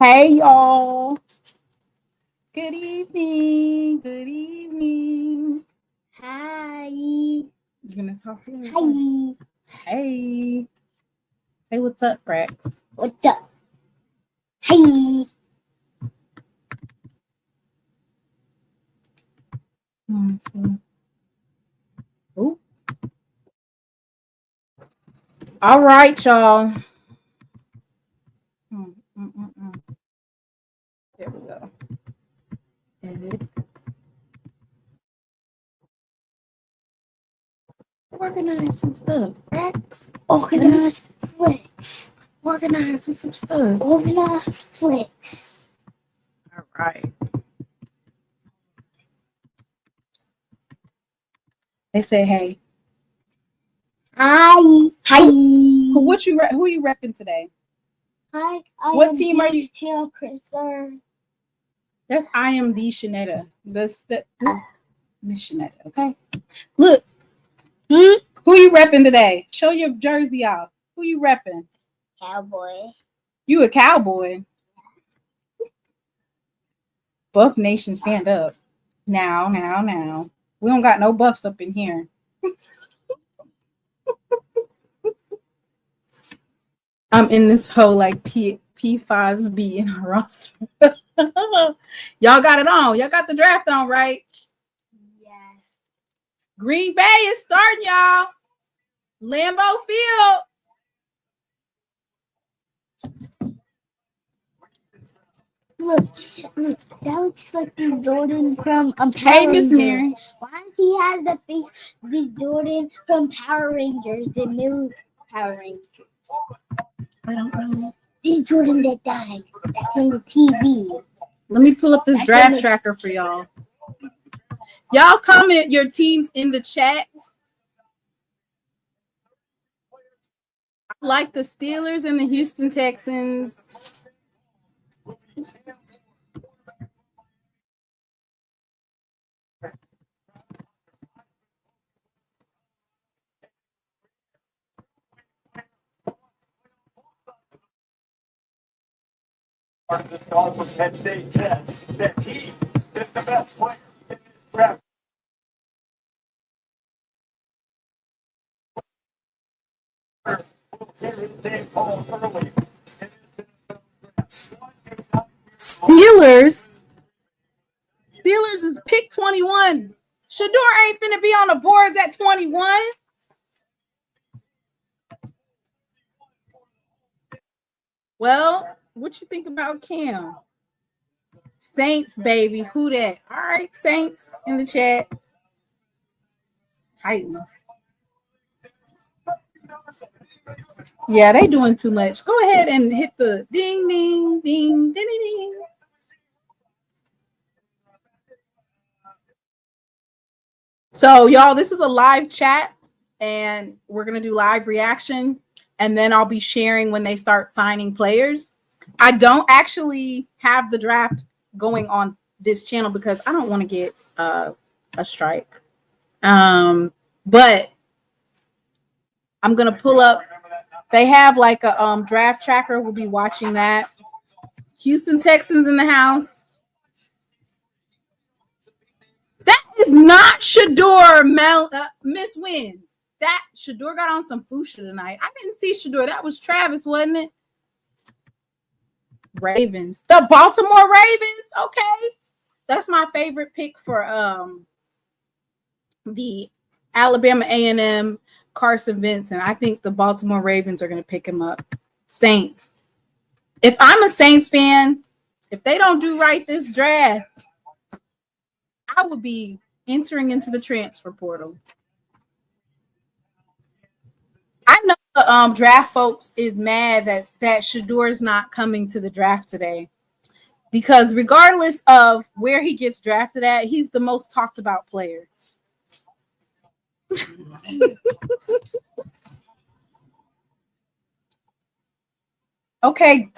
Hey y'all. Good evening. Good evening. Hi. You gonna talk to me? Hi. Hey. Hey, what's up, Brett? What's up? Hi. Ooh. All right, y'all. There we go. Edit. Organizing stuff, Rex. Organize flicks. Organizing some stuff. Organize flicks. All right. They say hey. Hi. Hi. Who you repping today? Hi. What team are you? Christopher. That's I am the Shanetta. This Miss Shanetta. Okay. Look. Who you repping today? Show your jersey off. Who you repping? Cowboy. You a cowboy. Buff Nation, stand up. Now. We don't got no buffs up in here. I'm in this whole like P5s in our roster. Y'all got it on. Y'all got the draft on, right? Yes. Green Bay is starting, y'all. Lambeau Field. Look, that looks like the Jordan from Hey, Miss Mary. Why does he have the face the Jordan from Power Rangers, the new Power Rangers? I don't know. The Jordan that died. That's on the TV. Let me pull up this draft tracker for y'all. Y'all comment your teams in the chat. I like the Steelers and the Houston Texans. Part of this dog was Penn State said that he is the best player in this draft. Steelers is pick 21. Shador ain't finna be on the boards at 21. Well, what you think about Cam? Saints, baby. Who that? All right, Saints in the chat. Titans. Yeah, they doing too much. Go ahead and hit the ding, ding, ding, ding, ding, ding. So, y'all, this is a live chat, and we're going to do live reaction, and then I'll be sharing when they start signing players. I don't actually have the draft going on this channel because I don't want to get a strike. But I'm going to pull up. They have like a draft tracker. We'll be watching that. Houston Texans in the house. That is not Shador, Miss Wins. That Shador got on some fuchsia tonight. I didn't see Shador. That was Travis, wasn't it? Ravens. The Baltimore Ravens. Okay. That's my favorite pick for the Alabama A&M Carson Wentz. I think the Baltimore Ravens are going to pick him up. Saints. If I'm a Saints fan, if they don't do right this draft, I would be entering into the transfer portal. I know the draft folks is mad that Shador is not coming to the draft today because regardless of where he gets drafted at, he's the most talked about player. Okay.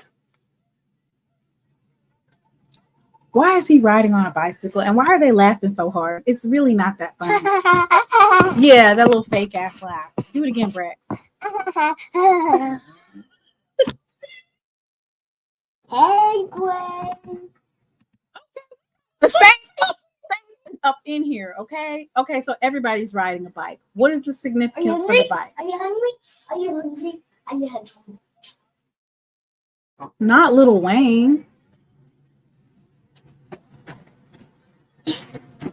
Why is he riding on a bicycle? And why are they laughing so hard? It's really not that funny. Yeah, that little fake ass laugh. Do it again, Brax. Hey, Gwen. The Saints is up in here, okay? Okay, so everybody's riding a bike. What is the significance for the bike? Are you hungry? Are you hungry? Are you hungry? Not Lil Wayne.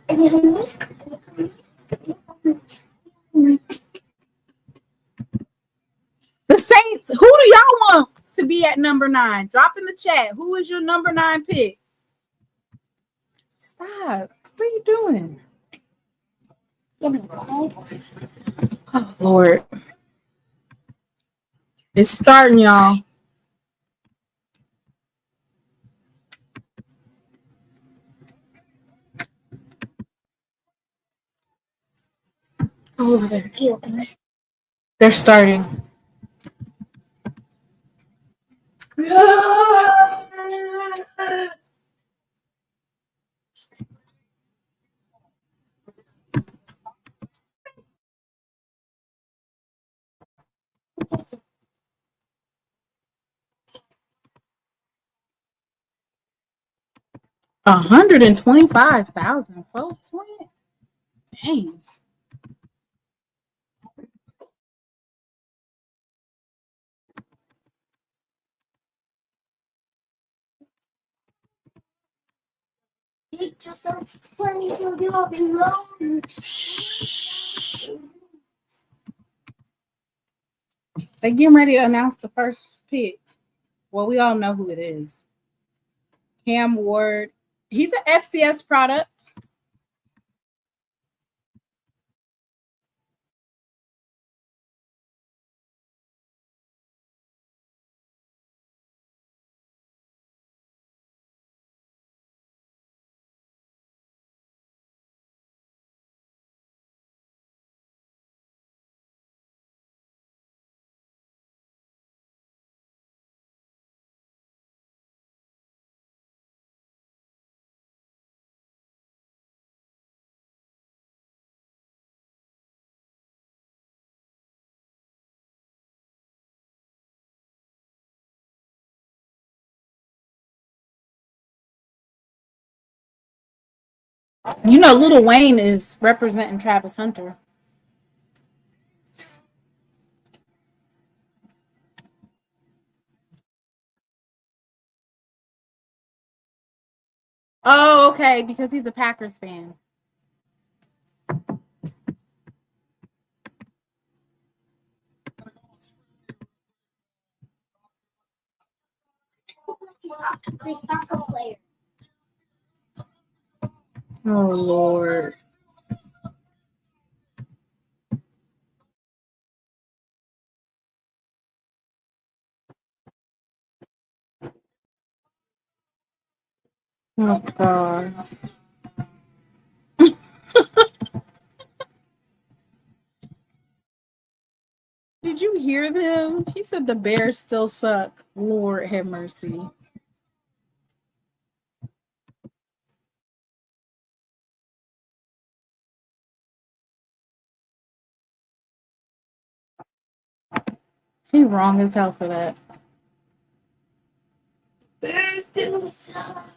Are you hungry? The Saints, who do y'all want to be at number 9? Drop in the chat. Who is your number 9 pick? Stop. What are you doing? Oh, Lord. It's starting, y'all. Oh, they're starting. $125,000 folks. What? Dang. Just so funny, you'll all be alone. They getting ready to announce the first pick. Well, we all know who it is. Cam Ward. He's an FCS product. You know, Lil Wayne is representing Travis Hunter. Oh, okay, because he's a Packers fan. They soccer player. Oh Lord. Oh God. Did you hear them? He said the Bears still suck. Lord have mercy. He wrong as hell for that. Bears do suck.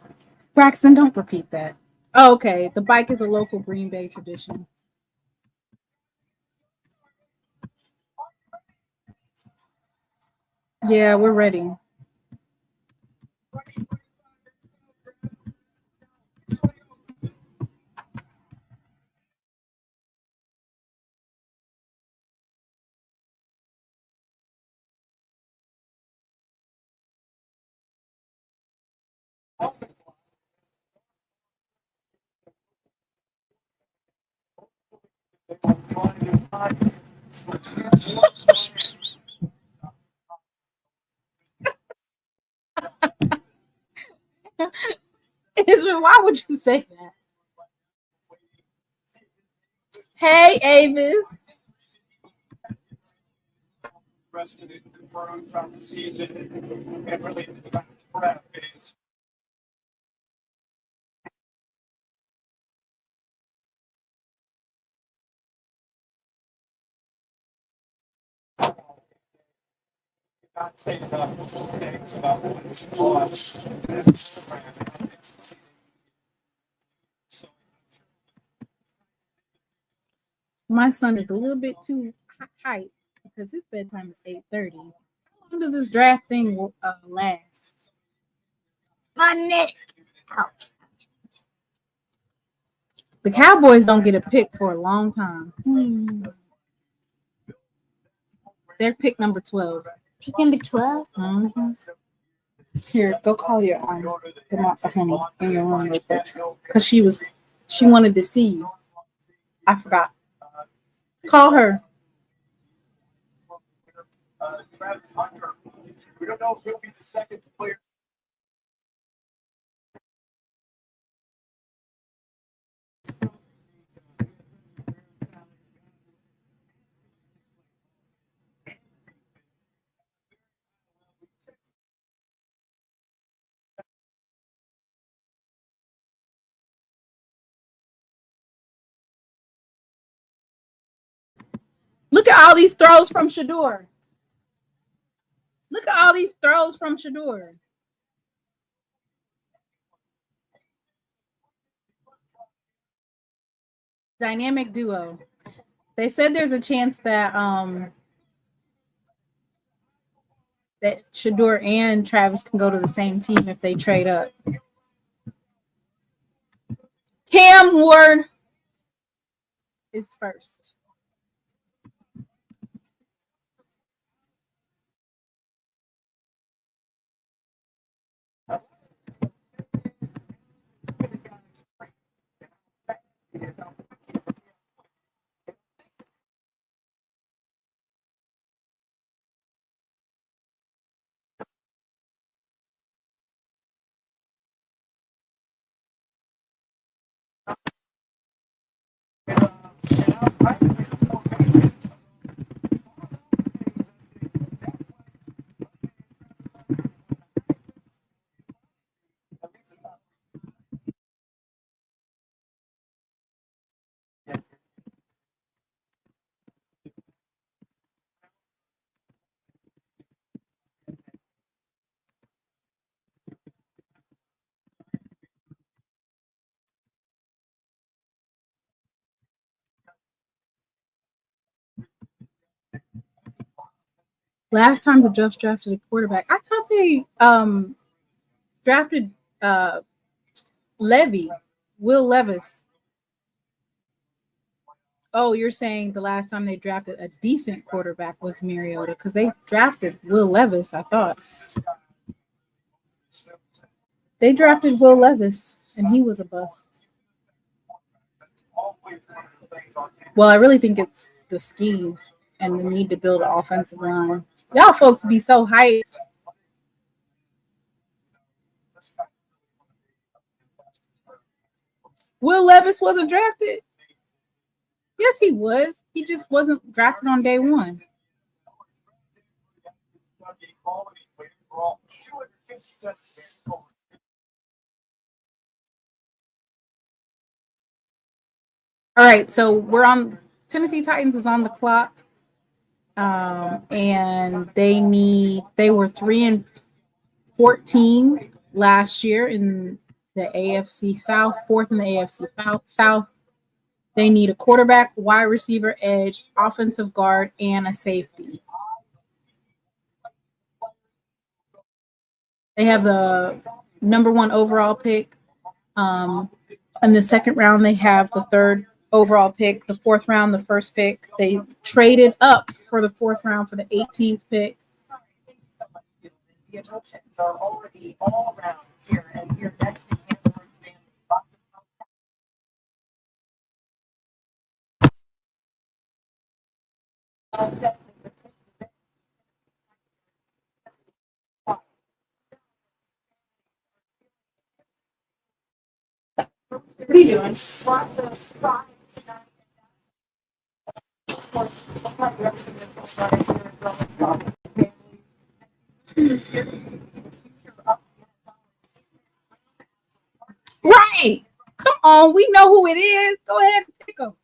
Braxton, don't repeat that. Oh, okay. The bike is a local Green Bay tradition. Yeah, we're ready. Israel, why would you say that? Hey, Avis. Rested it confirmed from the season and really the draft phase. Not say enough things about what it's lost. My son is a little bit too hype because his bedtime is 8:30. How long does this draft thing last? My neck. Ouch. The Cowboys don't get a pick for a long time. They're pick number 12. Pick number 12. Mm-hmm. Here, go call your the honey in your room real quick. Because she wanted to see you. I forgot. Call her. Travis Hunter. We don't know if he'll be the second player. Look at all these throws from Shador. Look at all these throws from Shador. Dynamic duo. They said there's a chance that that Shador and Travis can go to the same team if they trade up. Cam Ward is first. Last time the Jets drafted a quarterback, I thought they drafted Will Levis. Oh, you're saying the last time they drafted a decent quarterback was Mariota, because they drafted Will Levis, I thought. They drafted Will Levis, and he was a bust. Well, I really think it's the scheme and the need to build an offensive line. Y'all folks be so hyped. Will Levis wasn't drafted? Yes, he was. He just wasn't drafted on day one. All right, so we're on. Tennessee Titans is on the clock, and they were 3-14 last year in the AFC South, fourth in the AFC South. They need a quarterback, wide receiver, edge, offensive guard, and a safety. They have the number 1 overall pick. In the second round, they have the 3rd overall pick. The 4th round, the 1st pick. They traded up for the 4th round for the 18th pick. The emotions are already all around here, and your next What are you doing? Right. Come on. We know who it is. Go ahead and pick them.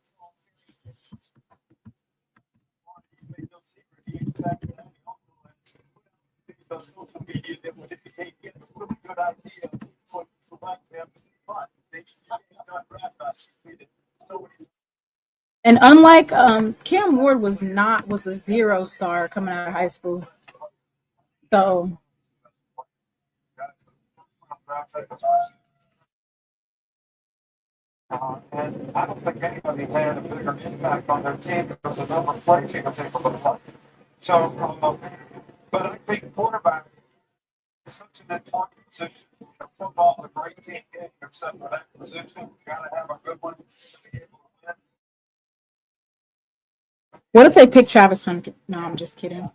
And unlike Cam Ward was a 0 star coming out of high school. So and I don't think anybody had a bigger impact on their team because the number of plays he was able to play. So, but I think quarterback is such an important position. Football is a great team game, except for that position. You got to have a good one to be able to win. What if they pick Travis Hunter? No, I'm just kidding.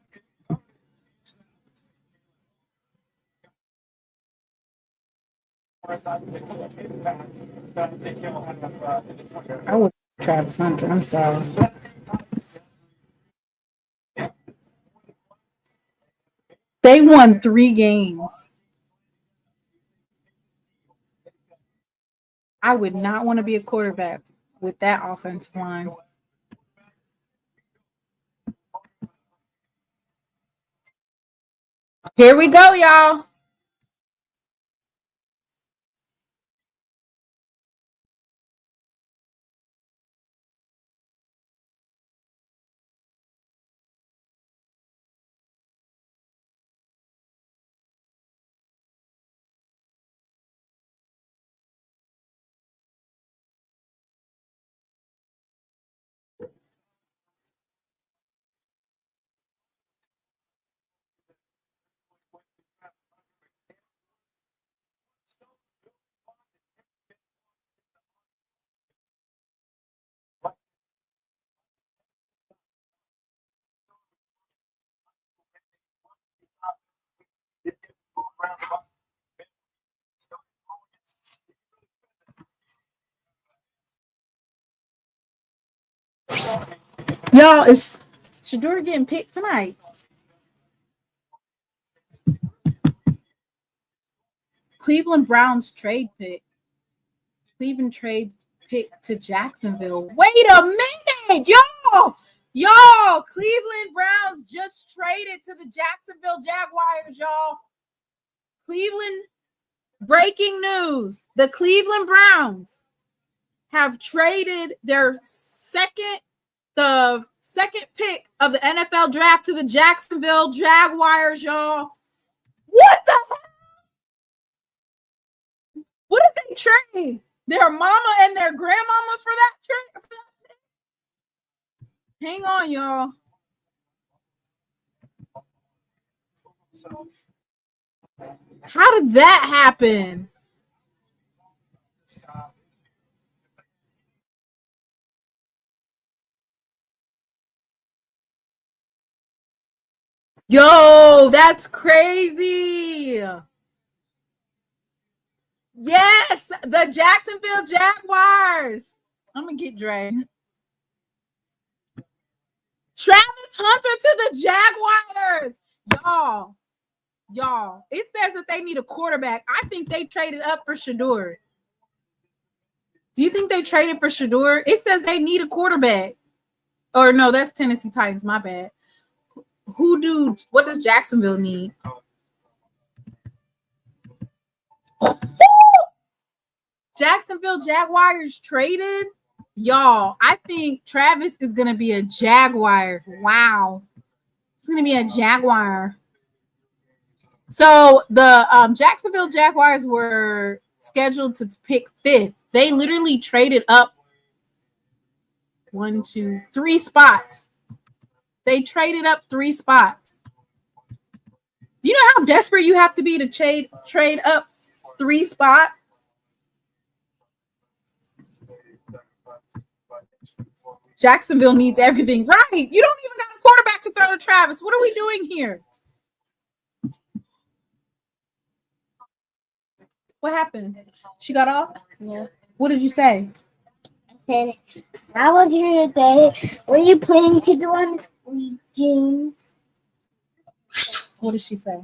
I would Travis Hunter. I'm sorry. They won 3 games. I would not want to be a quarterback with that offensive line. Here we go, y'all. Y'all, is Shador getting picked tonight? Cleveland Browns trade pick. Cleveland trades pick to Jacksonville. Wait a minute, y'all. Y'all, Cleveland Browns just traded to the Jacksonville Jaguars, y'all. Cleveland, breaking news. The Cleveland Browns have traded their second second pick of the NFL draft to the Jacksonville Jaguars, y'all. What the hell? What did they trade? Their mama and their grandmama for that trade? Hang on, y'all. How did that happen? Yo, that's crazy. Yes, the Jacksonville Jaguars. I'm going to get Dre. Travis Hunter to the Jaguars. Y'all, it says that they need a quarterback. I think they traded up for Shedeur. Do you think they traded for Shedeur? It says they need a quarterback. Or no, that's Tennessee Titans. My bad. What does Jacksonville need? Jacksonville Jaguars traded. Y'all, I think Travis is going to be a Jaguar. Wow. It's going to be a Jaguar. So the Jacksonville Jaguars were scheduled to pick 5th. They literally traded up 1, 2, 3 spots. They traded up 3 spots. You know how desperate you have to be to trade up 3 spots? Jacksonville needs everything. Right. You don't even got a quarterback to throw to Travis. What are we doing here? What happened? She got off? Yeah. What did you say? I said, how was your day? What are you planning to do on this weekend? What did she say?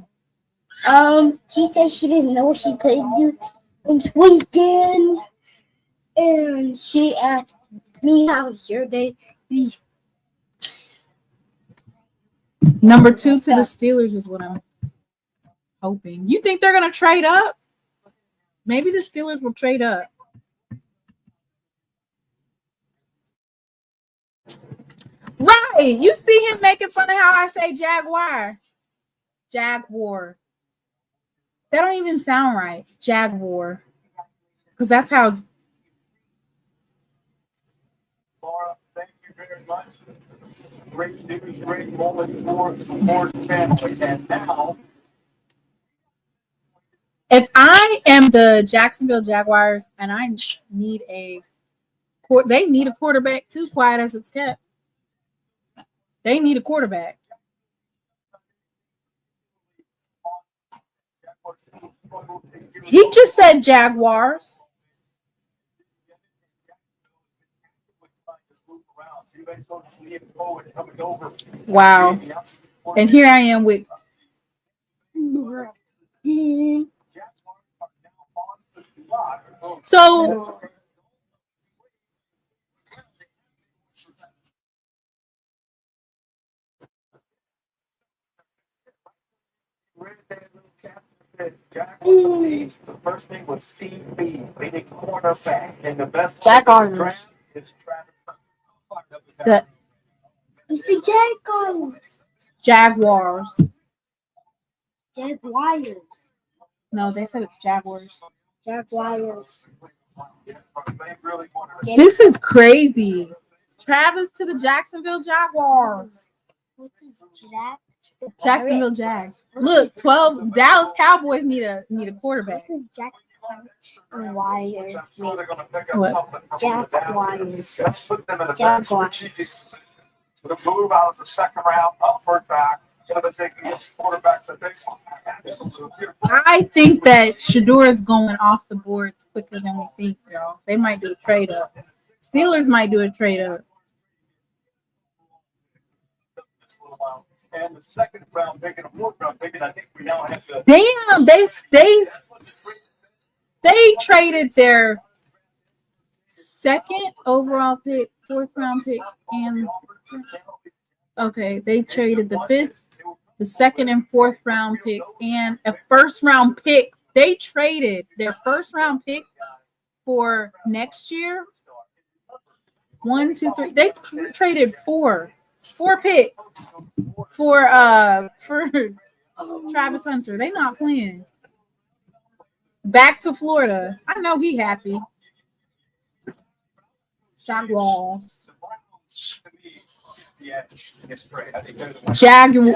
She said she didn't know what she could do on this weekend. And she asked me, how was your day? Number 2 to the Steelers is what I'm hoping. You think they're going to trade up? Maybe the Steelers will trade up. Right. You see him making fun of how I say Jaguar. Jaguar. That don't even sound right. Jaguar. Because that's how. Laura, thank you very much. Great news, great moment for the Ford family. And now, if I am the Jacksonville Jaguars and I need they need a quarterback too, quiet as it's kept. They need a quarterback. He just said Jaguars. Wow. And here I am with so the first name was CB, meaning cornerback, and the best Jaguars. is Travis. It's the Jaguars. Jaguars. Jaguars. No, they said it's Jaguars. Jaguars. This is crazy. Travis to the Jacksonville Jaguars. What is Jacksonville Jags. Look, 12 Dallas Cowboys need a quarterback. What is Jaguars? What? Jaguars. Put them in the best strategic move out of the second round, upward back. I think that Shedeur is going off the board quicker than we think, y'all. They might do a trade up. Steelers might do a trade up. And the second round pick and a fourth round pick, and I think we now have to. Damn, they traded their second overall pick, 4th round pick, and they traded the 5th, the 2nd and 4th round pick, and a 1st round pick. They traded their 1st round pick for next year. 1, 2, 3. They traded 4. 4 picks for Travis Hunter. They not playing. Back to Florida. I know he happy. Jaguars. Yeah, it's great. I think there's Jaguars.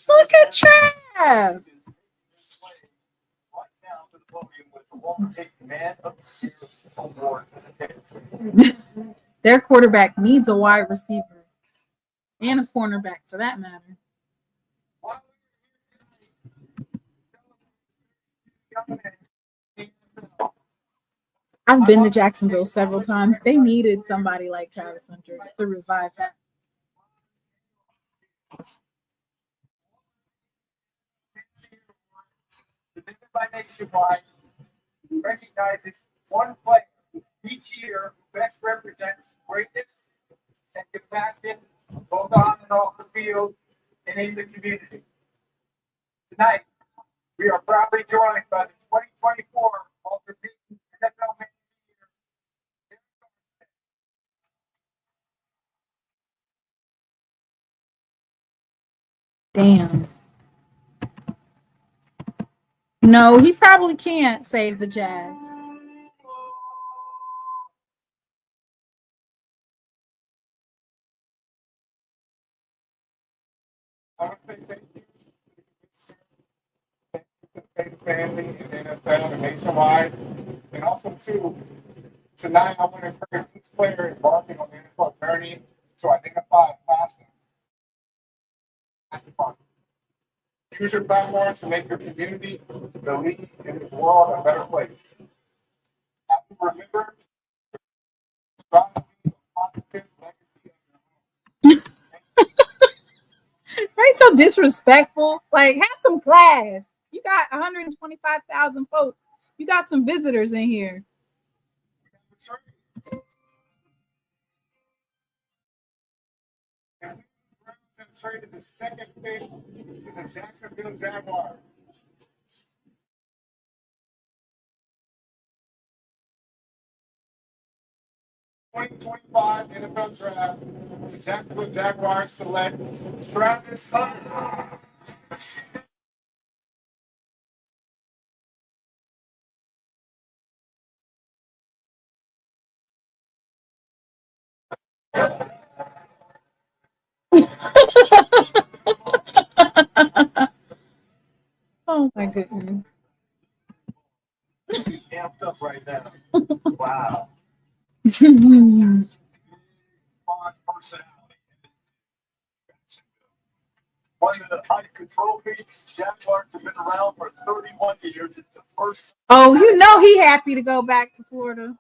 Look at Trav. Their quarterback needs a wide receiver and a cornerback for that matter. I've been to Jacksonville several times. They needed somebody like Travis Hunter to revive that. By Nationwide recognizes one player each year who best represents greatness and compassion both on and off the field and in the community. Tonight, we are proudly joined by the 2024 Ultra Beaten NFL Man of the Year. Damn. No, he probably can't save the Jags. I want to say thank you to the family and NFL and Nationwide. And also, too, tonight I want to encourage each player embarking on the NFL journey to identify a passion. Use your platform to make your community, the league, and this world a better place. Remember, strive to leave a positive legacy. They so disrespectful. Like, have some class. You got 125,000 folks. You got some visitors in here. And we have traded the second pick to the Jacksonville Jaguars. '25 NFL Draft, the Jacksonville Jaguars select Travis Hunter. Oh my goodness. Amped up right now. Wow. Fun personality. Won the Heisman Trophy. Jaguars have been around for 31 years. It's the first. Oh, you know he happy to go back to Florida.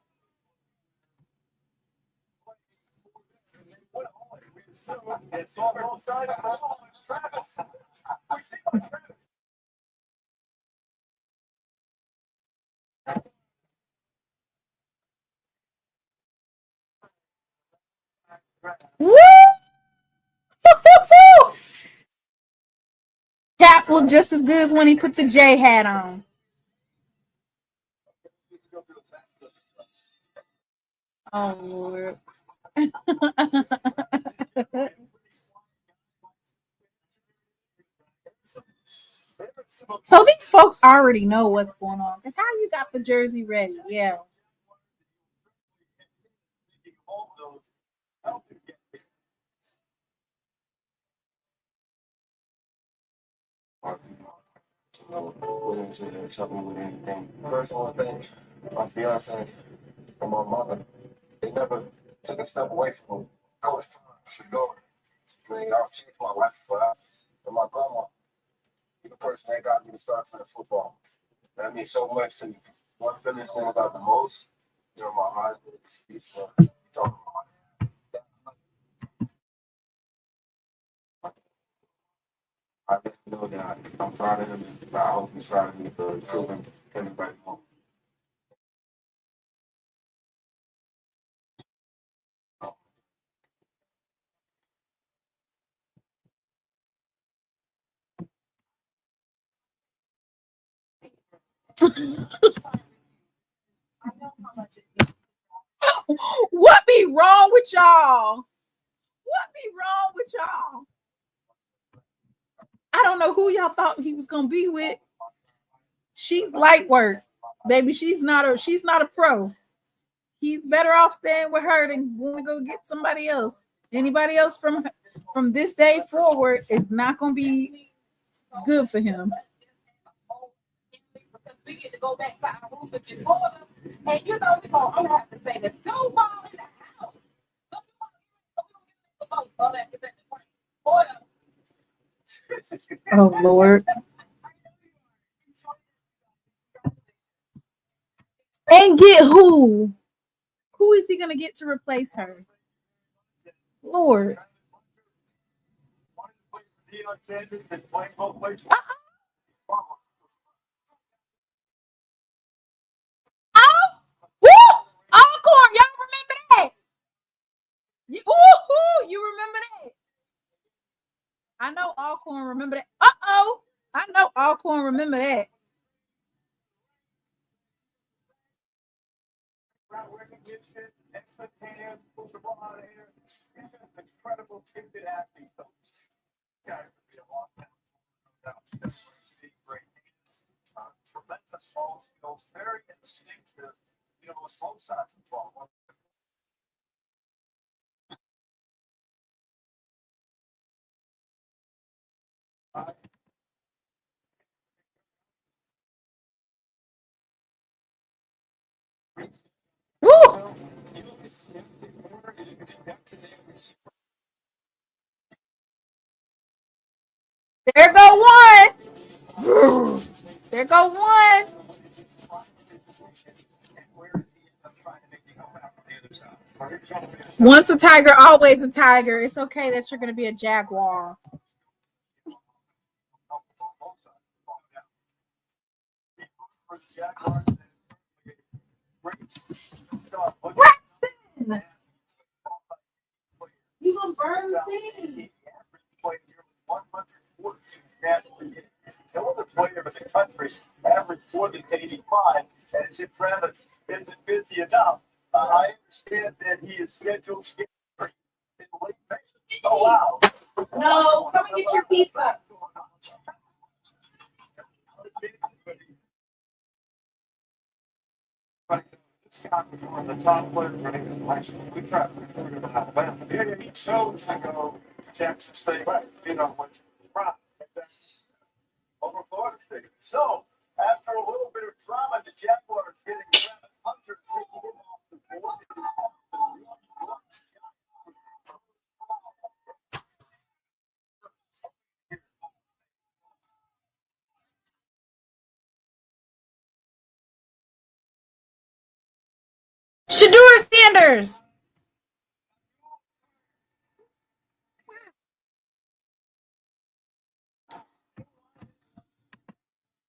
It's on the side of the ball. Travis. We see Travis. Woo! Cap looked just as good as when he put the J hat on. Oh Lord. So these folks already know what's going on. Because how you got the jersey ready? Yeah. Williams in there help me with anything. First one thing, my fiance and my mother, they never took a step away from Coach Shador. I mean, I've changed my life for that. And my grandma, the person that got me to start playing football. That means so much to me. One thing that stands out the most, my heart is talking about. I let him know that I'm proud of him. And I hope he's proud of me for proving everybody wrong. What be wrong with y'all? What be wrong with y'all? I don't know who y'all thought he was gonna be with. She's light work, baby. She's not a pro. He's better off staying with her than going to go get somebody else. Anybody else from this day forward is not gonna be good for him. Because we get to go back to our roots, which is more of us. And you know, we're going to have to say that don't fall in the house. Oh Lord. And get who? Who is he gonna get to replace her? Lord. Oh, woo! Alcorn, y'all remember that? You remember that? I know Alcorn remember that. I know Alcorn remember that. Recognition, expectation, push the ball out of here. He's an incredible gifted athlete. Guys would be a lost talent. Great. Tremendous ball skills, very instinctive. You know, with both sides of the ball. Woo! There go one. There go one. Once a tiger, always a tiger. It's okay that you're going to be a Jaguar. You gonna burn the thing? No other player in the country averaged more than 85, and as if Travis isn't busy enough, I understand that he is scheduled to get in late May. Oh, wow. No, come and get your pizza. This guy was one of the top players running in high school. We tried to recruit him in Alabama. He chose to go to Jackson State, you know, which is right. That's over Florida State. So, after a little bit of drama, the Jaguars getting Travis Hunter taking him off the board. Shador Sanders.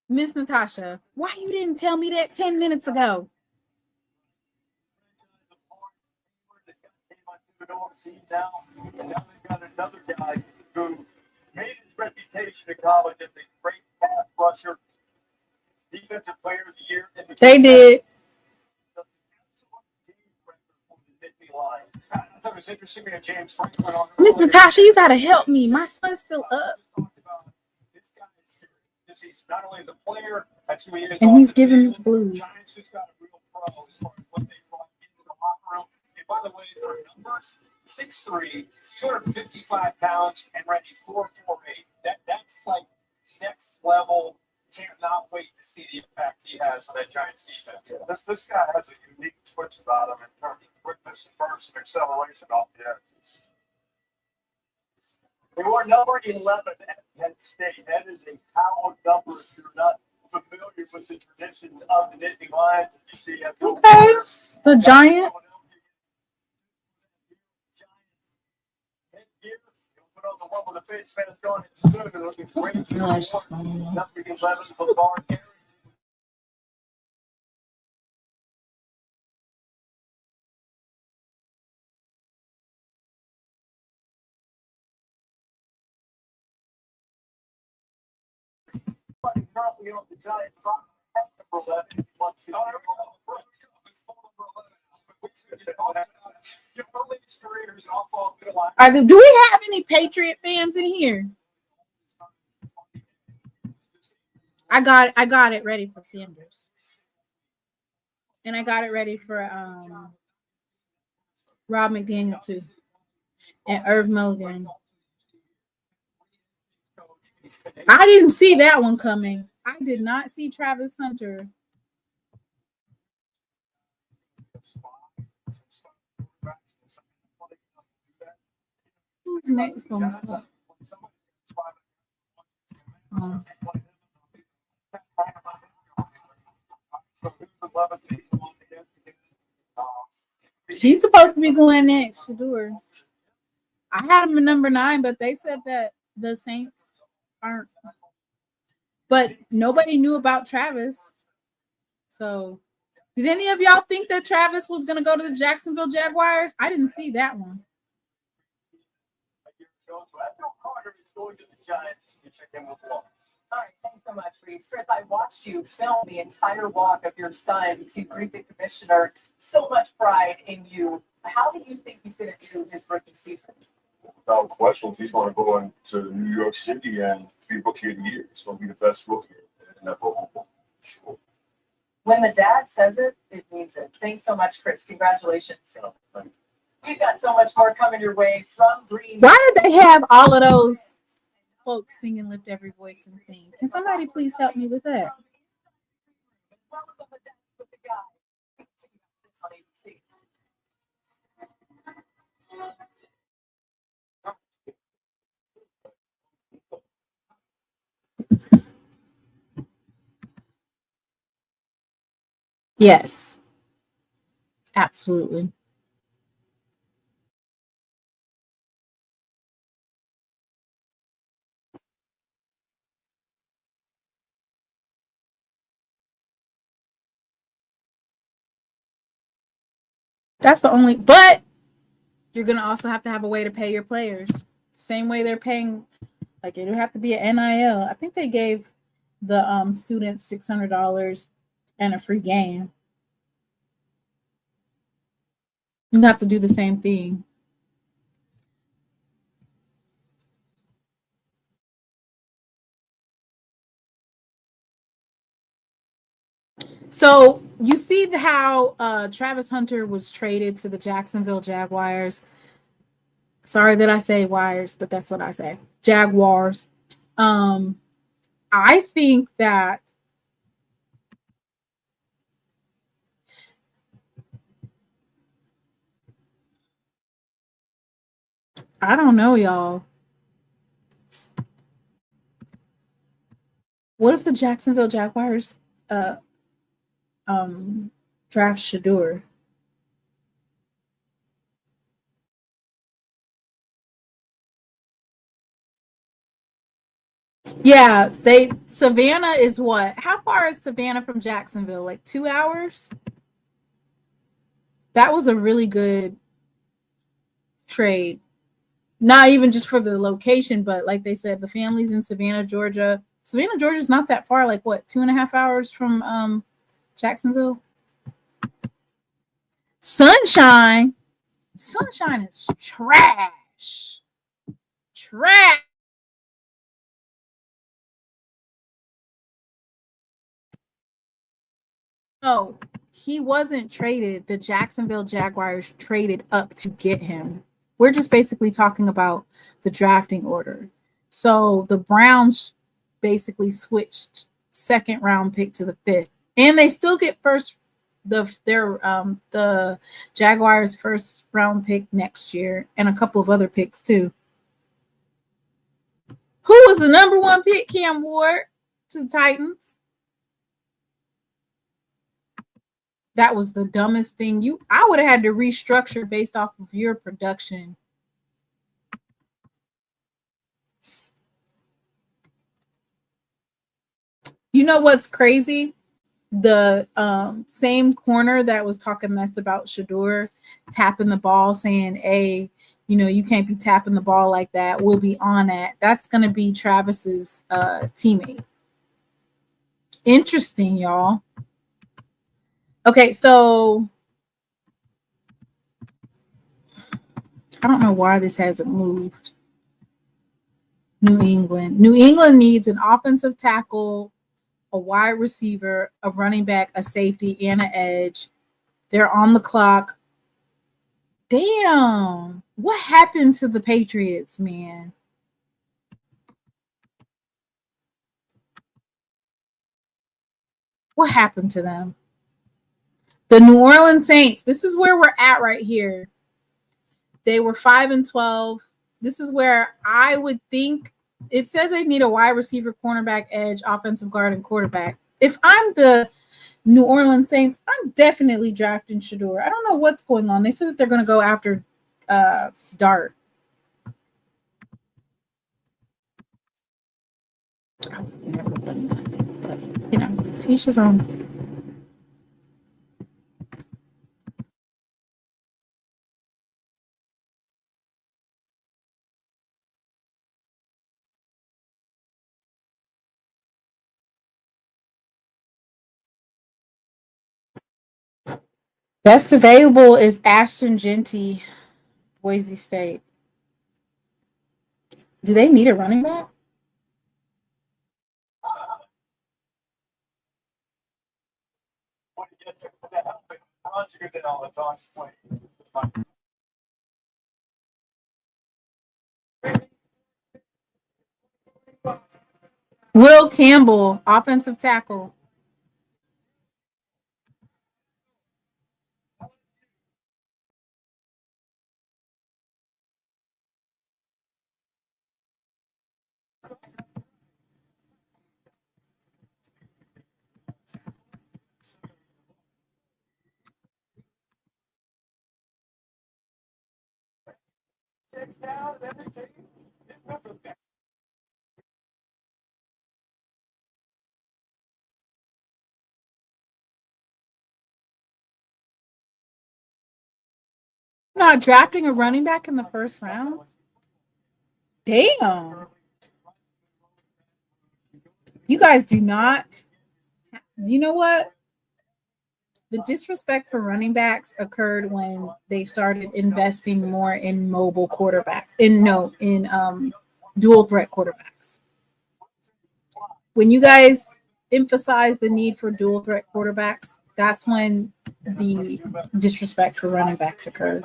Miss Natasha, why you didn't tell me that 10 minutes ago? And now they've got another guy who made his reputation in college as a great pass rusher, defensive player of the year. They did. I thought it was interesting that James Franklin on Miss Natasha, you gotta help me. My son's still up. This guy is serious. He's not only the player, that's who he is. And on he's the giving me field. the blues. Giants just got a real pro as far as what they brought into the locker room. And by the way, for numbers, 6'3", 255 pounds, and ready 4'4'8". That's like next level. Cannot wait to see the impact he has on that Giants defense. Yeah. This guy has a unique twitch about him in terms of quickness, burst, and acceleration off the edge. They were number 11 at Penn State. That is a hallowed number if you're not familiar with the traditions of the Nittany Lions. You see, Okay. The Giant. Put on the one with the face mask on it soon. Looking great. Number 11 for Bar Carey. Currently on the Giants, number 11. Do we have any Patriot fans in here? I got it ready for Sanders. And I got it ready for Rob McDaniel too. And Irv Mulligan. I didn't see that one coming. I did not see Travis Hunter. Who's next on the clock? He's supposed to be going next, Shador. I had him at number 9, but they said that the Saints aren't. But nobody knew about Travis. So, did any of y'all think that Travis was going to go to the Jacksonville Jaguars? I didn't see that one. All right, thanks so much, Reese. Chris, I watched you film the entire walk of your son to greet the commissioner. So much pride in you. How do you think he's going to do his rookie season? Without question, he's going to go into New York City and be rookie of the year. He's going to be the best rookie in NFL football. Sure. When the dad says it, it means it. Thanks so much, Chris. Congratulations. We've got so much more coming your way from Green. Why did they have all of those folks sing and lift every voice and sing? Can somebody please help me with that? Yes, absolutely. That's the only, but you're going to also have to have a way to pay your players. Same way they're paying, like it'll have to be an NIL. I think they gave the students $600 and a free game. You have to do the same thing. So you see how Travis Hunter was traded to the Jacksonville Jaguars. Sorry that I say wires, but that's what I say. Jaguars. I think that I don't know, y'all. What if the Jacksonville Jaguars draft Shador? Yeah, Savannah is what? How far is Savannah from Jacksonville? Like 2 hours? That was a really good trade. Not even just for the location, but like they said, the family's in Savannah, Georgia. Savannah, Georgia is not that far, like what, 2.5 hours from Jacksonville? Sunshine is trash. Trash. No, he wasn't traded. The Jacksonville Jaguars traded up to get him. We're just basically talking about the drafting order. So the Browns basically switched second round pick to the 5th, and they still get the Jaguars first round pick next year and a couple of other picks too. Who was the number 1 pick? Cam Ward to the Titans. That was the dumbest thing. I would have had to restructure based off of your production. You know what's crazy? The same corner that was talking mess about Shador tapping the ball, saying, hey, you can't be tapping the ball like that. We'll be on that. That's going to be Travis's teammate. Interesting, y'all. Okay, so I don't know why this hasn't moved. New England. New England needs an offensive tackle, a wide receiver, a running back, a safety, and an edge. They're on the clock. Damn. What happened to the Patriots, man? What happened to them? The New Orleans Saints. This is where we're at right here. They were 5-12. This is where I would think it says they need a wide receiver, cornerback, edge, offensive guard, and quarterback. If I'm the New Orleans Saints, I'm definitely drafting Shedeur. I don't know what's going on. They said that they're going to go after Dart. You know, Tisha's on. Best available is Ashton Genty, Boise State. Do they need a running back? When you get to that, Roger did all the talking. Will Campbell, offensive tackle. Not drafting a running back in the first round? Damn. You guys do not. You know what? The disrespect for running backs occurred when they started investing more in mobile quarterbacks. In dual threat quarterbacks. When you guys emphasize the need for dual threat quarterbacks, that's when the disrespect for running backs occurred.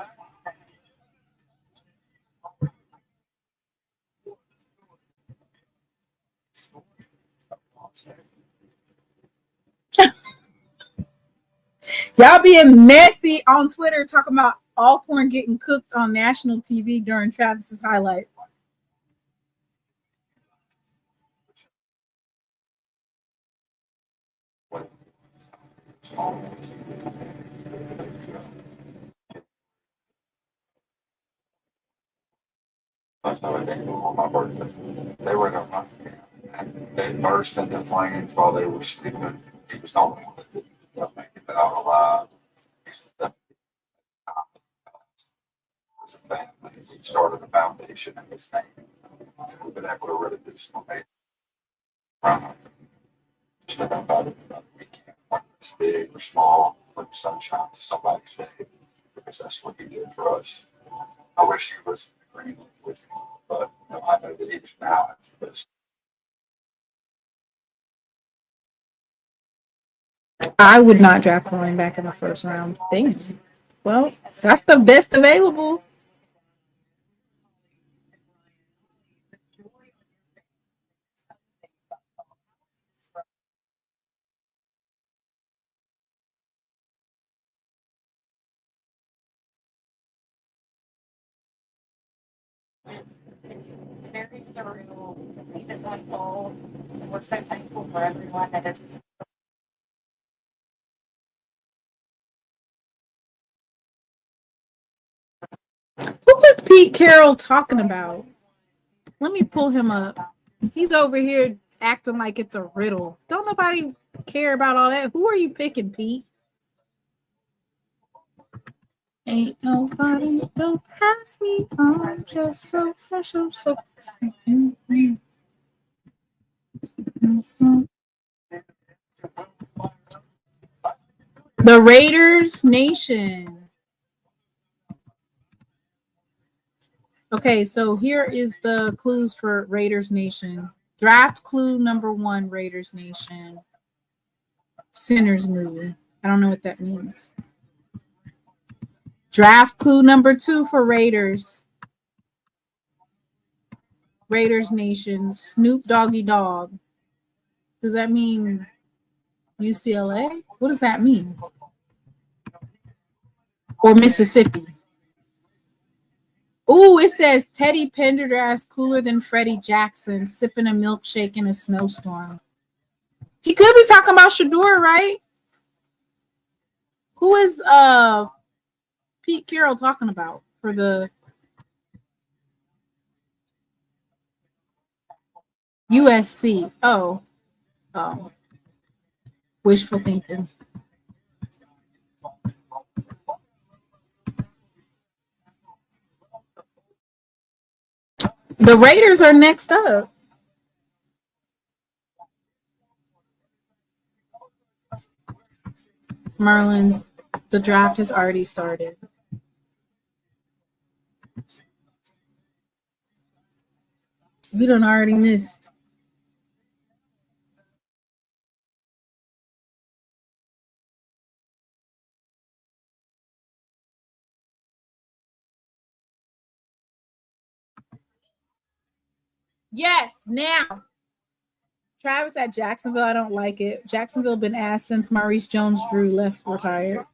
Y'all being messy on Twitter talking about Alcorn getting cooked on national TV during Travis's highlights. That's how they knew on my birthday. They were in a month. They burst into flames while they were sleeping. He was the only one that didn't make it out alive. He's the it's a family. He started a foundation in his name. And we've been able to really do some amazing. Just about it. We can't want this big or small, bring sunshine to somebody's day, because that's what he did for us. I wish he was agreeing with me, but you know, I know that he was now. I would not draft a running back in the first round. Damn. Well, that's the best available. It's very surreal to see this unfold. And we're so thankful for everyone that is. What was Pete Carroll talking about? Let me pull him up. He's over here acting like it's a riddle. Don't nobody care about all that. Who are you picking, Pete? Ain't nobody don't pass me. I'm just so fresh, so. The Raiders Nation. Okay, so here is the clues for Raiders Nation. Draft clue number 1, Raiders Nation. Sinners movie. I don't know what that means. Draft clue number 2 for Raiders. Raiders Nation. Snoop Doggy Dogg. Does that mean UCLA? What does that mean? Or Mississippi? Ooh, it says Teddy Pendergrass cooler than Freddie Jackson, sipping a milkshake in a snowstorm. He could be talking about Shador, right? Who is Pete Carroll talking about for the USC? Oh, wishful thinking. The Raiders are next up. Merlin, the draft has already started. You done already missed. Yes, now. Travis at Jacksonville. I don't like it. Jacksonville been asked since Maurice Jones-Drew left retired.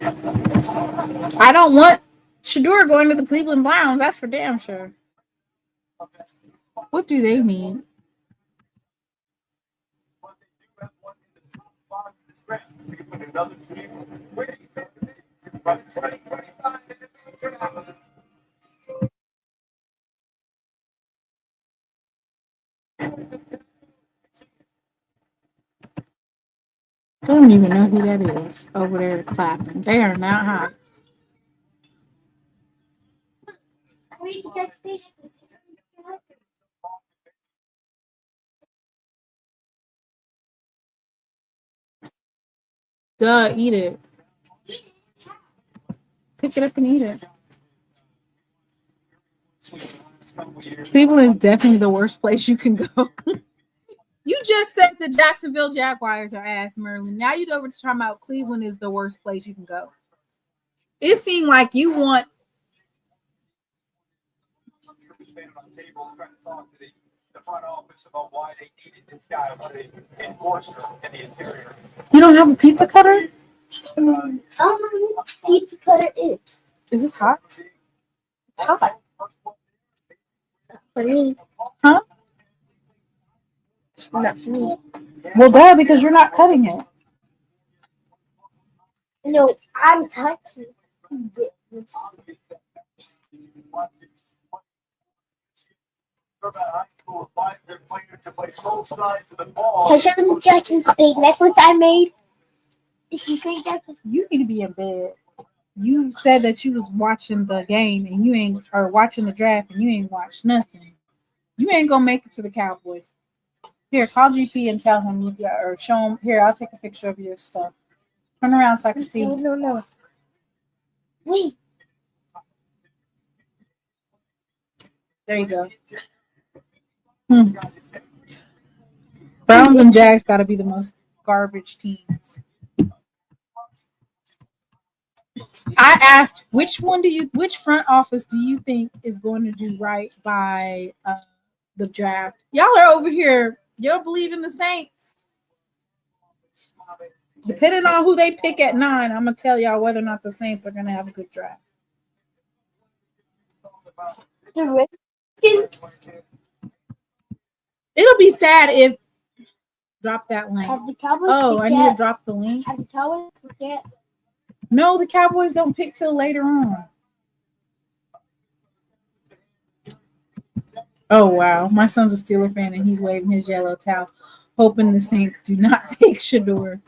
I don't want Shador going to the Cleveland Browns. That's for damn sure. What do they need? I don't even know who that is over there clapping. They are not hot. Duh, eat it. Pick it up and eat it. Cleveland is definitely the worst place you can go. You just said the Jacksonville Jaguars are ass, Merlin. Now you go over to talking about Cleveland is the worst place you can go. It seemed like you want. You don't have a pizza cutter? How many pizza cutter is? Is this hot? It's hot. For me. Huh? Not for me. Well, duh, because you're not cutting it. No, I'm touching it. Hashem Jackson's big necklace I made. Is he St. Jackson's? You need to be in bed. You said that you was watching the game and you ain't, or watching the draft and you ain't watched nothing. You ain't gonna make it to the Cowboys. Here, call GP and tell him, or show him. Here, I'll take a picture of your stuff. Turn around so I can see. No. Wait. There you go. Browns and Jags got to be the most garbage teams. I asked which front office do you think is going to do right by the draft? Y'all are over here. Y'all believe in the Saints. Depending on who they pick at 9, I'm gonna tell y'all whether or not the Saints are gonna have a good draft. The Redskins. It'll be sad if drop that link. Have the Cowboys Oh, I need to drop the link. Have the Cowboys forget? No, the Cowboys don't pick till later on. Oh wow, my son's a Steeler fan and he's waving his yellow towel, hoping the Saints do not take Shador.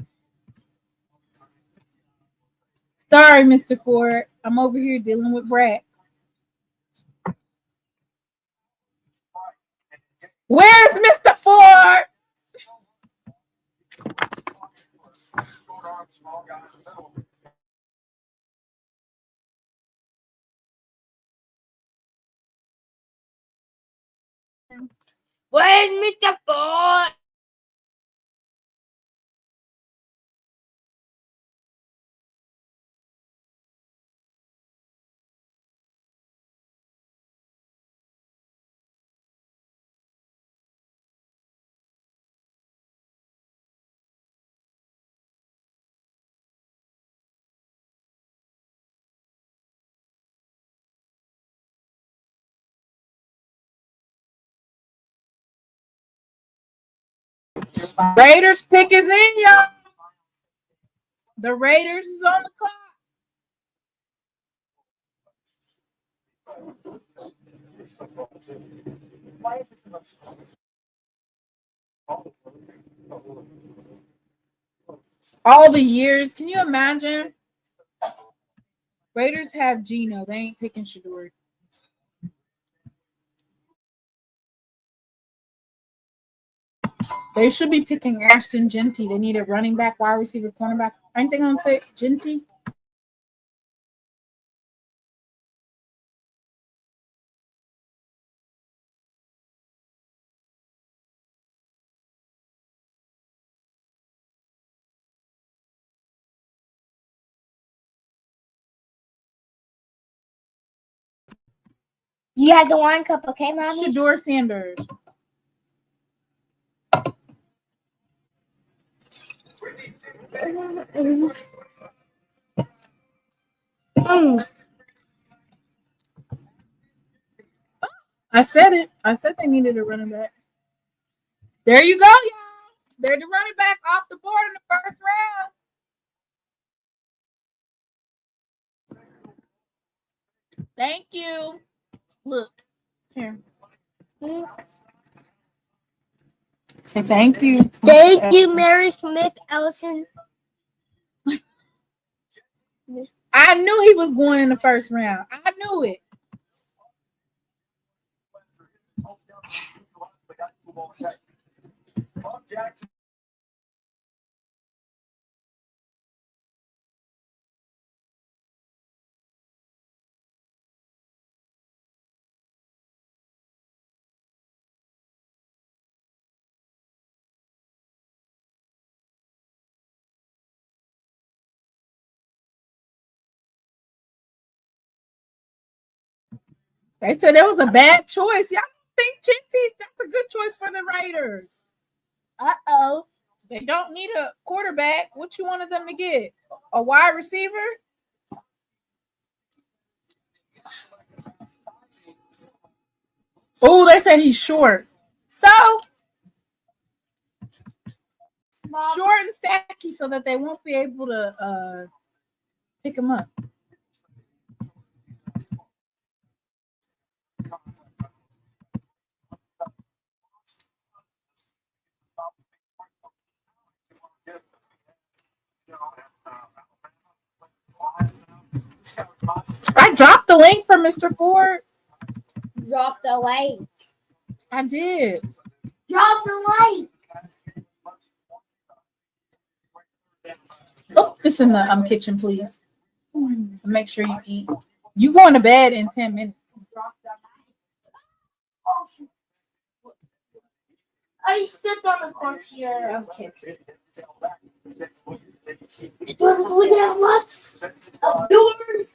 Sorry, Mr. Ford. I'm over here dealing with Brad. Where's Mr. Ford? Short arms, small guys in the middle. Where's Mr. Ford? Raiders pick is in, y'all. The Raiders is on the clock. Why is this emotional? All the years. Can you imagine? Raiders have Geno. They ain't picking Shador. They should be picking Ashton Genty. They need a running back, wide receiver, cornerback. Aren't they going to pick Genty? You had the wine cup, okay, Mommy? Shador Sanders. I said it. I said they needed a running back. There you go, y'all. They're the running back off the board in the first round. Thank you. Look. Here. Say thank you. Thank you, Mary Smith Ellison. I knew he was going in the first round. I knew it. They said it was a bad choice. Y'all don't think that's a good choice for the Raiders. Uh-oh. They don't need a quarterback. What you wanted them to get? A wide receiver? Oh, they said he's short. So short and stacky so that they won't be able to pick him up. I dropped the link for Mr. Ford. Drop the light. I did. Drop the light. Oh, this in the kitchen, please. Make sure you eat. You going to bed in 10 minutes. I stepped on the corner here. Okay. We have lots of doors.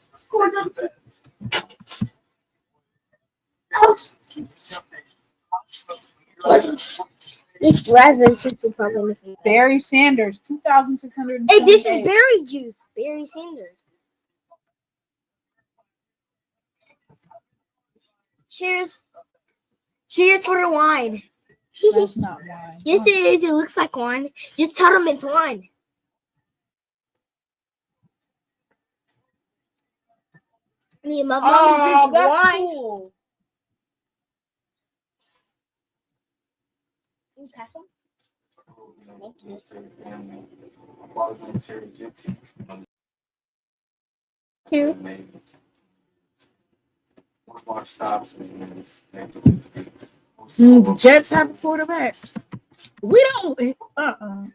Ouch. This driver should probably. Barry Sanders, 2,600. Hey, this is berry juice. Barry Sanders. Cheers. Cheers for the wine. That's not wine. Yes, it is. It looks like wine. Just tell them it's wine. I mean, my mom is drinking wine. Cool. Can you pass them? Two. One of our stops was The Jets have a quarterback. We don't. Mm-mm.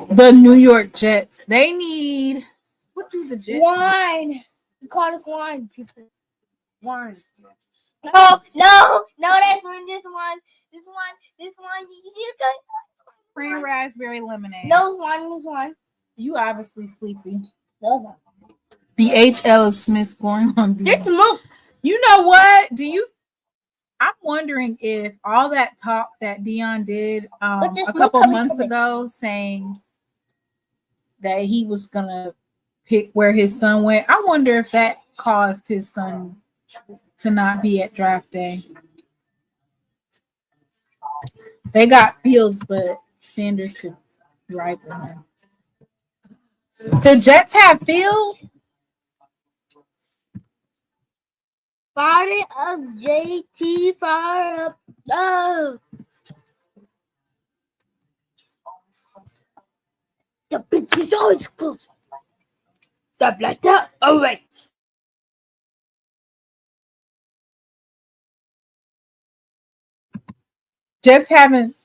The New York Jets. They need. What do the Jets need? Wine. We call this wine, people. Wine. No, that's one. This one. You see the cut? Free raspberry lemonade. No, this one. You obviously sleepy. No. The HL is Smith going on. Just a moment. You know what? I'm wondering if all that talk that Dion did a couple months ago saying that he was gonna pick where his son went, I wonder if that caused his son to not be at draft day. They got Fields, but Sanders could rival him. The Jets have Fields. Fire up, JT. Fire up. Oh. The bitch is always close. Stop like that. All right. Jets haven't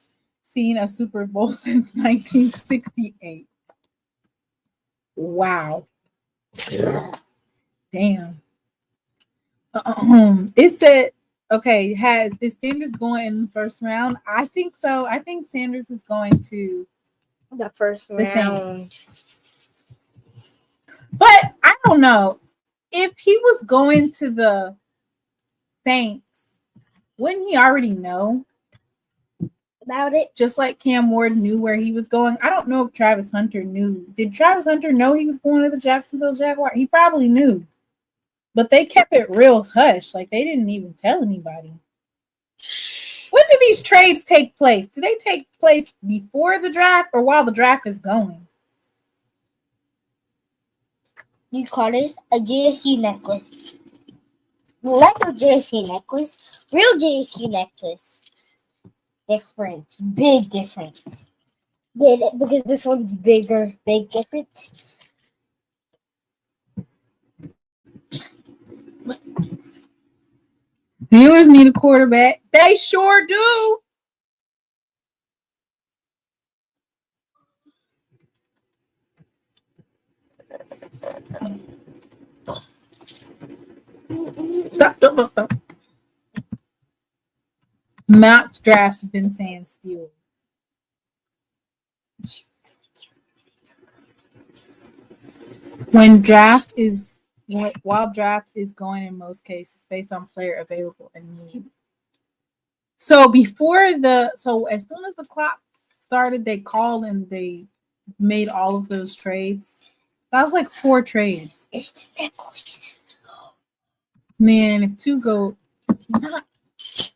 seen a Super Bowl since 1968. Wow. Damn. It said, okay, is Sanders going in the first round? I think so. I think Sanders is going to The first round. But I don't know. If he was going to the Saints, wouldn't he already know About it. just like Cam Ward knew where he was going? I don't know if Travis Hunter knew. Did Travis Hunter know he was going to the Jacksonville Jaguars? He probably knew. But they kept it real hush. Like, they didn't even tell anybody. When do these trades take place? Do they take place before the draft or while the draft is going? You call this a JSU necklace. Like a JSU necklace. Real JSU necklace. Different. Big different. Get it? Because this one's bigger. Big different. Steelers need a quarterback. They sure do. Stop. Don't. Mock drafts have been saying Steelers. While draft is going in most cases based on player available and need. So as soon as the clock started, they called and they made all of those trades. That was like 4 trades. It's the necklace. Man, if two go to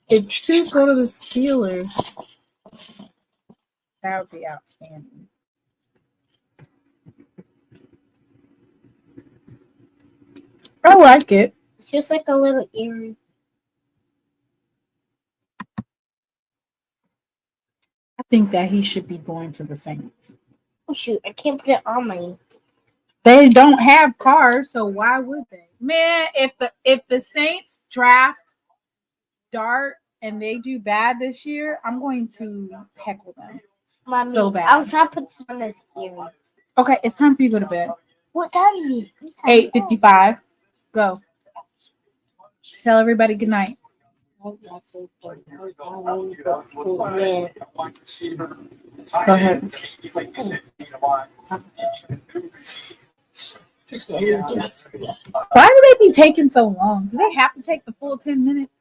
the Steelers, that would be outstanding. I like it. It's just like a little earring. I think that he should be going to the Saints. Oh shoot, I can't put it on my. They don't have cars, so why would they? Man, if the Saints draft Dart and they do bad this year, I'm going to heckle them. Mommy, So bad. I was trying to put this on this earring. Okay, it's time for you to go to bed. What time is it? 8:55. Go. Tell everybody good night. Go ahead. Why do they be taking so long? Do they have to take the full 10 minutes?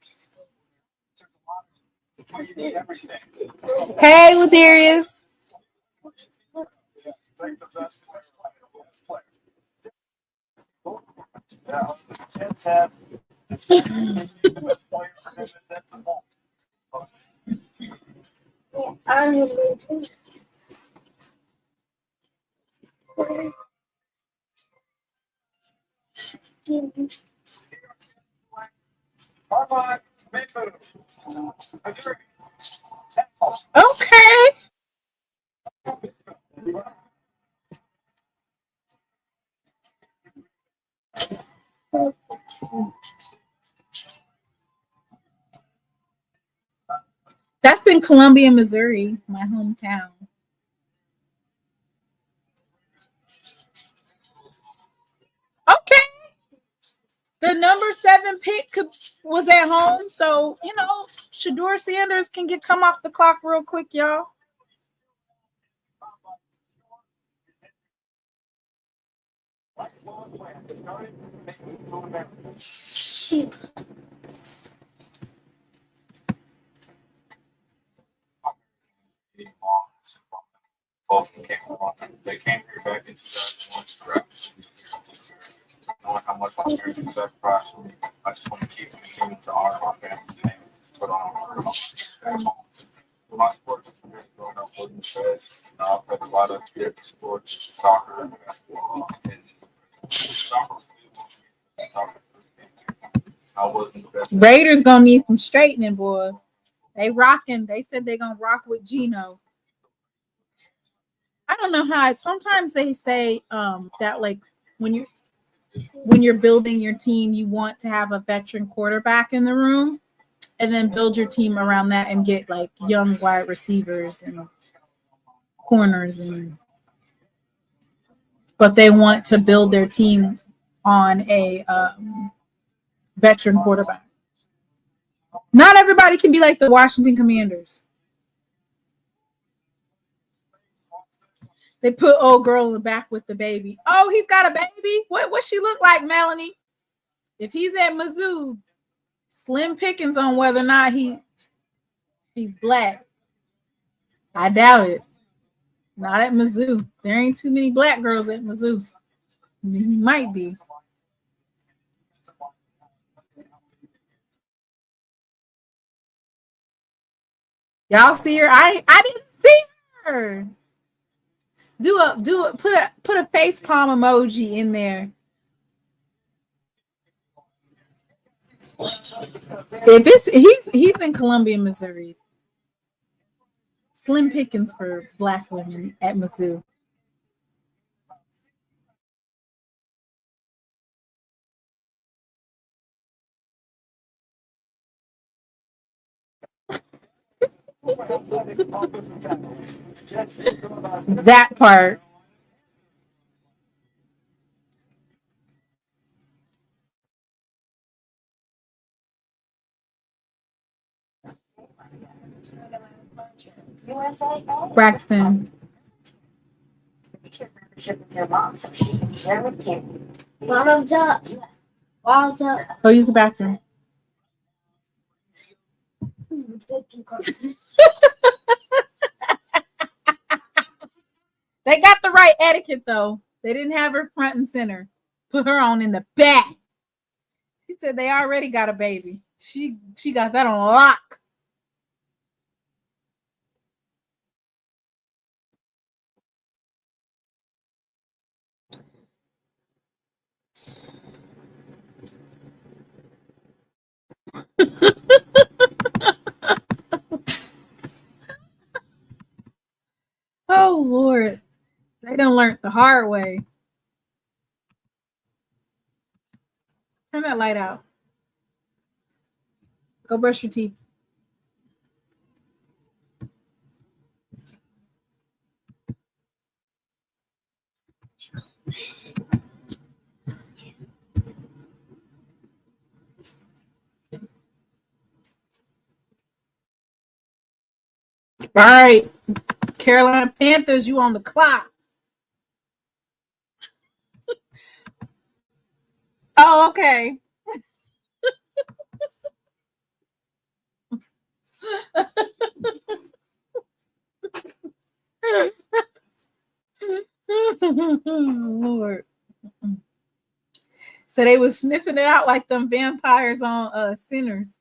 Hey, Ladarius. Okay. in Columbia, Missouri, my hometown. Okay. The number 7 pick was at home. So, Shador Sanders can come off the clock real quick, y'all. Both came along. They came here back in 2001 to draft. Knowing how much my parents sacrificed for me, I just want to keep continuing to honor my family's name. Put on my sports experience growing up wasn't the best. I've played a lot of different sports, soccer, basketball, and soccer. I wasn't the best. Raiders gonna need some straightening, boy. They rocking. They said they're gonna rock with Geno. I don't know how. Sometimes they say that like when you're building your team, you want to have a veteran quarterback in the room, and then build your team around that and get like young wide receivers and corners but they want to build their team on a veteran quarterback. Not everybody can be like the Washington Commanders. They put old girl in the back with the baby. Oh, he's got a baby? What she look like, Melanie? If he's at Mizzou, slim pickings on whether or not he's black. I doubt it. Not at Mizzou. There ain't too many black girls at Mizzou. He might be. Y'all see her? I didn't see her. Put a face palm emoji in there. If he's in Columbia, Missouri. Slim pickings for black women at Mizzou. That part. Braxton. Bottoms up. Bottoms up. Go use the bathroom. They got the right etiquette though. They didn't have her front and center. Put her on in the back. She said they already got a baby. She got that on lock. Oh Lord. They done learned the hard way. Turn that light out. Go brush your teeth. All right. Carolina Panthers, you on the clock. Oh, okay. Lord. So they was sniffing it out like them vampires on Sinners.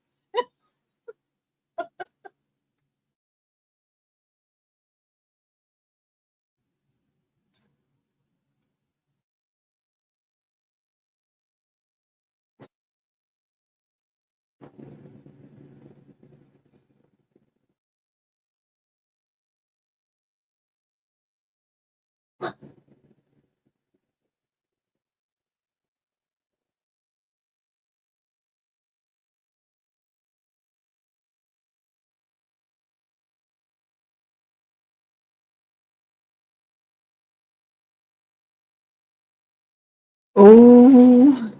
Oh,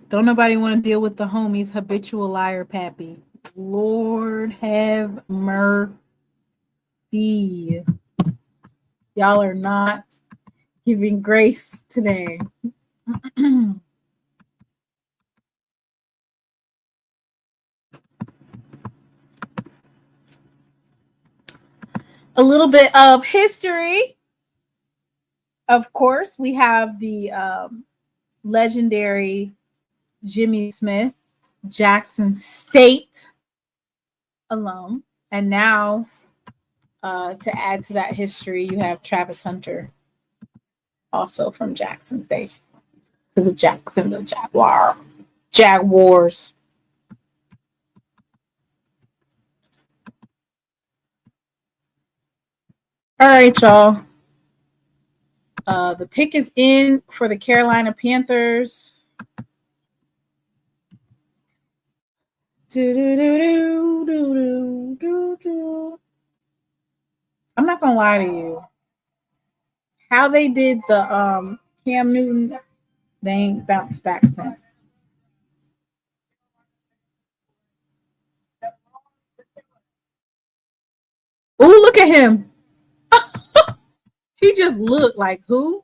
don't nobody want to deal with the homies habitual liar pappy. Lord have mercy. Y'all are not giving grace today. A little bit of history. Of course, we have the legendary Jimmy Smith, Jackson State alum. And now, to add to that history, you have Travis Hunter, also from Jackson State. To the Jacksonville Jaguars. All right, y'all. The pick is in for the Carolina Panthers. I'm not gonna lie to you. How they did the Cam Newton, they ain't bounced back since. Oh, look at him. He just looked like who?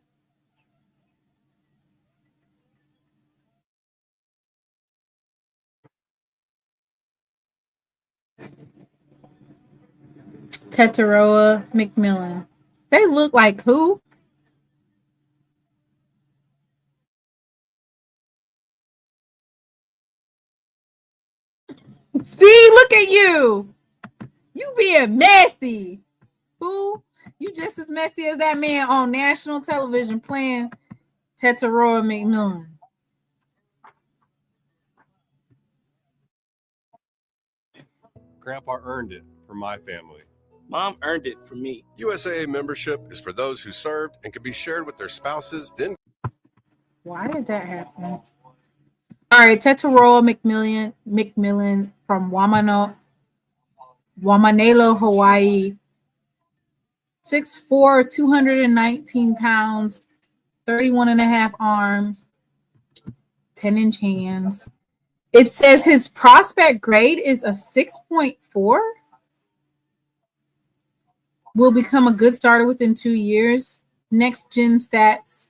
Tetaroa McMillan. They look like who? See, look at you. You being messy. Who? You just as messy as that man on national television playing Tetaroa McMillan. Grandpa earned it for my family. Mom earned it for me. USAA membership is for those who served and can be shared with their spouses. Then, why did that happen? All right, Tetaroa McMillan from Wamanelo, Hawaii. 6'4", 219 pounds, 31 and a half arm, 10-inch hands. It says his prospect grade is a 6.4. Will become a good starter within 2 years. Next gen stats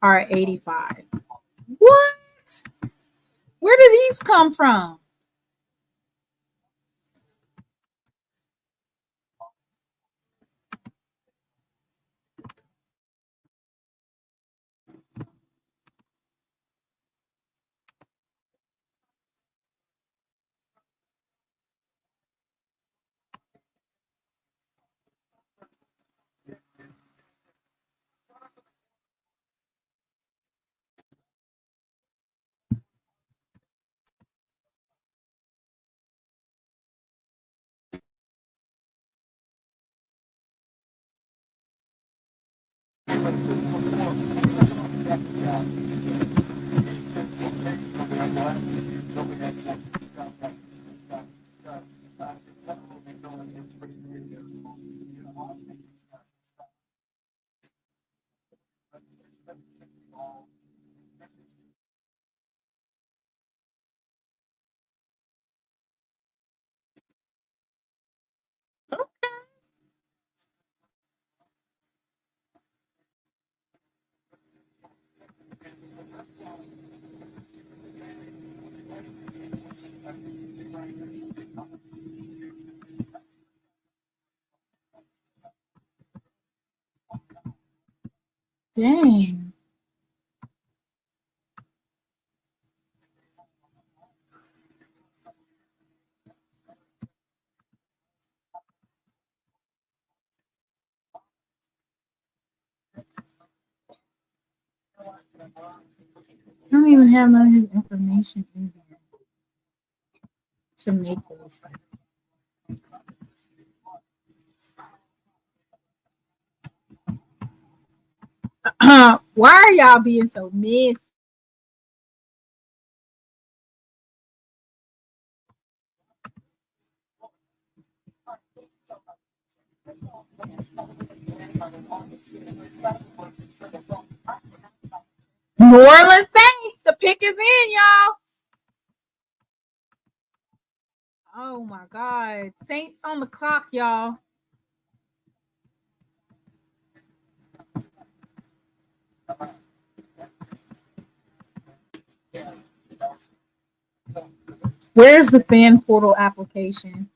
are 85. What? Where do these come from? Dang. I don't even have none of his information in here to make those things. Why are y'all being so messy? New Orleans Saints. The pick is in, y'all. Oh my God. Saints on the clock, y'all. Where's the fan portal application?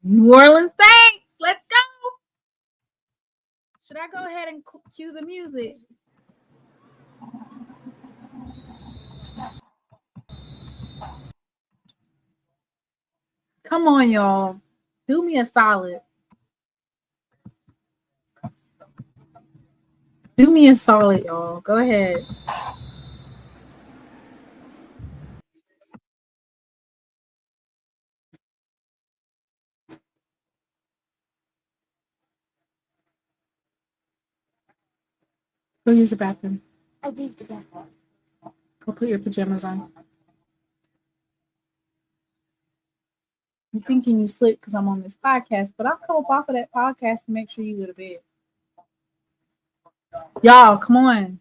New Orleans Saints. Let's go. Should I go ahead and cue the music? Come on, y'all. Do me a solid. Do me a solid, y'all. Go ahead. Go use the bathroom. I did the bathroom. Go put your pajamas on. I'm thinking you slipped because I'm on this podcast, but I'll come up off of that podcast to make sure you go to bed. Y'all, come on.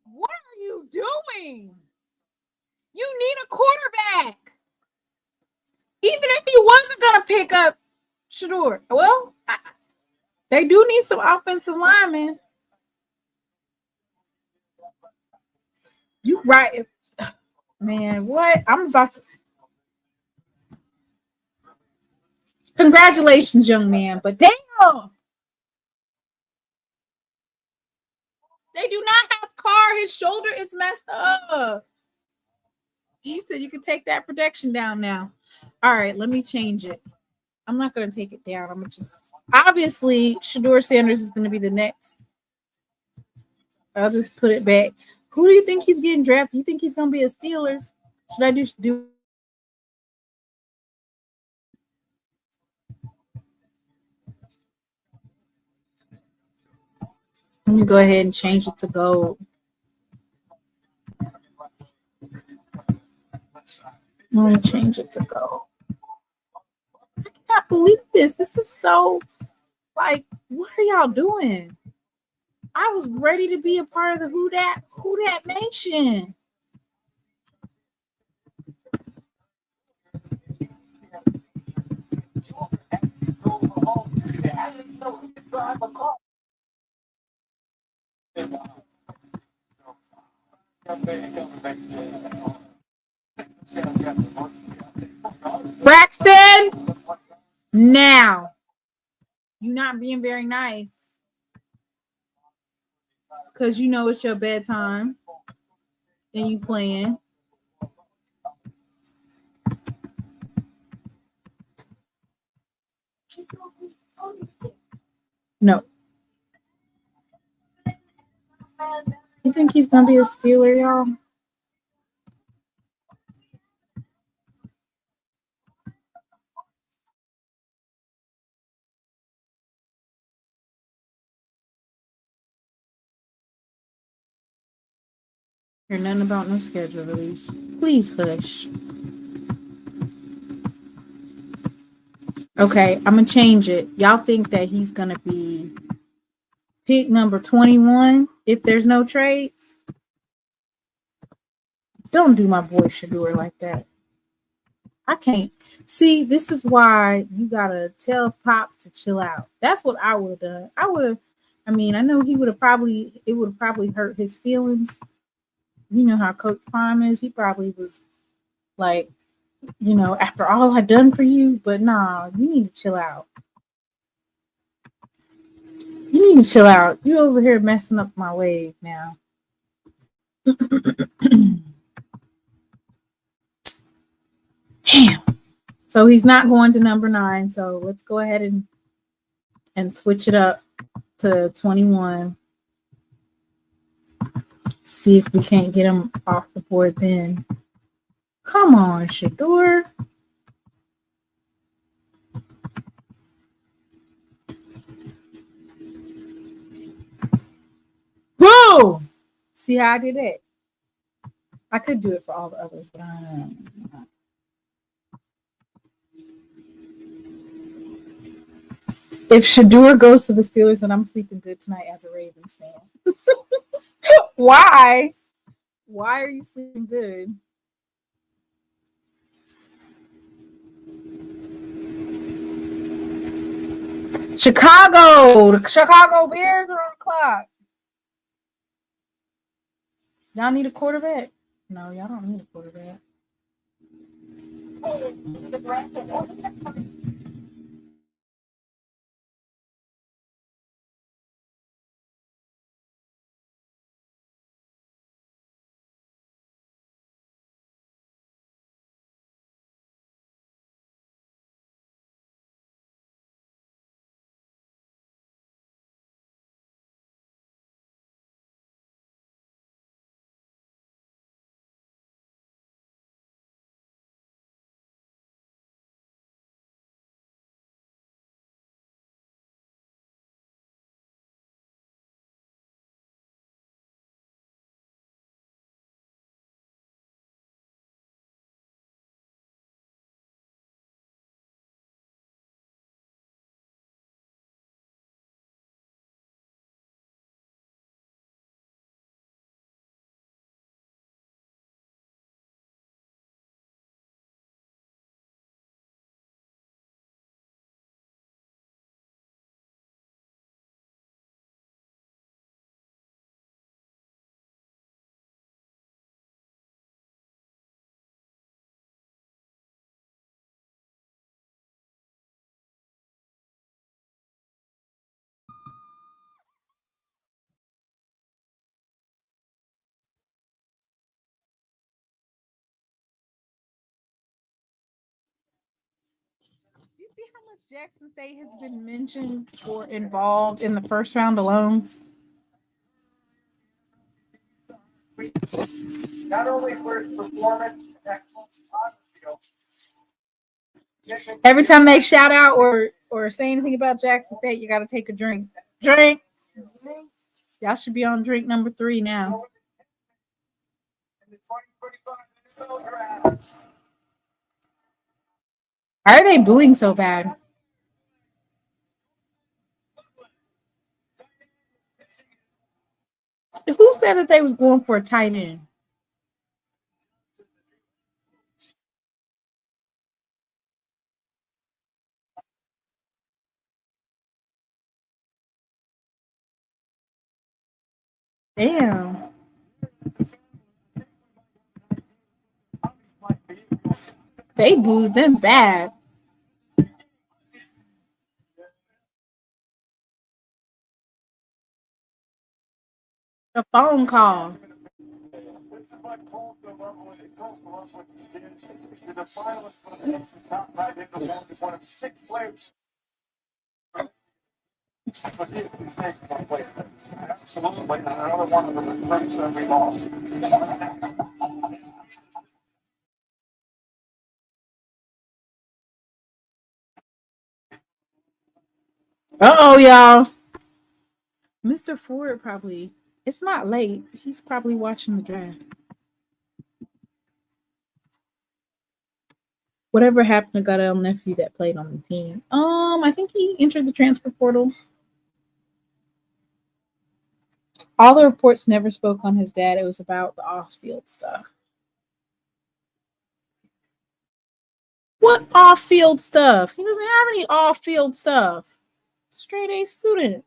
What are you doing? You need a quarterback. Even if he wasn't going to pick up Shador. Well, they do need some offensive linemen. You right. Man, what? I'm about to. Congratulations, young man. But damn. They do not have Carr. His shoulder is messed up. He said you can take that protection down now. All right, let me change it. I'm not going to take it down. I'm going to just. Obviously, Shador Sanders is going to be the next. I'll just put it back. Who do you think he's getting drafted? You think he's going to be a Steelers? Should I do? Let me go ahead and change it to gold. I'm going to change it to gold. I cannot believe this. This is so, like, what are y'all doing? I was ready to be a part of the Who Dat Nation. Braxton, now. You're not being very nice. Because you know it's your bedtime. And you playing. No. You think he's going to be a Steeler, y'all? Hear nothing about no schedule release. Please hush. Okay, I'm gonna change it. Y'all think that he's gonna be pick number 21 if there's no trades? Don't do my boy Shador like that. I can't. See, this is why you gotta tell Pops to chill out. That's what I would have done. I mean, I know he would have probably, it would have probably hurt his feelings. You know how Coach Prime is. He probably was like, after all I done for you, but nah, you need to chill out. You need to chill out. You over here messing up my wave now. Damn. So he's not going to number 9. So let's go ahead and switch it up to 21. See if we can't get him off the board then. Come on, Shador. Whoa! See how I did it? I could do it for all the others, but I don't know. If Shador goes to the Steelers, then I'm sleeping good tonight as a Ravens fan. Why? Why are you sleeping good? Chicago! The Chicago Bears are on the clock. Y'all need a quarterback? No, y'all don't need a quarterback. You see how much Jackson State has been mentioned or involved in the first round alone? Not only for his performance, excellent on the field. Every time they shout out or say anything about Jackson State, you got to take a drink. Drink. Y'all should be on drink number 3 now. Why are they booing so bad? Who said that they was going for a tight end? Damn. They booed them bad. A phone call. This is what calls the level when it calls the level when it is. The finalist for the top 5 in the world is one of 6 players. But he is one player. Absolutely. And another one of the recruits that we lost. Uh-oh, y'all. Mr. Ford probably, it's not late. He's probably watching the draft. Whatever happened to Goodell's nephew that played on the team? I think he entered the transfer portal. All the reports never spoke on his dad. It was about the off-field stuff. What off-field stuff? He doesn't have any off-field stuff. Straight A student.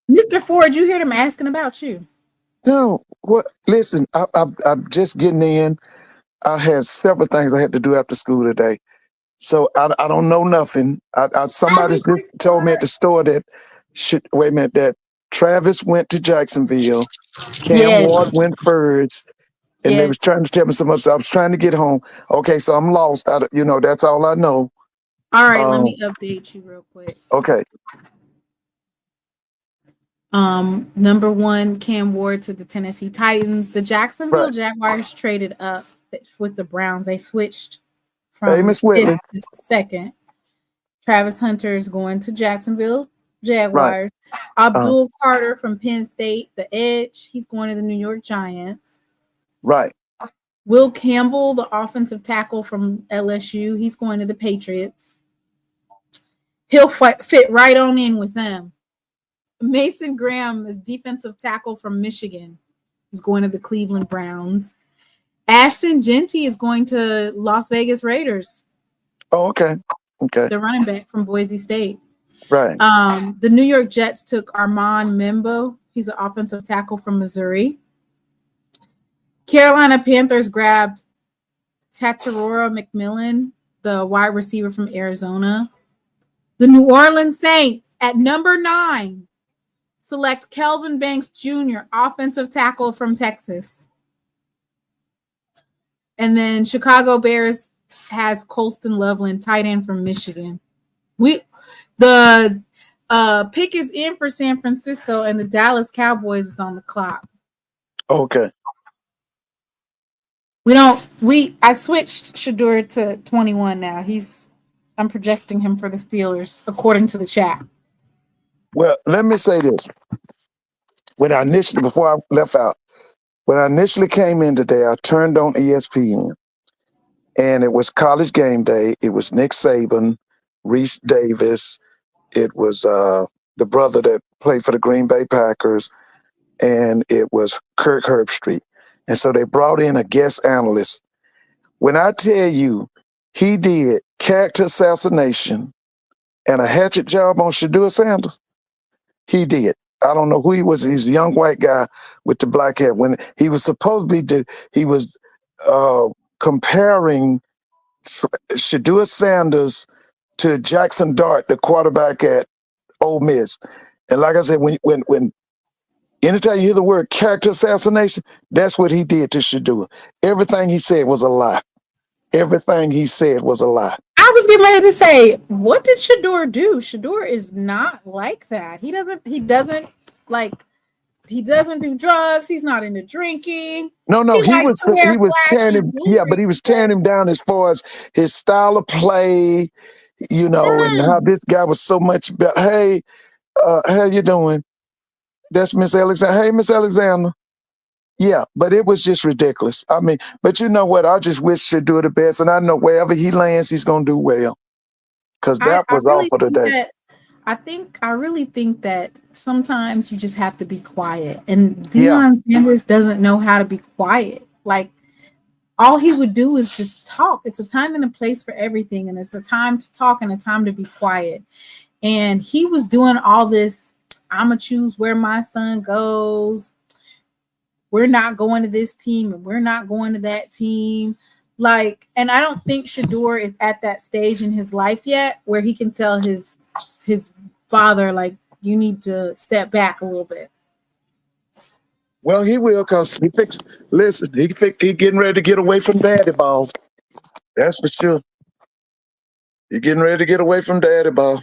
Mr. Ford, you hear them asking about you. No, what? Listen, I'm just getting in. I had several things I had to do after school today, so I don't know nothing. Somebody just told me at the store that wait a minute, that Travis went to Jacksonville, Cam Ward went birds, and they was trying to tell me so much. So I was trying to get home. Okay, so I'm lost. That's all I know. All right, let me update you real quick. Okay. Number 1, Cam Ward to the Tennessee Titans. The Jacksonville Jaguars traded up with the Browns. They switched from fifth to second. Travis Hunter is going to Jacksonville Jaguars. Right. Abdul Carter from Penn State, the edge. He's going to the New York Giants. Right. Will Campbell, the offensive tackle from LSU, he's going to the Patriots. He'll fit right on in with them. Mason Graham is defensive tackle from Michigan. He's going to the Cleveland Browns. Ashton Genty is going to Las Vegas Raiders. Oh, okay. Okay. The running back from Boise State. Right. The New York Jets took Armand Membo. He's an offensive tackle from Missouri. Carolina Panthers grabbed Tatarora McMillan, the wide receiver from Arizona. The New Orleans Saints at number 9 select Kelvin Banks Jr., offensive tackle from Texas. And then Chicago Bears has Colston Loveland, tight end from Michigan. The pick is in for San Francisco, and the Dallas Cowboys is on the clock. Okay. I switched Shedeur to 21 now. I'm projecting him for the Steelers, according to the chat. Well, let me say this. Before I left out, when I initially came in today, I turned on ESPN, and it was College Game Day. It was Nick Saban, Reese Davis. It was the brother that played for the Green Bay Packers, and it was Kirk Herbstreit. And so they brought in a guest analyst. When I tell you he did character assassination and a hatchet job on Shedeur Sanders, he did. I don't know who he was. He's a young white guy with the black hair. When he was supposed to be, he was comparing Shedeur Sanders to Jackson Dart, the quarterback at Ole Miss. And like I said, when anytime you hear the word character assassination, that's what he did to Shedeur. Everything he said was a lie. Everything he said was a lie. I was getting ready to say, what did Shedeur do? Shedeur is not like that. He doesn't do drugs. He's not into drinking. No, he was tearing him. Yeah, but he was tearing him down as far as his style of play, and how this guy was so much better. Hey, how you doing? That's Miss Alexander. Hey, Miss Alexander. Yeah, but it was just ridiculous. I mean, but you know what? I just wish Shedeur the best, and I know wherever he lands, he's going to do well. Because that was all for today. I really think that sometimes you just have to be quiet. And Deion Sanders doesn't know how to be quiet. Like, all he would do is just talk. It's a time and a place for everything. And it's a time to talk and a time to be quiet. And he was doing all this, I'm going to choose where my son goes. We're not going to this team and we're not going to that team. And I don't think Shedeur is at that stage in his life yet where he can tell his father, you need to step back a little bit. Well, he will, because he getting ready to get away from daddy ball. That's for sure. He's getting ready to get away from daddy ball.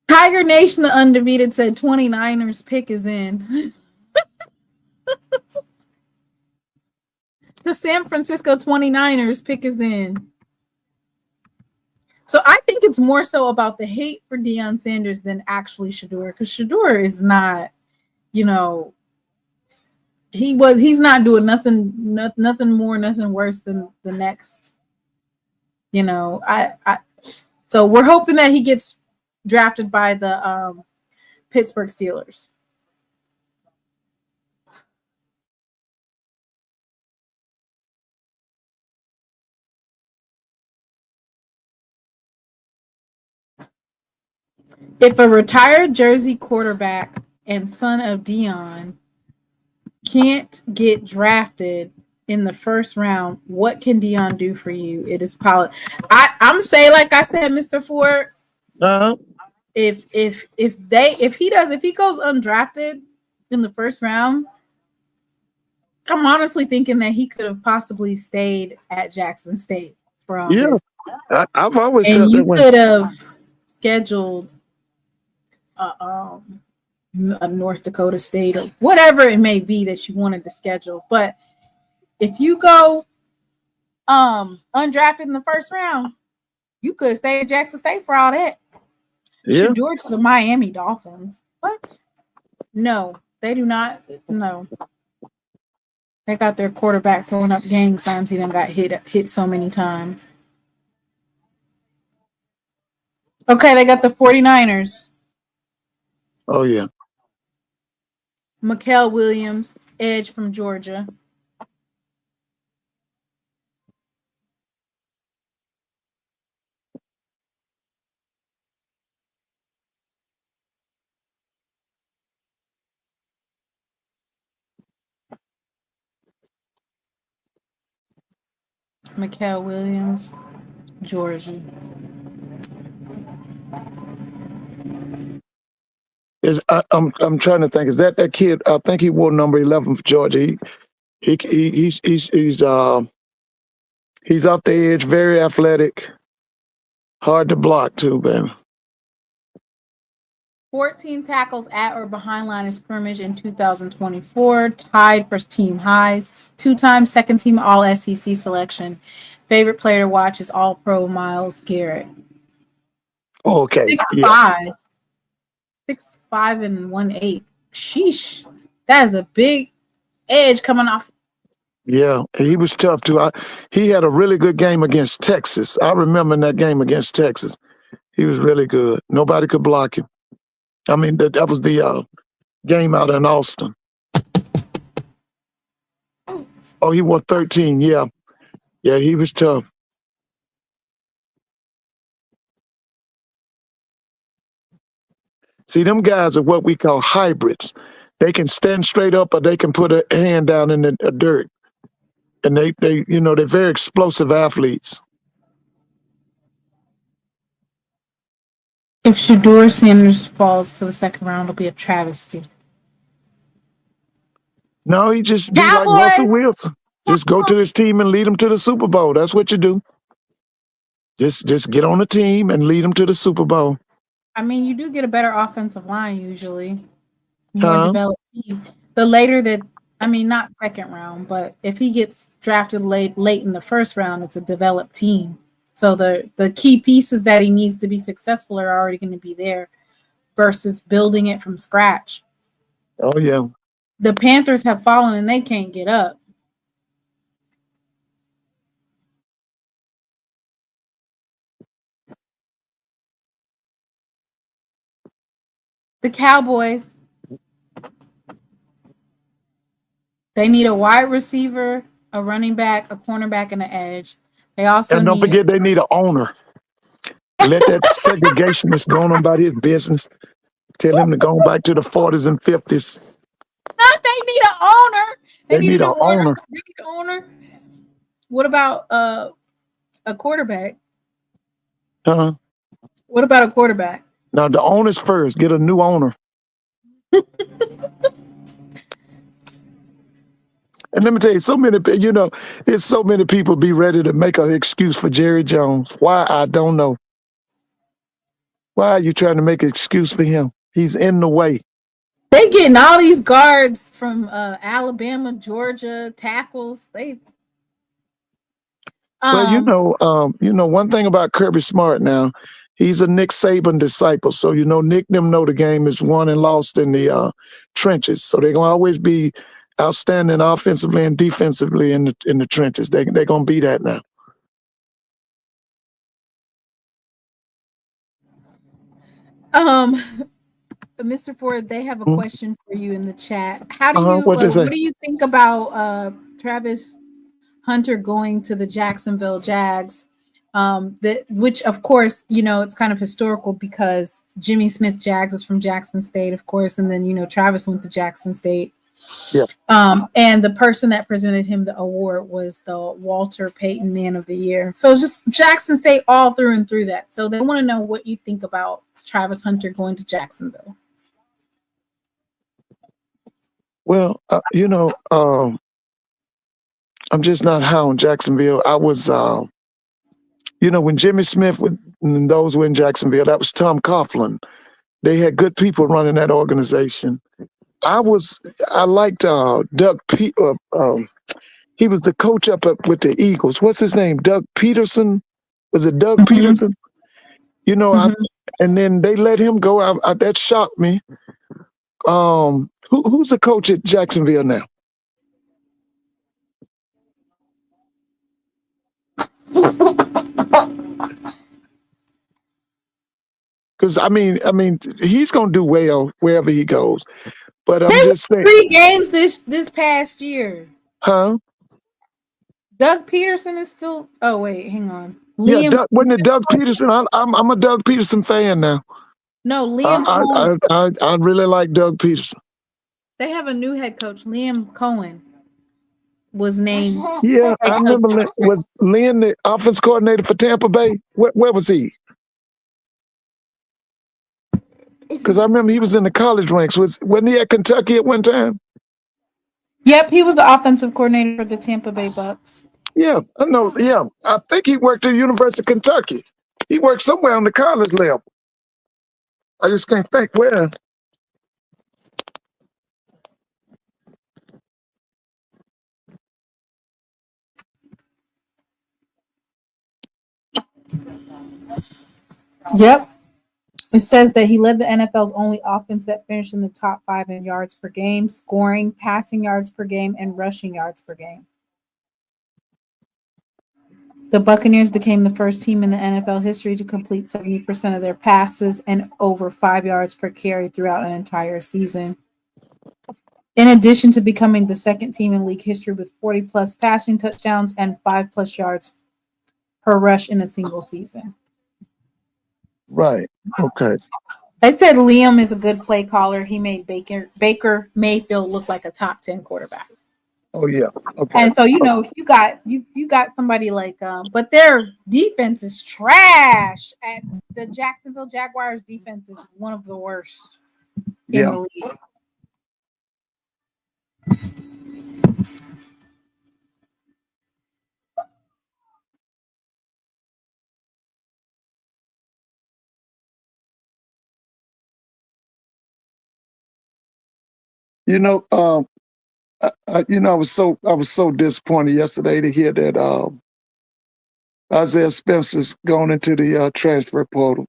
Tiger Nation, the undefeated, said 29ers pick is in. The San Francisco 29ers pick is in. So I think it's more so about the hate for Deion Sanders than actually Shedeur, because Shedeur is not, you know, he's not doing nothing more, nothing worse than the next. You know, so we're hoping that he gets drafted by the Pittsburgh Steelers. If a retired Jersey quarterback and son of Deion can't get drafted in the first round, what can Deion do for you? It is I'm saying, like I said, Mr. Ford. If he goes undrafted in the first round, I'm honestly thinking that he could have possibly stayed at Jackson State from. Yeah, I've always and felt you that way. could have scheduled a North Dakota State or whatever it may be that you wanted to schedule. But if you go undrafted in the first round, you could have stayed at Jackson State for all that. Yeah. Shedeur to the Miami Dolphins. What? No, they do not. No. They got their quarterback throwing up gang signs. He done got hit so many times. Okay, they got the 49ers. Oh, yeah. Mikael Williams, edge from Georgia. Mikael Williams, Georgia. I'm trying to think. Is that kid? I think he wore number 11 for Georgia. He's off the edge, very athletic, hard to block too, man. 14 tackles at or behind line of scrimmage in 2024, tied for team highs. 2-time second team All SEC selection. Favorite player to watch is All Pro Myles Garrett. Okay. 6'5". 6'5" and 1/8. Sheesh. That is a big edge coming off. Yeah, he was tough too. He had a really good game against Texas. I remember that game against Texas. He was really good. Nobody could block him. I mean, that was the game out in Austin. Oh, he wore 13. Yeah. Yeah, he was tough. See, them guys are what we call hybrids. They can stand straight up or they can put a hand down in the dirt. And they're very explosive athletes. If Shedeur Sanders falls to the second round, it'll be a travesty. No, he just be like Russell Wilson. Just go to his team and lead them to the Super Bowl. That's what you do. Just get on the team and lead them to the Super Bowl. I mean, you do get a better offensive line usually. More developed team. The later that, I mean, not second round, but if he gets drafted late in the first round, it's a developed team. So the key pieces that he needs to be successful are already going to be there versus building it from scratch. Oh, yeah. The Panthers have fallen and they can't get up. The Cowboys, they need a wide receiver, a running back, a cornerback, and an edge. They also and don't forget they need an owner. Let that segregationist go on about his business. Tell him to go back to the 40s and 50s. Not they need an owner. They need an owner. They need an owner. What about a quarterback? Huh? What about a quarterback? Now the owners first. Get a new owner. And let me tell you, there's so many people be ready to make an excuse for Jerry Jones. Why? I don't know. Why are you trying to make an excuse for him? He's in the way. They getting all these guards from Alabama, Georgia, tackles. They Well, one thing about Kirby Smart now, he's a Nick Saban disciple. So Nick them know the game is won and lost in the trenches. So they're gonna always be outstanding offensively and defensively in the trenches. They're gonna be that now. Mr. Ford, they have a question for you in the chat. How do you What do you think about Travis Hunter going to the Jacksonville Jags? Which of course, it's kind of historical because Jimmy Smith Jags is from Jackson State, of course, and then Travis went to Jackson State. Yeah. And the person that presented him the award was the Walter Payton Man of the Year. So it's just Jackson State all through and through that. So they want to know what you think about Travis Hunter going to Jacksonville. Well, I'm just not high on Jacksonville. I was, when Jimmy Smith and those were in Jacksonville, that was Tom Coughlin. They had good people running that organization. I liked Doug he was the coach up with the Eagles. What's his name? Doug Peterson? Was it Doug Peterson? And then they let him go. That shocked me. Who's the coach at Jacksonville now? Because I mean, he's gonna do well wherever he goes. But I'm just saying, 3 games this past year. Huh? Doug Peterson is still. Oh wait, hang on. Liam, wasn't it Doug Peterson? I'm a Doug Peterson fan now. No, Liam Cohen. I really like Doug Peterson. They have a new head coach. Liam Cohen was named. Yeah, I remember. Was Liam the offense coordinator for Tampa Bay? Where was he? Because I remember he was in the college ranks. Wasn't he at Kentucky at one time? Yep, he was the offensive coordinator for the Tampa Bay Bucks. Yeah, I know. Yeah, I think he worked at the University of Kentucky. He worked somewhere on the college level. I just can't think where. Yep. It says that he led the NFL's only offense that finished in the top 5 in yards per game, scoring, passing yards per game, and rushing yards per game. The Buccaneers became the first team in the NFL history to complete 70% of their passes and over 5 yards per carry throughout an entire season. In addition to becoming the second team in league history with 40-plus passing touchdowns and 5+ yards per rush in a single season. Right. Okay. They said Liam is a good play caller. He made Baker Mayfield look like a top 10 quarterback. Oh yeah. Okay. And so if you got somebody like but their defense is trash. At the Jacksonville Jaguars defense is one of the worst in the league. I was so disappointed yesterday to hear that Isaiah Spencer's gone into the transfer portal.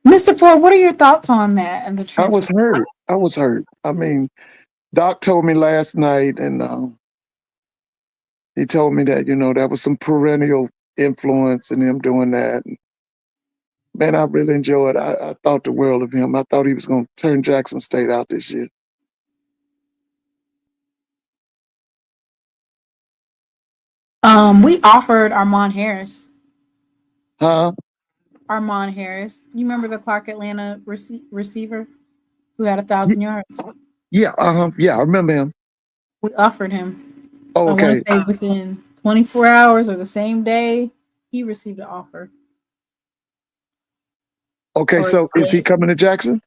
Mr. Ford, what are your thoughts on that and the transfer? I was hurt. I mean, Doc told me last night, and he told me that that was some perennial influence in him doing that. Man, I really enjoyed it. I thought the world of him. I thought he was going to turn Jackson State out this year. We offered Armand Harris. Huh? Armand Harris. You remember the Clark Atlanta receiver who had 1,000 yards? Yeah. Yeah, I remember him. We offered him. Oh, okay. I want to say within 24 hours or the same day, he received an offer. Okay, so is he coming to Jackson?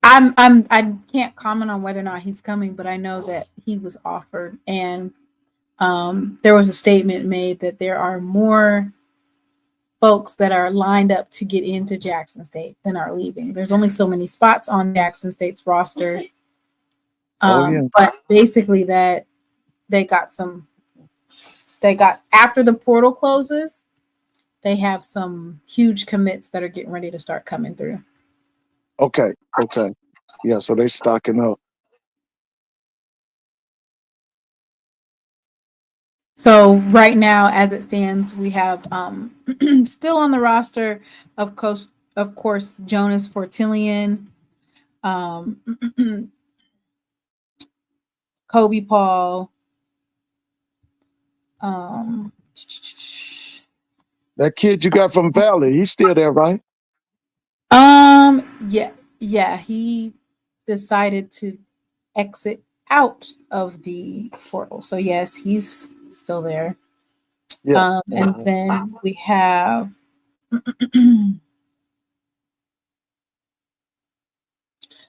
I can't comment on whether or not he's coming, but I know that he was offered, and there was a statement made that there are more folks that are lined up to get into Jackson State than are leaving. There's only so many spots on Jackson State's roster. But basically that they got after the portal closes, they have some huge commits that are getting ready to start coming through. Okay. Yeah, so they stocking up. So right now, as it stands, we have still on the roster, of course, Jonas Fortillion, Kobe Paul. That kid you got from Valley, he's still there, right? Yeah, he decided to exit out of the portal. So yes, he's still there. Yeah. And then we have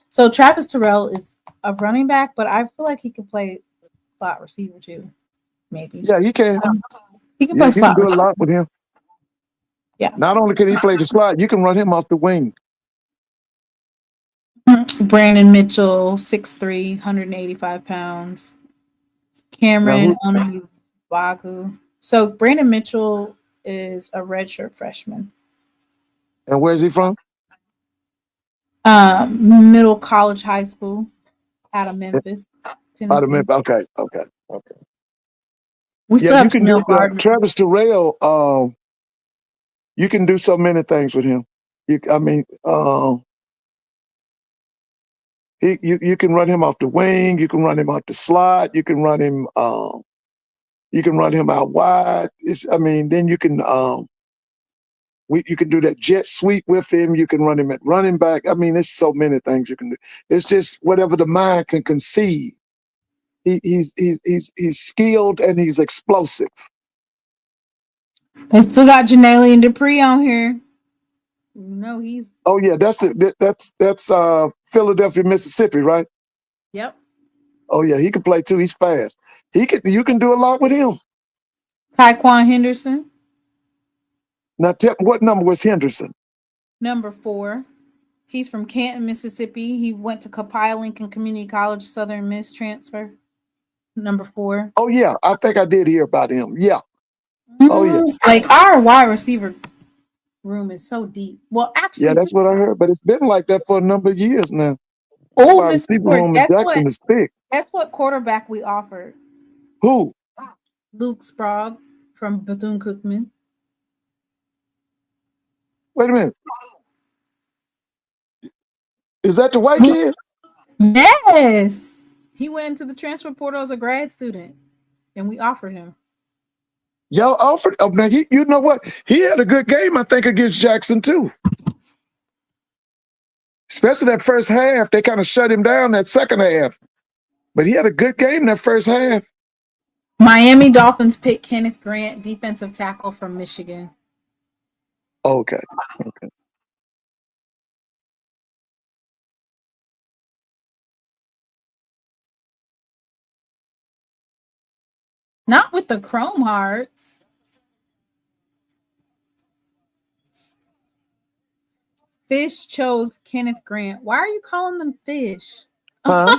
so Travis Terrell is a running back, but I feel like he could play slot receiver too. Maybe. Yeah, he can. He can play You slot can do a receiver. lot with him. Yeah. Not only can he play the slot, you can run him off the wing. Brandon Mitchell, 6'3", 185 pounds. Cameron Onubagu. So Brandon Mitchell is a redshirt freshman. And where's he from? Middle College High School out of Memphis, Tennessee. Out of Memphis. Okay. We still have you can Jamil do Gardner. Travis Terrell. You can do so many things with him. You can run him off the wing. You can run him off the slot. You can run him. You can run him out wide. Then you can. You can do that jet sweep with him. You can run him at running back. There's so many things you can do. It's just whatever the mind can conceive. He's skilled and he's explosive. They still got Janelle and Dupree on here. No, he's. Oh yeah, that's Philadelphia, Mississippi, right? Yep. Oh yeah, he can play too. He's fast. You can do a lot with him. Tyquan Henderson. Now, what number was Henderson? Number 4. He's from Canton, Mississippi. He went to Copiah Lincoln Community College, Southern Miss transfer. Number 4. Oh yeah, I think I did hear about him. Yeah. Oh yeah. Like our wide receiver room is so deep. Well, actually, yeah, that's what I heard. But it's been like that for a number of years now. Oh, Wide receiver room in Jackson is thick. Guess what quarterback we offered? Who? Luke Sprague from Bethune-Cookman. Wait a minute. Is that the white kid? Yes. He went into the transfer portal as a grad student, and we offered him. Y'all offered. Oh, now you know what? He had a good game, I think, against Jackson too. Especially that first half, they kind of shut him down that second half. But he had a good game that first half. Miami Dolphins pick Kenneth Grant, defensive tackle from Michigan. Okay. Not with the Chrome Hearts. Fish chose Kenneth Grant. Why are you calling them Fish? Huh?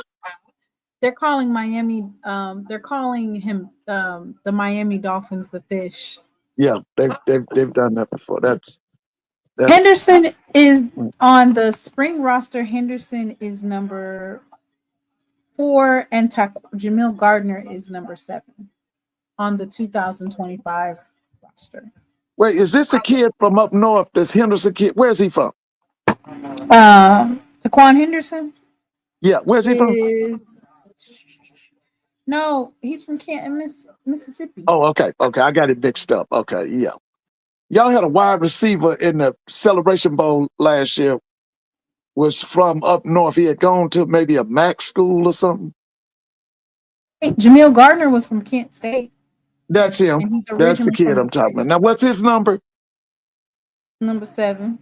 They're calling Miami. They're calling him the Miami Dolphins the Fish. Yeah, they've done that before. That's Henderson is on the spring roster. Henderson is number 4, and Jamil Gardner is number 7 on the 2025 roster. Wait, is this a kid from up north? This Henderson kid? Where's he from? Taquan Henderson. Yeah, where's he from? No, he's from Canton, Mississippi. Oh, okay. I got it mixed up. Okay, yeah. Y'all had a wide receiver in the Celebration Bowl last year. Was from up north. He had gone to maybe a MAC school or something. Hey, Jamil Gardner was from Kent State. That's him. That's the kid I'm talking about. Now, what's his number? Number 7.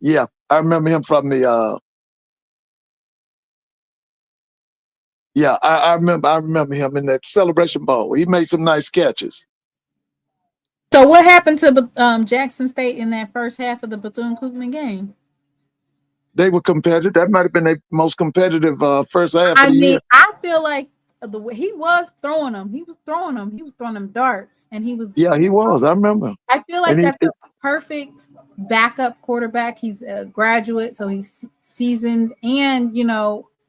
Yeah, I remember him from the. Yeah, I remember him in that Celebration Bowl. He made some nice catches. So what happened to Jackson State in that first half of the Bethune-Cookman game? They were competitive. That might have been their most competitive first half I of the mean, year. I feel like the way he was throwing them, he was throwing them darts, and he was. Yeah, he was. I remember. I feel like And that's a perfect backup quarterback. He's a graduate, so he's seasoned, and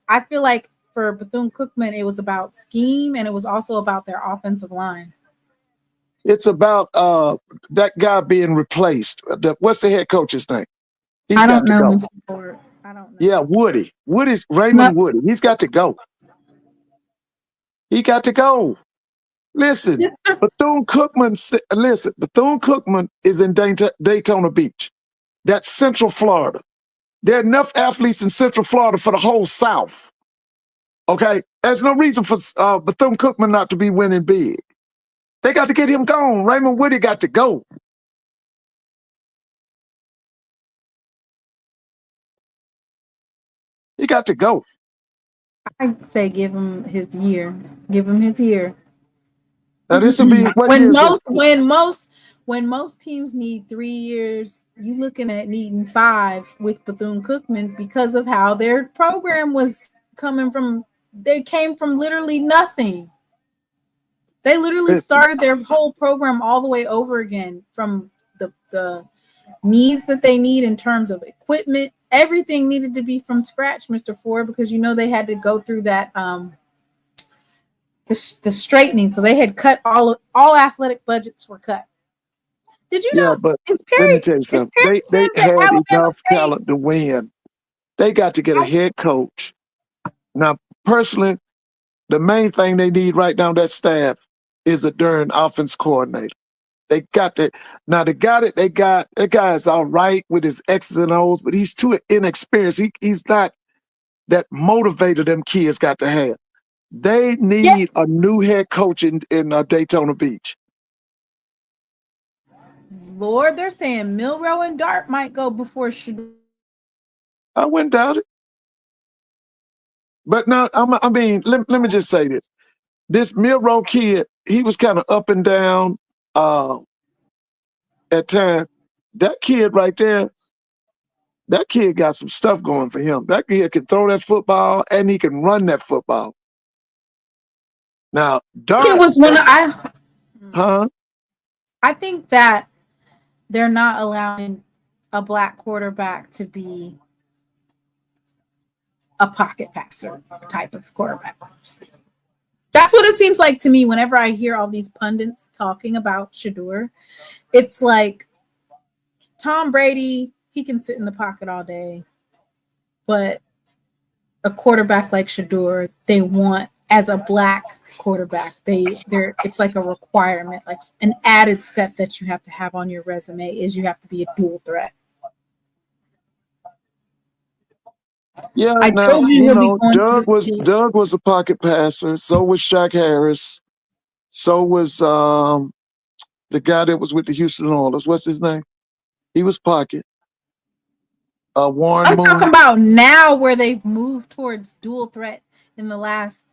I feel like for Bethune-Cookman, it was about scheme, and it was also about their offensive line. it's about that guy being replaced. What's the head coach's name? He's I got don't to know, go. Mr. Ford. I don't know. Yeah, Woody. Woody's Raymond Woody. He's got to go. He got to go. Listen, Bethune-Cookman. Listen, Bethune-Cookman is in Daytona Beach. That's Central Florida. There are enough athletes in Central Florida for the whole South. Okay, there's no reason for Bethune-Cookman not to be winning big. They got to get him gone. Raymond Woody got to go. He got to go. I say give him his year. Give him his year. Now this will be when most teams need 3 years, you looking at needing 5 with Bethune-Cookman because of how their program was coming from. They came from literally nothing. They literally started their whole program all the way over again from the needs that they need in terms of equipment. Everything needed to be from scratch, Mr. Ford, because they had to go through that the straightening. So they had cut all athletic budgets were cut. Did you know? But let me tell you something. They had enough talent to win. They got to get a head coach. Now, personally, the main thing they need right now, that staff, is a darn offense coordinator. They got that. Now they got it. That guy is all right with his X's and O's, but he's too inexperienced. He's not that motivator them kids got to have. They need a new head coach in Daytona Beach. Lord, they're saying Milroe and Dart might go before Shedeur. I wouldn't doubt it. But now, let me just say this. This Milroe kid, he was kind of up and down at times. That kid right there, that kid got some stuff going for him. That kid can throw that football and he can run that football. Now, Dart, it was one I think that they're not allowing a black quarterback to be a pocket passer type of quarterback. That's what it seems like to me whenever I hear all these pundits talking about Shedeur. It's like Tom Brady, he can sit in the pocket all day, but a quarterback like Shedeur, they want as a black quarterback. It's like a requirement, like an added step that you have to have on your resume is you have to be a dual threat. Yeah, I told you Doug was a pocket passer. So was Shaq Harris. So was the guy that was with the Houston Oilers. What's his name? He was pocket. Warren I'm Moon. talking about now where they've moved towards dual threat in the last,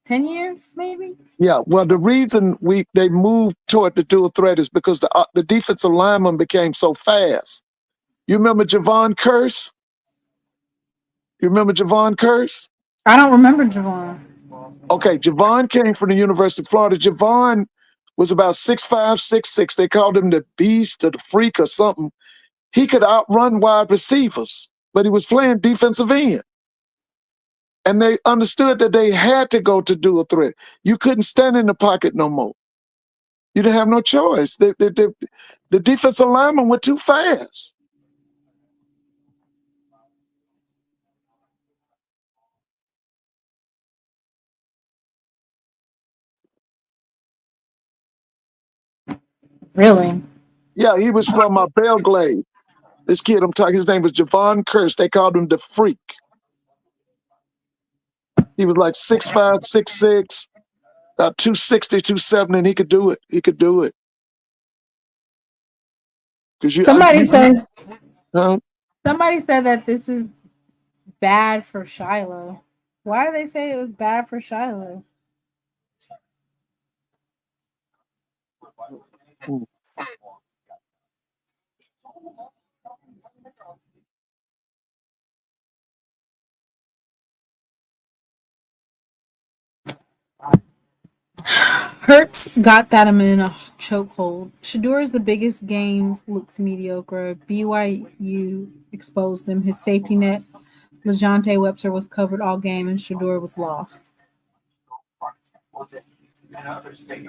10 years, maybe? Yeah, well, the reason they moved toward the dual threat is because the defensive lineman became so fast. You remember Javon Curse? I don't remember Javon. Okay, Javon came from the University of Florida. Javon was about 6'5", 6'6". They called him the beast or the freak or something. He could outrun wide receivers, but he was playing defensive end. And they understood that they had to go to dual threat. You couldn't stand in the pocket no more. You didn't have no choice. The defensive linemen were too fast. Really? Yeah, he was from Belgrade. This kid I'm talking, his name was Javon Curse. They called him the freak. He was like 6'5", 6'6", 260, 270, and he could do it. Somebody said that this is bad for Shiloh. Why do they say it was bad for Shiloh? Hurts got that him in a chokehold. Shador is the biggest games looks mediocre. BYU exposed him. His safety net, LeJontay Webster, was covered all game, and Shador was lost. Well,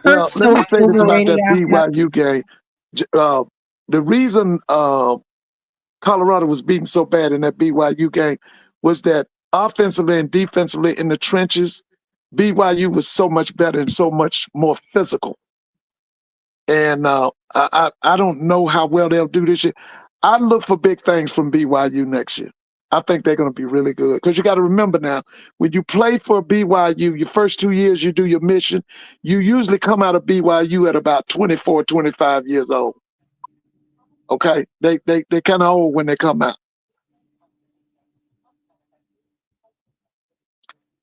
Hurts let so me say this about overrated that after that. BYU game. The reason Colorado was beaten so bad in that BYU game was that offensively and defensively in the trenches, BYU was so much better and so much more physical. And I don't know how well they'll do this year. I look for big things from BYU next year. I think they're going to be really good because you got to remember now, when you play for BYU, your first 2 years you do your mission, you usually come out of BYU at about 24, 25 years old. Okay, they kind of old when they come out.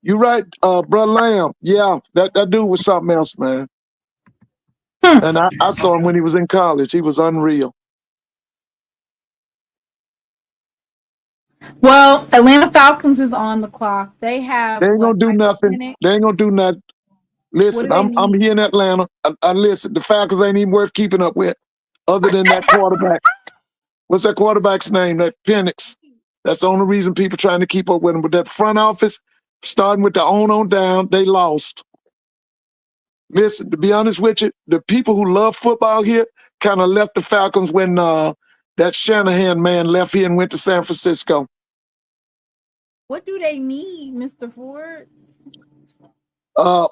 You're right, Bro Lamb. Yeah, that dude was something else, man. And I saw him when he was in college. He was unreal. Well, Atlanta Falcons is on the clock. They have They ain't what, gonna do 90 nothing. minutes? They ain't gonna do nothing. What do Listen, they I'm need? here in Atlanta. I listen. The Falcons ain't even worth keeping up with, other than that quarterback. What's that quarterback's name? That Penix. That's the only reason people trying to keep up with him. But that front office, starting with the on down, they lost. Listen, to be honest with you, the people who love football here kind of left the Falcons when that Shanahan man left here and went to San Francisco. What do they need, Mr. Ford? A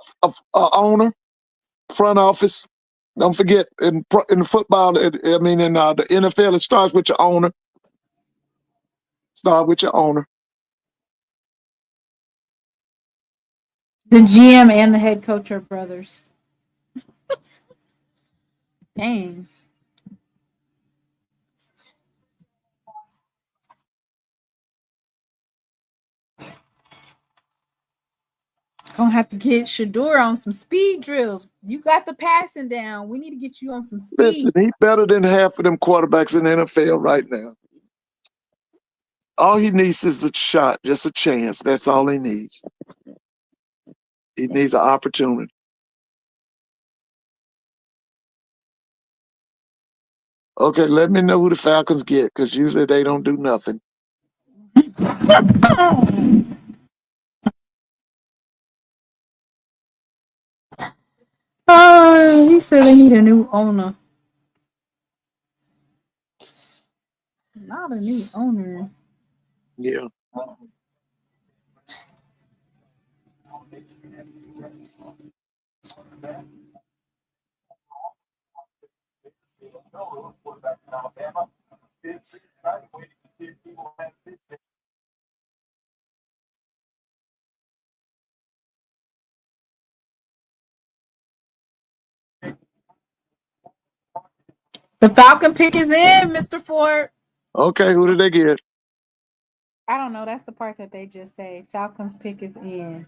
owner, front office. Don't forget, in football, in the NFL, it starts with your owner. Start with your owner. The GM and the head coach are brothers. Dang. Gonna have to get Shador on some speed drills. You got the passing down. We need to get you on some speed. Listen, he's better than half of them quarterbacks in the NFL right now. All he needs is a shot, just a chance. That's all he needs. He needs an opportunity. Okay, let me know who the Falcons get, because usually they don't do nothing. He said they need a new owner. Not a new owner. Yeah. The Falcon pick is in, Mr. Ford. Okay, who did they get? I don't know. That's the part that they just say. Falcons pick is in.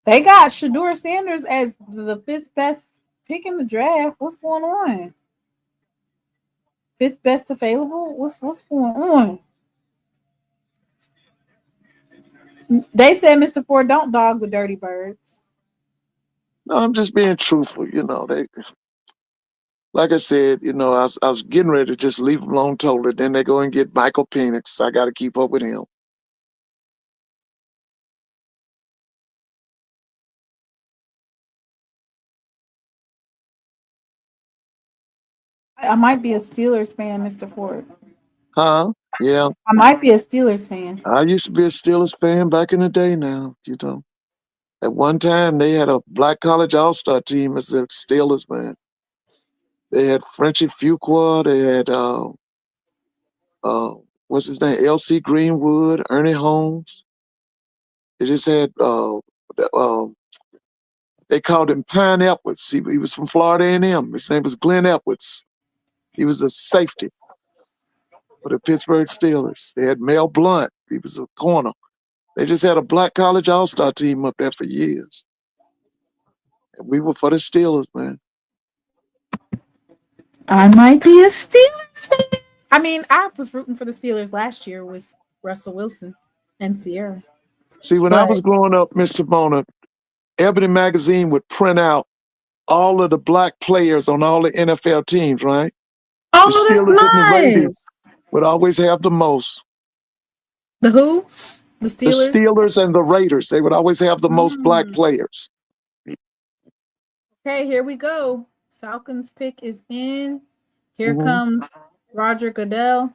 They got Shador Sanders as the 5th best pick in the draft. What's going on? 5th best available? What's going on? They said, Mr. Ford, don't dog the dirty birds. No, I'm just being truthful. Like I said, I was getting ready to just leave them alone totally. Then they go and get Michael Penix. I got to keep up with him. I might be a Steelers fan, Mr. Ford. Huh? Yeah. I might be a Steelers fan. I used to be a Steelers fan back in the day now, At one time, they had a black college all-star team as the Steelers, man. They had Frenchie Fuqua. They had, what's his name? L.C. Greenwood, Ernie Holmes. They just had, they called him Pine Edwards. He was from Florida A&M. His name was Glenn Edwards. He was a safety for the Pittsburgh Steelers. They had Mel Blount. He was a corner. They just had a black college all-star team up there for years. We were for the Steelers, man. I might be a Steelers fan. I mean, I was rooting for the Steelers last year with Russell Wilson and Sierra. See, when I was growing up, Mr. Bona, Ebony Magazine would print out all of the black players on all the NFL teams, right? Oh, The that's Steelers and the nice. Raiders would always have the most. The who? The The Steelers? Steelers and the Raiders, they would always have the most black players. Okay, here we go. Falcons pick is in. Here Mhm. comes Roger Goodell.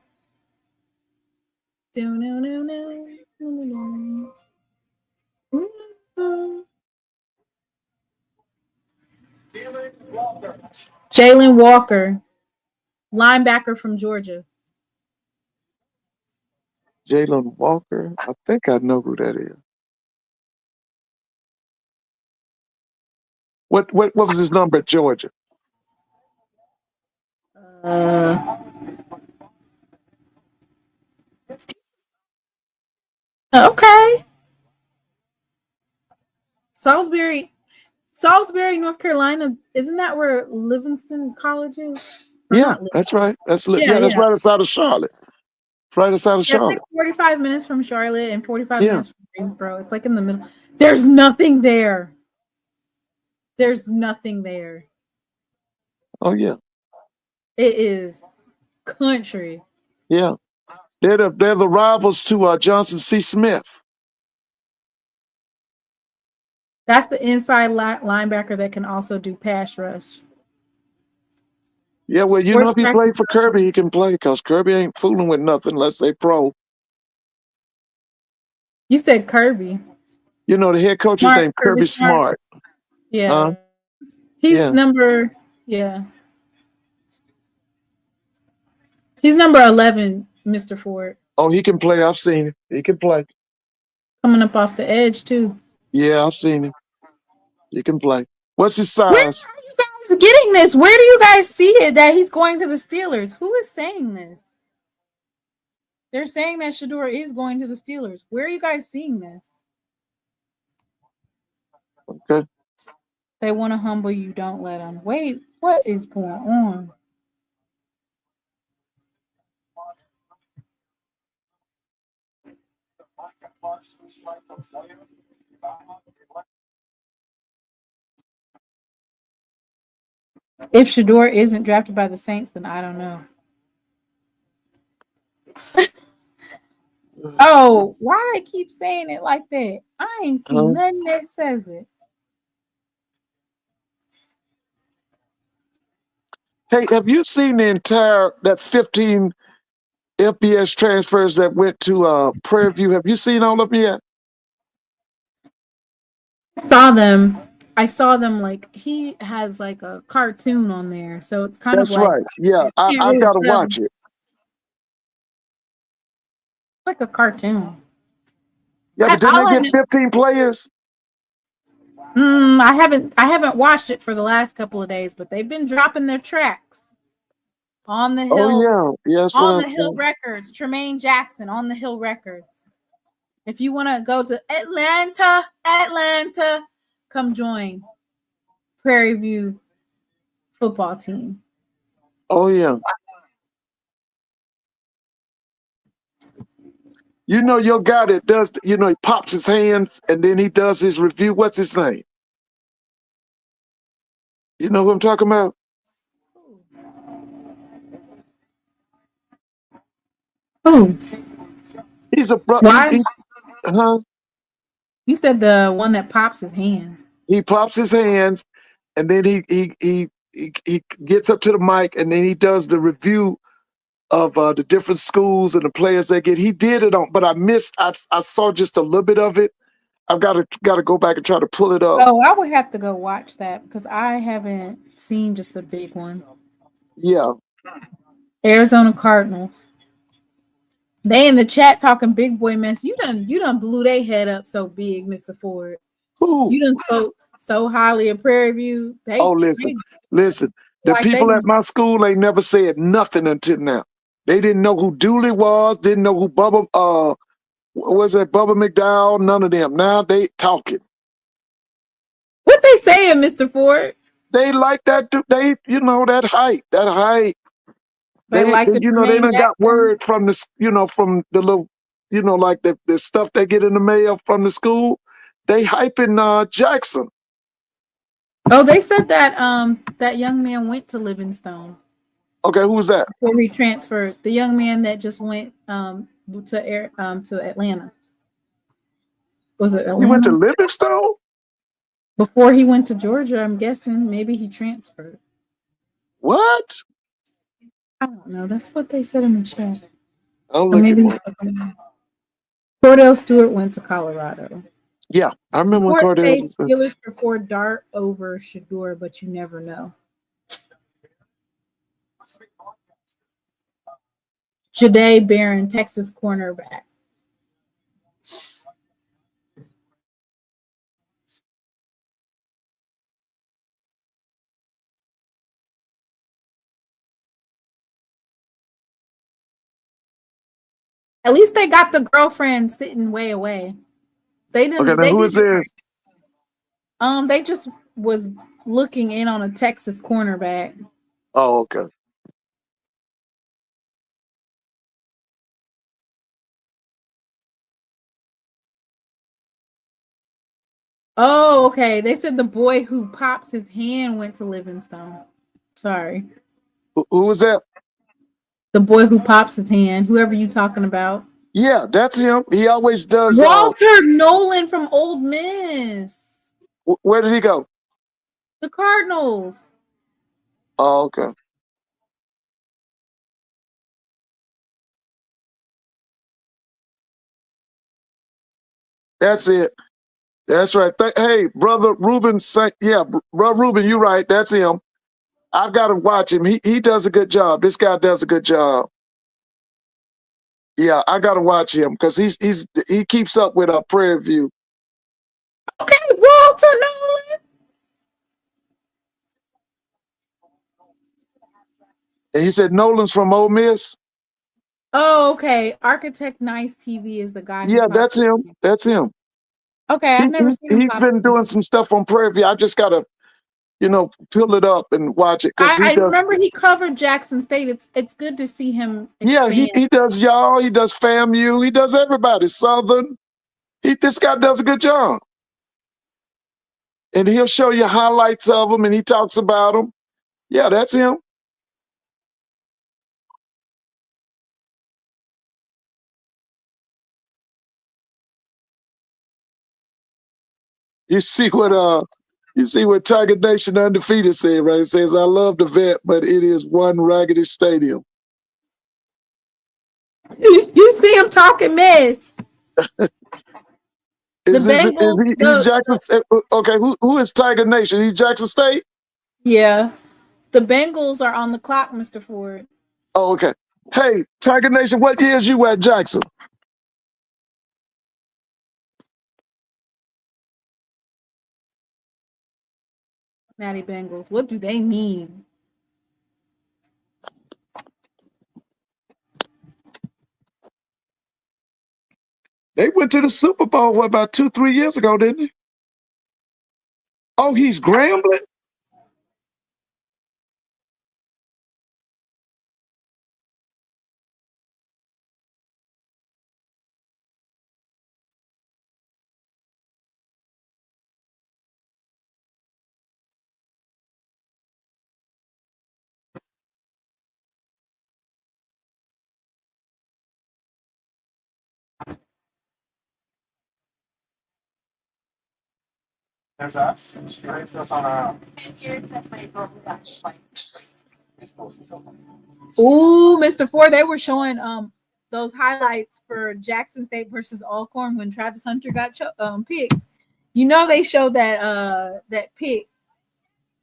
Jalen Walker, linebacker from Georgia. Jalen Walker, I think I know who that is. What was his number at Georgia? Okay. Salisbury, North Carolina. Isn't that where Livingston College is? Or Yeah, not that's Livingston? right. That's Yeah, that's yeah. right outside of Charlotte. Right outside of It's Charlotte. like 45 minutes from Charlotte and 45 Yeah. minutes from Greensboro. It's like in the middle. There's nothing there. There's nothing there. Oh yeah. It is country. Yeah. They're the rivals to Johnson C. Smith. That's the inside linebacker that can also do pass rush. Yeah, well, you know, Sports if he practice- played for Kirby, he can play because Kirby ain't fooling with nothing unless they pro. You said Kirby. You know, the head coach's Smart, name Kirby Smart. Yeah. He's Yeah. number, yeah. He's number 11, Mr. Ford. Oh, he can play. I've seen him. He can play. Coming up off the edge, too. Yeah, I've seen him. He can play. What's his Where are size? you guys getting this? Where do you guys see it that he's going to the Steelers? Who is saying this? They're saying that Shador is going to the Steelers. Where are you guys seeing this? Okay. They want to humble you, don't let them. Wait, what is going on? If Shador isn't drafted by the Saints, then I don't know. Oh, why I keep saying it like that? I ain't seen nothing that says it. Hey, have you seen that 15 FBS transfers that went to Prairie View? Have you seen all of them yet? I saw them like he has like a cartoon on there, so it's kind That's of like right. Yeah, can't I really gotta tell. watch it. It's like a cartoon. Yeah, but didn't they get 15 players? I haven't watched it for the last couple of days, but they've been dropping their tracks on the hill. Oh yeah, yes. On the Hill Records, Tremaine Jackson on the Hill Records. If you want to go to Atlanta, come join Prairie View football team. Oh yeah. You know your guy that does, he pops his hands and then he does his review. What's his name? You know who I'm talking about? Who? He's a brother. Why? Huh? You said the one that pops his hand. He pops his hands and then he gets up to the mic and then he does the review of the different schools and the players they get. He did it on, but I saw just a little bit of it. I've got to go back and try to pull it up. Oh, I would have to go watch that because I haven't seen just the big one. Yeah. Arizona Cardinals. They in the chat talking big boy mess. You done blew their head up so big, Mr. Ford. Who? You done spoke so highly of Prairie View. Listen. The people at my school ain't never said nothing until now. They didn't know who Dooley was, didn't know who Bubba was that Bubba McDowell, none of them. Now they talking. What they Say it, Mr. Ford. They like that. They, that hype. That hype. They like the they Jermaine done got Jackson. word from the, from the little, like the stuff they get in the mail from the school. They hyping Jackson. Oh, they said that that young man went to Livingstone Okay, who was that? before he transferred. The young man that just went to Atlanta. Was it Atlanta? He went to Livingstone? Before he went to Georgia, I'm guessing. Maybe he transferred. What? I don't know. That's what they said in the chat. I'll Or look maybe at it. Cordell Stewart went to Colorado. Yeah, I remember when Ford Cordell says Steelers prefer Dart over Shador, but you never know. Jahdae Barron, Texas cornerback. At least they got the girlfriend sitting way away. They didn't. Okay, now who is this? They just was looking in on a Texas cornerback. Oh, okay. Oh, okay. They said the boy who pops his hand went to Livingstone. Sorry. Who was that? The boy who pops his hand. Whoever you talking about. Yeah, that's him. He always does. Walter Nolan from Ole Miss. Where did he go? The Cardinals. Oh, okay. That's it. That's right. Hey, brother Ruben. Brother Ruben, you're right. That's him. I've got to watch him. He does a good job. This guy does a good job. Yeah, I got to watch him because he keeps up with our Prairie View. Okay, Walter Nolan. And you said Nolan's from Ole Miss? Oh, okay. Architect Nice TV is the guy. Yeah, that's him. That's him. Okay, I've never seen him. He's been doing some stuff on Prairie View. I just got to, pull it up and watch it. I remember he covered Jackson State. It's good to see him expand. Yeah, he does y'all. He does FAMU. He does everybody. Southern. This guy does a good job. And he'll show you highlights of them, and he talks about them. Yeah, that's him. You see what Tiger Nation Undefeated said, right? It says, I love the vet, but it is one raggedy stadium. You see him talking mess. He's Jackson State? Okay, who is Tiger Nation? He's Jackson State? Yeah. The Bengals are on the clock, Mr. Ford. Oh, okay. Hey, Tiger Nation, what years you at Jackson? Natty Bengals. What do they need? They went to the Super Bowl, about 2-3 years ago, didn't they? Oh, he's Grambling? There's us. Straight us on our. Ooh, Mr. Ford, they were showing those highlights for Jackson State versus Alcorn when Travis Hunter got picked. They showed that pick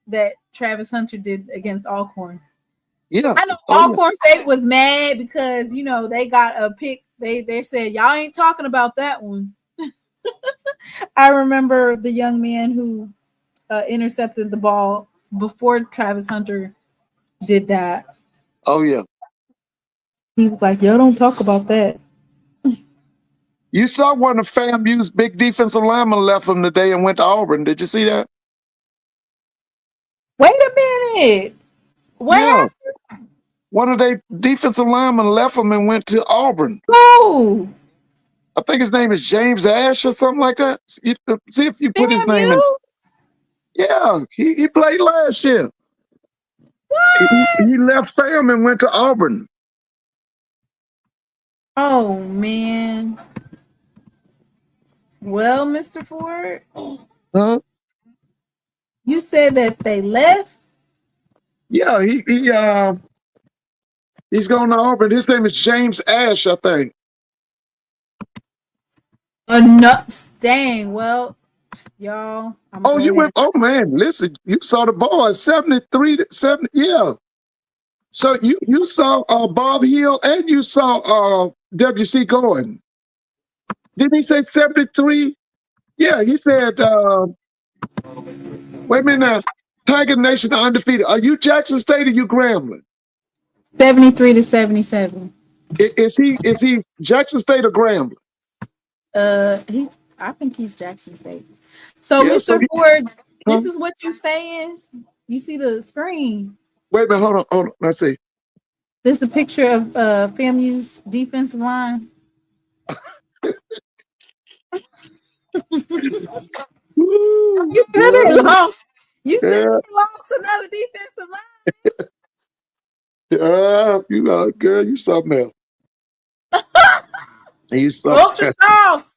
that Travis Hunter did against Alcorn. Yeah. I know Alcorn State was mad because they got a pick. They said y'all ain't talking about that one. I remember the young man who intercepted the ball before Travis Hunter did that. Oh, yeah. He was like, yo, don't talk about that. You saw one of FAMU's big defensive linemen left him today and went to Auburn. Did you see that? Wait a minute. What Yeah, happened? one of their defensive linemen left them and went to Auburn. Who? I think his name is James Ash or something like that. See if you put his Damn name in. you? Yeah, he played last year. He, What? he left FAM and went to Auburn. Oh man. Well, Mr. Ford, Huh? you said that they left. Yeah, he's going to Auburn. His name is James Ash, I think. Enough. Dang. Well, y'all. I'm Oh, go you ahead. went. Oh man, listen, you saw the ball 73 to 70. Yeah. So you saw Bob Hill and you saw WC Gordon. Didn't he say 73? Yeah, he said. Wait a minute now. Tiger Nation are undefeated. Are you Jackson State or you Grambling? 73 to 77. Is he Jackson State or Grambling? I think he's Jackson State. So, Yeah. So Mr. Ford, huh? this is what you saying. You see the screen. Wait a minute. Hold on. Let's see. This is a picture of FAMU's defensive line. Woo, You said boy. they lost. You said Yeah. they lost another defensive You know, girl, you something else. You something line. Ultra soft.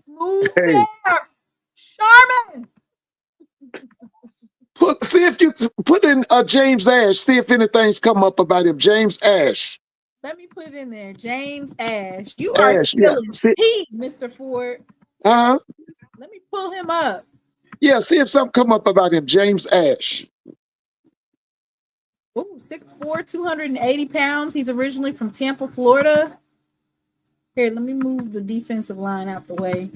Smooth Hey. tear. Charmin. See if you put in James Ash. See if anything's come up about him. James Ash. Let me put it in there. James Ash. You are Ash. Yeah. still in See, heat, Mr. Ford. Let me pull him up. Yeah. See if something come up about him. James Ash. Ooh, 6'4", 280 pounds. He's originally from Tampa, Florida. Here, let me move the defensive line out the way.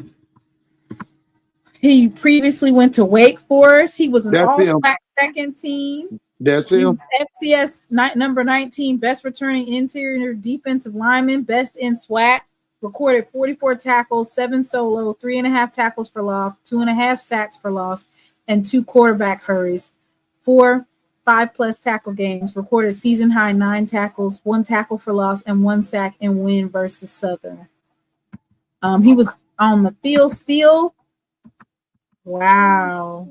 He previously went to Wake Forest. He was an all-SWAC second team. That's him. He's FCS number 19, best returning interior defensive lineman, best in SWAC. Recorded 44 tackles, 7 solo, 3.5 tackles for loss, 2.5 sacks for loss, and 2 quarterback hurries. 4 5+ tackle games. Recorded season high 9 tackles, 1 tackle for loss, and 1 sack in win versus Southern. He was on the field still. Wow.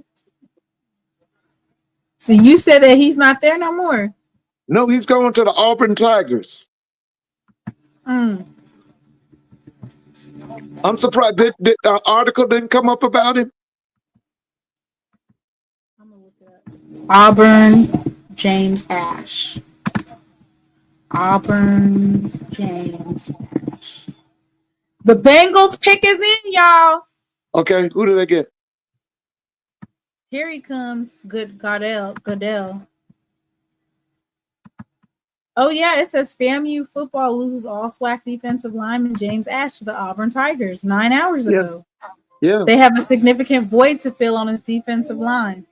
So you said that he's not there no more? No, he's going to the Auburn Tigers. I'm surprised. Did the article didn't come up about him? I'm gonna look it up. Auburn James Ash. Auburn James Ash. The Bengals pick is in, y'all. Okay, who did they get? Here he comes. Goodell. Oh, yeah, it says FAMU football loses all SWAC defensive lineman James Ash to the Auburn Tigers 9 hours ago. Yeah. They have a significant void to fill on his defensive line.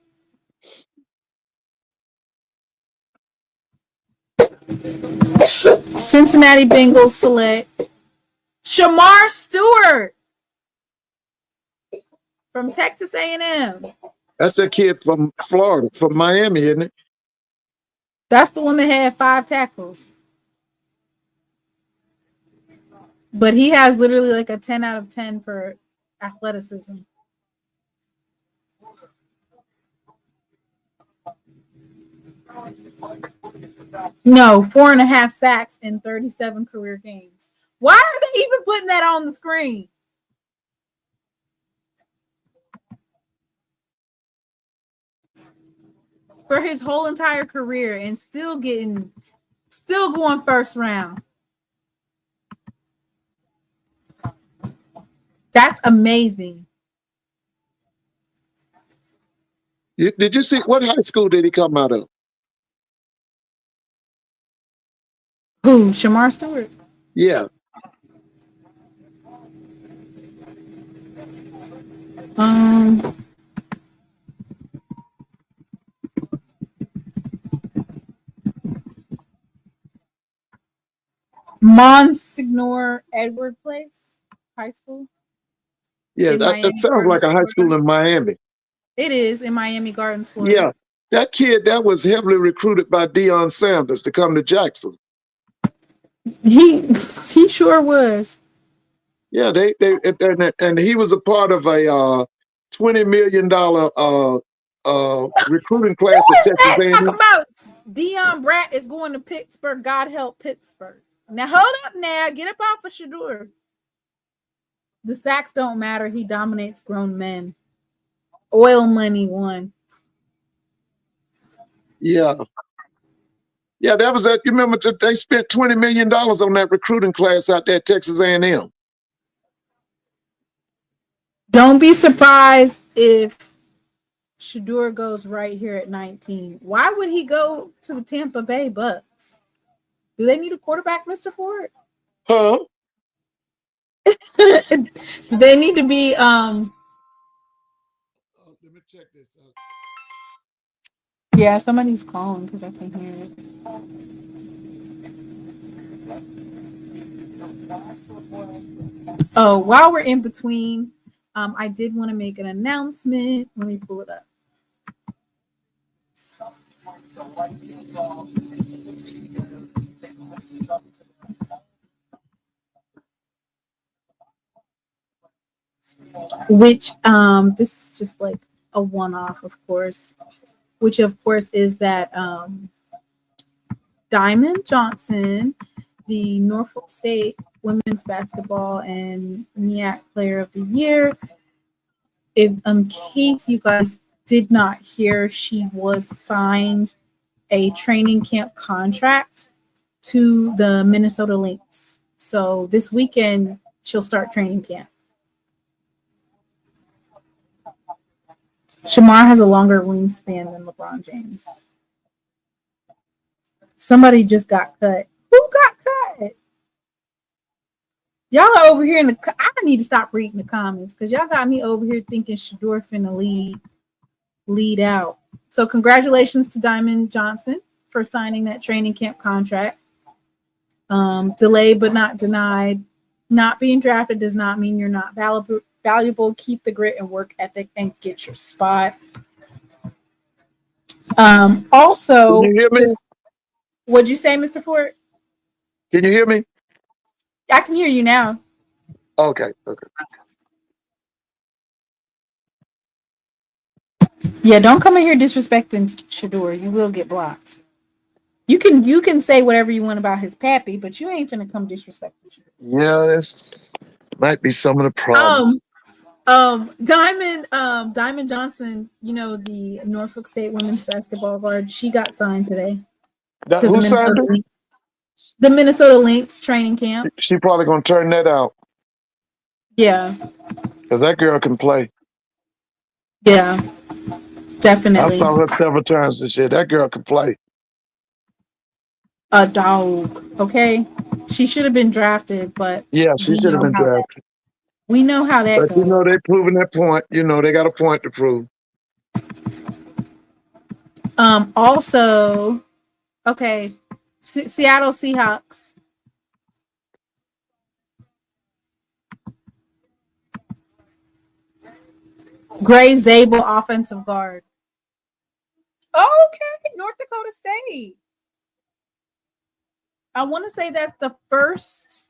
Cincinnati Bengals select Shamar Stewart from Texas A&M. That's a kid from Florida, from Miami, isn't it? That's the one that had 5 tackles. But he has literally like a 10 out of 10 for athleticism. No, 4.5 sacks in 37 career games. Why are they even putting that on the screen? For his whole entire career and still going first round. That's amazing. Did you see what high school did he come out of? Who? Shamar Stewart? Yeah. Monsignor Edward Place High School. Yeah, that sounds like a high school in Miami. It is in Miami Gardens, Florida. Yeah, That kid that was heavily recruited by Deion Sanders to come to Jackson. He sure was. Yeah, and he was a part of a $20 million recruiting class Who at is Texas that A&M. talking about Deion Brat is going to Pittsburgh? God help Pittsburgh. Now hold up now. Get up off of Shedeur. The sacks don't matter. He dominates grown men. Oil money won. Yeah. Yeah, that was that. You remember that they spent $20 million on that recruiting class out there at Texas A&M. Don't be surprised if Shedeur goes right here at 19. Why would he go to the Tampa Bay Bucks? Do they need a quarterback, Mr. Ford? Huh? Do they need to be Let me check this out. Yeah, somebody's calling because I can hear it. Oh, while we're in between, I did want to make an announcement. Let me pull it up. Which this is just like a one-off, of course, which of course is that Diamond Johnson, the Norfolk State Women's Basketball and MEAC Player of the Year. If in case you guys did not hear, she was signed a training camp contract to the Minnesota Lynx. So this weekend she'll start training camp. Shamar has a longer wingspan than LeBron James. Somebody just got cut. Who got cut? Y'all are over here I need to stop reading the comments because y'all got me over here thinking Shedeur finna lead out. So congratulations to Diamond Johnson for signing that training camp contract. Delayed but not denied. Not being drafted does not mean you're not valuable. Keep the grit and work ethic and get your spot. Also, Can you hear me? What'd you say, Mr. Ford? Can you hear me? I can hear you now. Okay. Yeah, don't come in here disrespecting Shedeur. You will get blocked. You can say whatever you want about his pappy, but you ain't finna come disrespecting Shedeur. Yeah, this might be some of the problems. Diamond Johnson, the Norfolk State women's basketball guard, she got signed today. Who signed her? The Minnesota Lynx training camp. She probably gonna turn that out. Yeah. Because that girl can play. Yeah. Definitely. I saw her several times this year. That girl can play. A dog. Okay. She should have been drafted, but yeah, she should have been drafted. We know how that goes. But they're proving that point. They got a point to prove. Also, okay, Seattle Seahawks. Gray Zabel, offensive guard. Okay, North Dakota State. I want to say that's the first.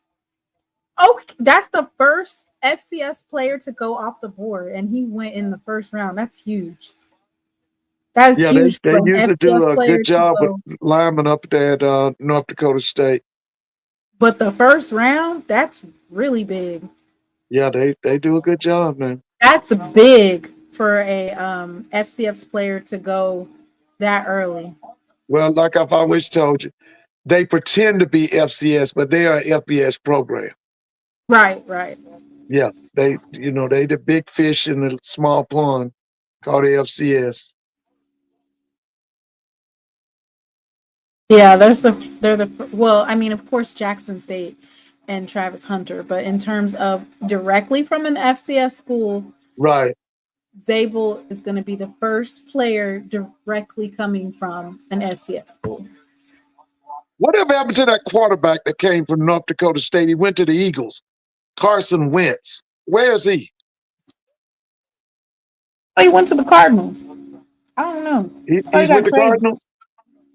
Oh, that's the first FCS player to go off the board, and he went in the first round. That's huge. That's huge. They usually do a good job with linemen up there at North Dakota State. But the first round, that's really big. Yeah, they do a good job, man. That's big for a FCS player to go that early. Well, like I've always told you, they pretend to be FCS, but they are an FBS program. Right. Yeah, they the big fish in the small pond called the FCS. Yeah, of course, Jackson State and Travis Hunter, but in terms of directly from an FCS school, right? Zabel is going to be the first player directly coming from an FCS school. Whatever happened to that quarterback that came from North Dakota State? He went to the Eagles. Carson Wentz. Where is he? Oh, he went to the Cardinals. I don't know. He, Oh, he he's with got the traded. Cardinals.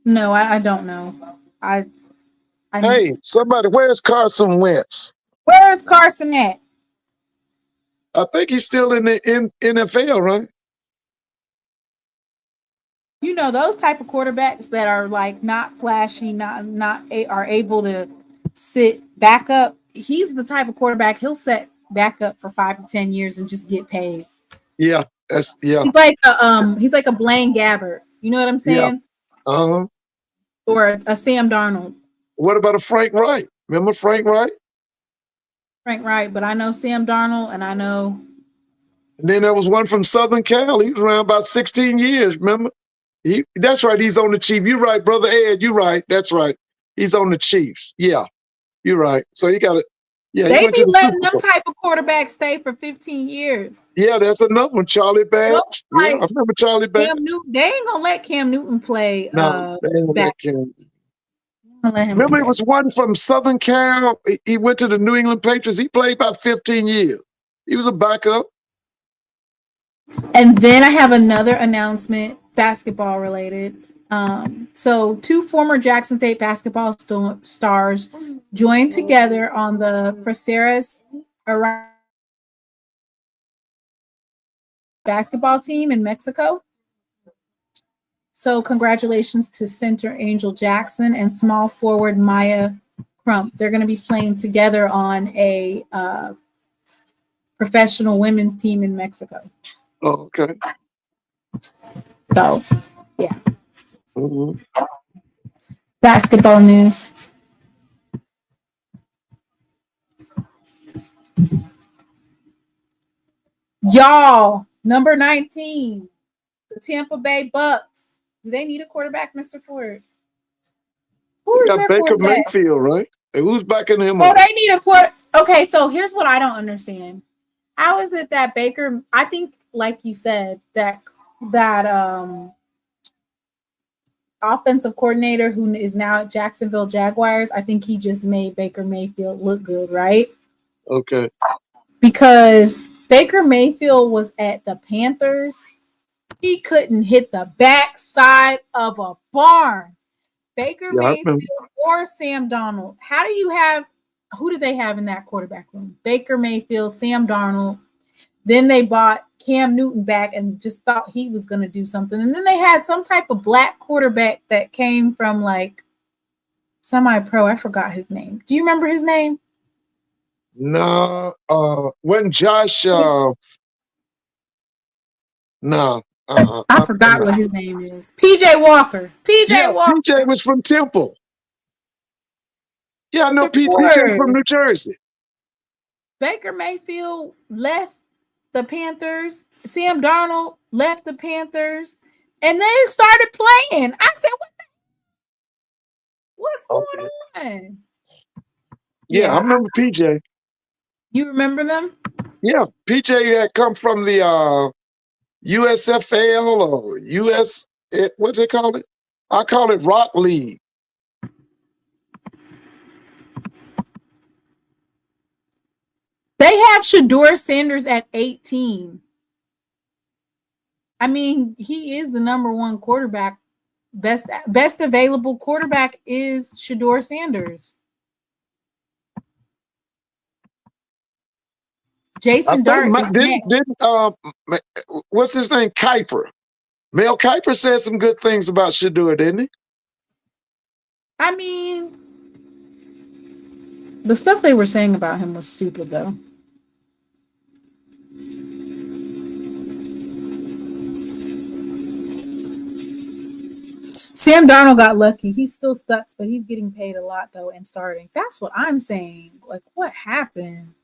No, I don't know. I Hey, somebody, where's Carson Wentz? Where's Carson at? I think he's still in the NFL, right? You know, those type of quarterbacks that are like not flashy, are able to sit back up. He's the type of quarterback he'll set back up for 5 to 10 years and just get paid. Yeah, He's like a Blaine Gabbert. You know what I'm yeah. saying? Uh-huh. Or a Sam Darnold. What about a Frank Wright? Remember Frank Wright? Frank Wright, but I know Sam Darnold and I know. And then there was one from Southern Cal. He was around about 16 years, remember? That's right, he's on the Chiefs. You're right, Brother Ed, you're right. That's right. He's on the Chiefs. Yeah, you're right. So he got it. Yeah, they be letting them type of quarterbacks stay for 15 years. Yeah, that's another one. Charlie Batch. Like, yeah, I remember Charlie Batch. Cam Newton, they ain't gonna let Cam Newton play. No, they ain't gonna let Cam. Let him Remember, play. it was one from Southern Cal. He went to the New England Patriots. He played about 15 years. He was a backup. And then I have another announcement, basketball related. So 2 former Jackson State basketball stars joined together on the Fraseras basketball team in Mexico. So congratulations to center Angel Jackson and small forward Maya Crump. They're going to be playing together on a professional women's team in Mexico. Oh, okay. So, yeah. Mm-hmm. Basketball news. Y'all, number 19, the Tampa Bay Bucks. Do they need a quarterback, Mr. Ford? Who is got their Baker quarterback? Mayfield, right? Hey, who's backing him Oh, up? they need a quarter. Okay, so here's what I don't understand. How is it that Baker, I think, like you said, that offensive coordinator who is now at Jacksonville Jaguars, I think he just made Baker Mayfield look good, right? Okay. Because Baker Mayfield was at the Panthers. He couldn't hit the backside of a barn. Baker Mayfield or Sam Darnold. Who do they have in that quarterback room? Baker Mayfield, Sam Darnold. Then they bought Cam Newton back and just thought he was going to do something. And then they had some type of black quarterback that came from like semi-pro. I forgot his name. Do you remember his name? No, when Josh, no. I forgot what his name is. PJ Walker. Walker. PJ was from Temple. Yeah, I know PJ from New Jersey. Baker Mayfield left the Panthers. Sam Darnold left the Panthers. And they started playing. I said, what's going on? Yeah, I remember PJ. You remember them? Yeah, PJ had come from the USFL or US, what they call it? I call it Rock League. They have Shedeur Sanders at 18. I mean, he is the number 1 quarterback. Best available quarterback is Shedeur Sanders. Jason Dart is next. What's his name? Kiper. Mel Kiper said some good things about Shedeur, didn't he? I mean, the stuff they were saying about him was stupid, though. Sam Darnold got lucky. He still sucks, but he's getting paid a lot, though, and starting. That's what I'm saying. Like, what happened?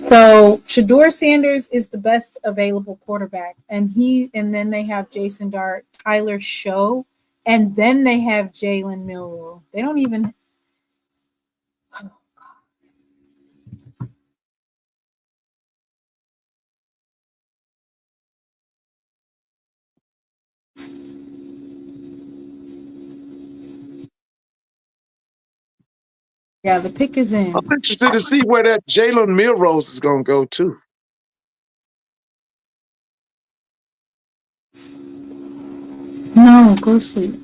So Shedeur Sanders is the best available quarterback, and then they have Jason Dart, Tyler Show, and then they have Jalen Milroe. They don't even. Oh, God. Yeah, the pick is in. I'm interested to see where that Jalen Milrose is going to go, too. No, go sleep.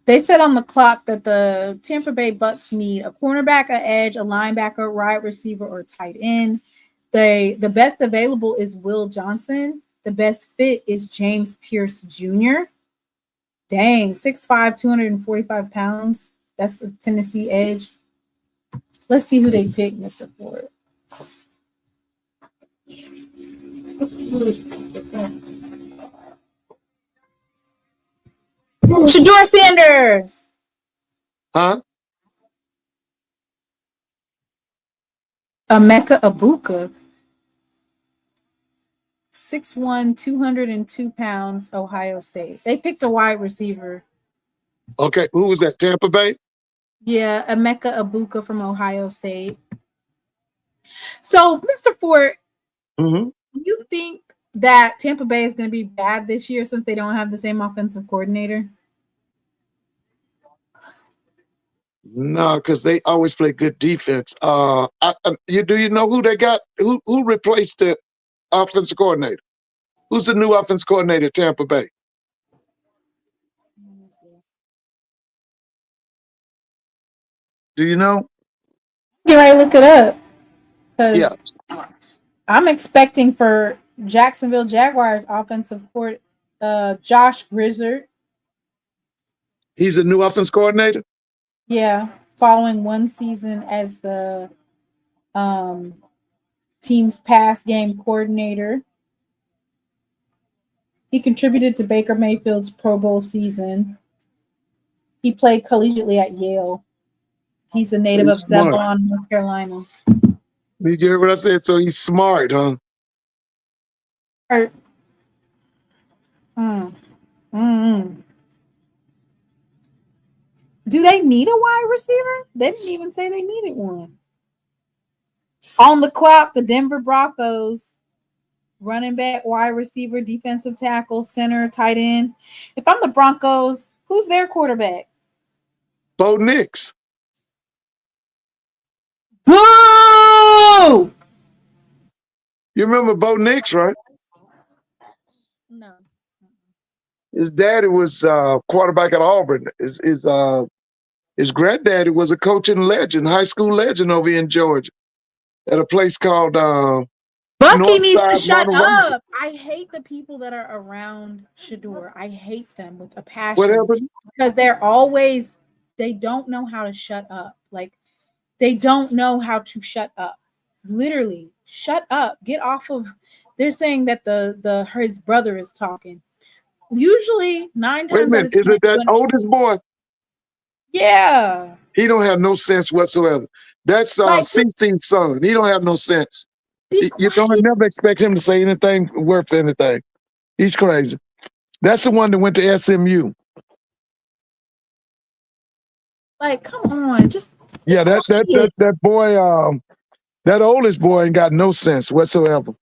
They said on the clock that the Tampa Bay Bucks need a cornerback, an edge, a linebacker, wide receiver, or tight end. The best available is Will Johnson. The best fit is James Pierce Jr. Dang, 6'5", 245 pounds. That's the Tennessee edge. Let's see who they picked, Mr. Ford. Shador Sanders. Huh? Emeka Ibuka. 6'1", 202 pounds, Ohio State. They picked a wide receiver. Okay, who was that? Tampa Bay? Yeah, Emeka Ibuka from Ohio State. So, Mr. Ford, Mm-hmm. do you think that Tampa Bay is going to be bad this year since they don't have the same offensive coordinator? No, because they always play good defense. Do you know who they got? Who replaced the offensive coordinator? Who's the new offensive coordinator at Tampa Bay? Do you know? Can I look it up? Yeah. Because I'm expecting for Jacksonville Jaguars offensive court, Josh Grizzard. He's a new offense coordinator? Yeah, following one season as the team's pass game coordinator. He contributed to Baker Mayfield's Pro Bowl season. He played collegiately at Yale. He's a native of smart. Zebulon, North Carolina. Did you hear what I said? So he's smart, huh? Or, Do they need a wide receiver? They didn't even say they needed one. On the clock, the Denver Broncos, running back, wide receiver, defensive tackle, center, tight end. If I'm the Broncos, who's their quarterback? Bo Nix. Boo! You remember Bo Nix, right? No. His daddy was quarterback at Auburn. His granddaddy was a coaching legend, high school legend over in Georgia at a place called Bucky needs to Northside shut Monterey. up. I hate the people that are around Shador. I hate them with a passion. Whatever. Because they don't know how to shut up. Like, they don't know how to shut up. Literally, shut up. Get off of. They're saying that his brother is talking. Usually, 9 Wait a times out of minute. Is 10. it that oldest boy? Yeah. He don't have no sense whatsoever. That's Like, CC's son. He don't have no sense. be You don't quiet. never expect him to say anything worth anything. He's crazy. That's the one that went to SMU. Like, come on. Just Yeah, that boy, that oldest boy ain't got no sense whatsoever.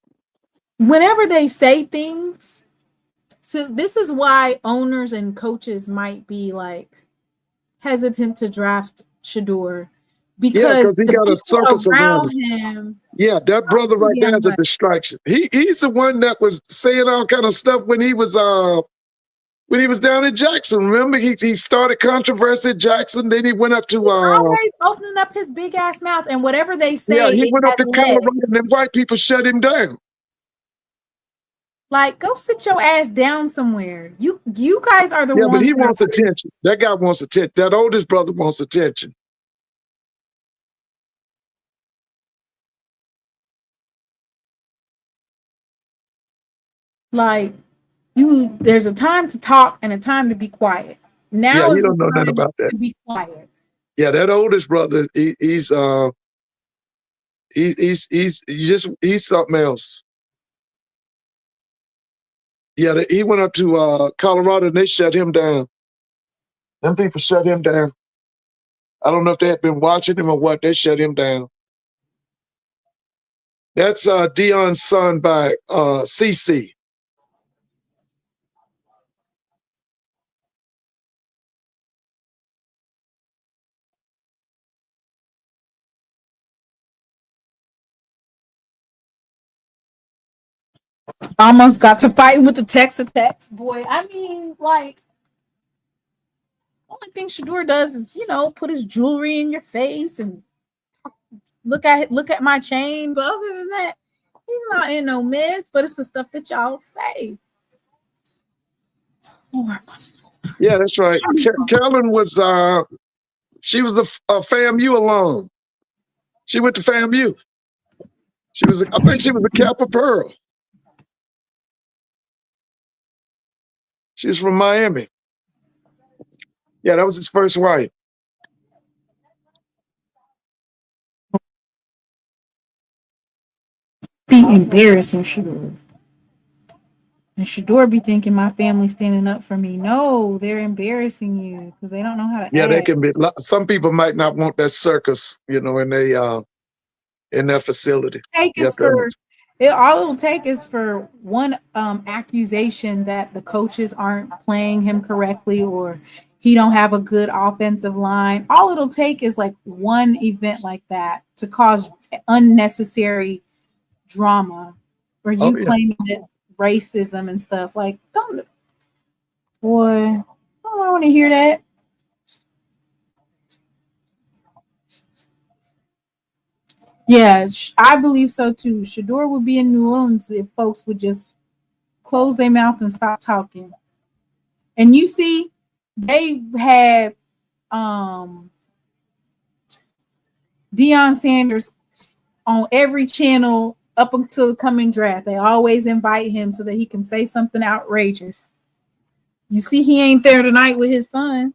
whenever they say things, so this is why owners and coaches might be like hesitant to draft Shador because he the got a people circus around around him. Yeah, that brother right there is a distraction. He's the one that was saying all kind of stuff when he was down in Jackson. Remember, he started controversy at Jackson. Then he went up to Always opening up his big ass mouth, and whatever they say, yeah, he it went up has to Colorado, legs. and then white people shut him down. Like, go sit your ass down somewhere. You guys are the Yeah, ones. but he wants attention. That guy wants attention. That oldest brother wants attention. Like, there's a time to talk and a time to be quiet. Now Yeah, is he the don't know nothing time about that. to be quiet. Yeah, that oldest brother, he's something else. Yeah, he went up to Colorado and they shut him down. Them people shut him down. I don't know if they had been watching him or what. They shut him down. That's Dion's son by CC. Almost got to fighting with the Texas Techs. Boy, I mean, like, only thing Shador does is, put his jewelry in your face and look at my chain. But other than that, he's not in no mess. But it's the stuff that y'all say. Yeah, that's right. Carolyn was she was a FAMU alum. She went to FAMU. I think she was a Kappa Pearl. She was from Miami. Yeah, that was his first wife. Be embarrassing Shador. And Shador be thinking my family's standing up for me. No, they're embarrassing you because they don't know how to Yeah, act. they can be. Some people might not want that circus, in their facility. All it'll take is for one accusation that the coaches aren't playing him correctly or he don't have a good offensive line. All it'll take is like one event like that to cause unnecessary drama or you claiming that racism and stuff. Like, don't, boy, I don't want to hear that. Yeah, I believe so too. Shador would be in New Orleans if folks would just close their mouth and stop talking. And you see, they had Deion Sanders on every channel up until the coming draft. They always invite him so that he can say something outrageous. You see, he ain't there tonight with his son.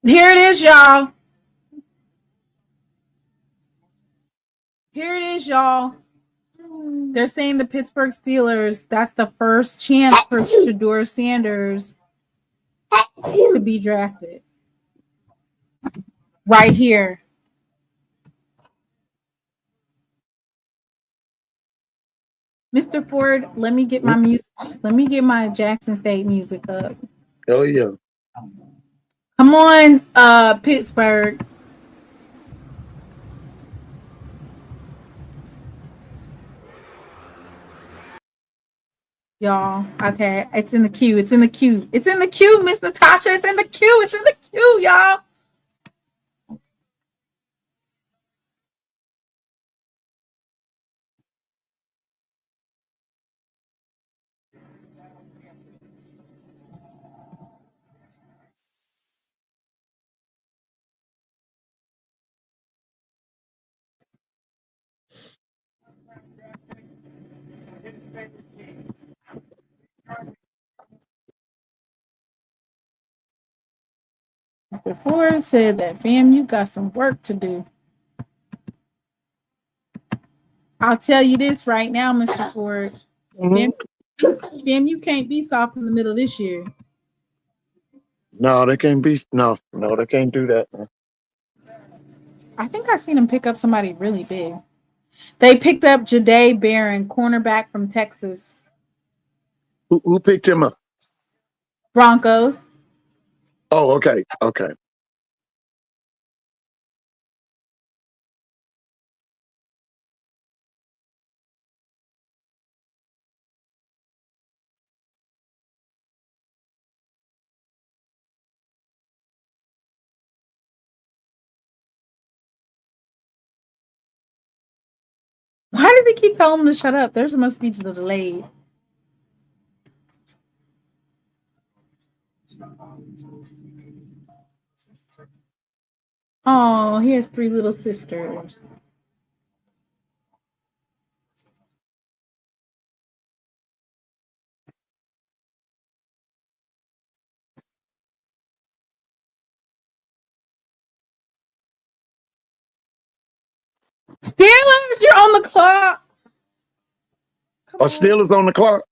Here it is, y'all. Here it is, y'all. They're saying the Pittsburgh Steelers, that's the first chance for Shador Sanders to be drafted. Right here. Mr. Ford, let me get my music. Let me get my Jackson State music up. Oh yeah. Come on, Pittsburgh. Y'all, okay, it's in the queue. It's in the queue. It's in the queue, Miss Natasha. It's in the queue. It's in the queue, y'all. Mr. Ford said that, fam, you got some work to do. I'll tell you this right now, Mr. Ford. Fam, you can't be soft in the middle this year. No, they can't be. No, they can't do that. I think I seen him pick up somebody really big. They picked up Jahdae Barron, cornerback from Texas. Who picked him up? Broncos. Oh, okay. Why does he keep telling him to shut up? There must be the delay. Oh, he has 3 little sisters. Steelers, you're on the clock. Steelers on the clock?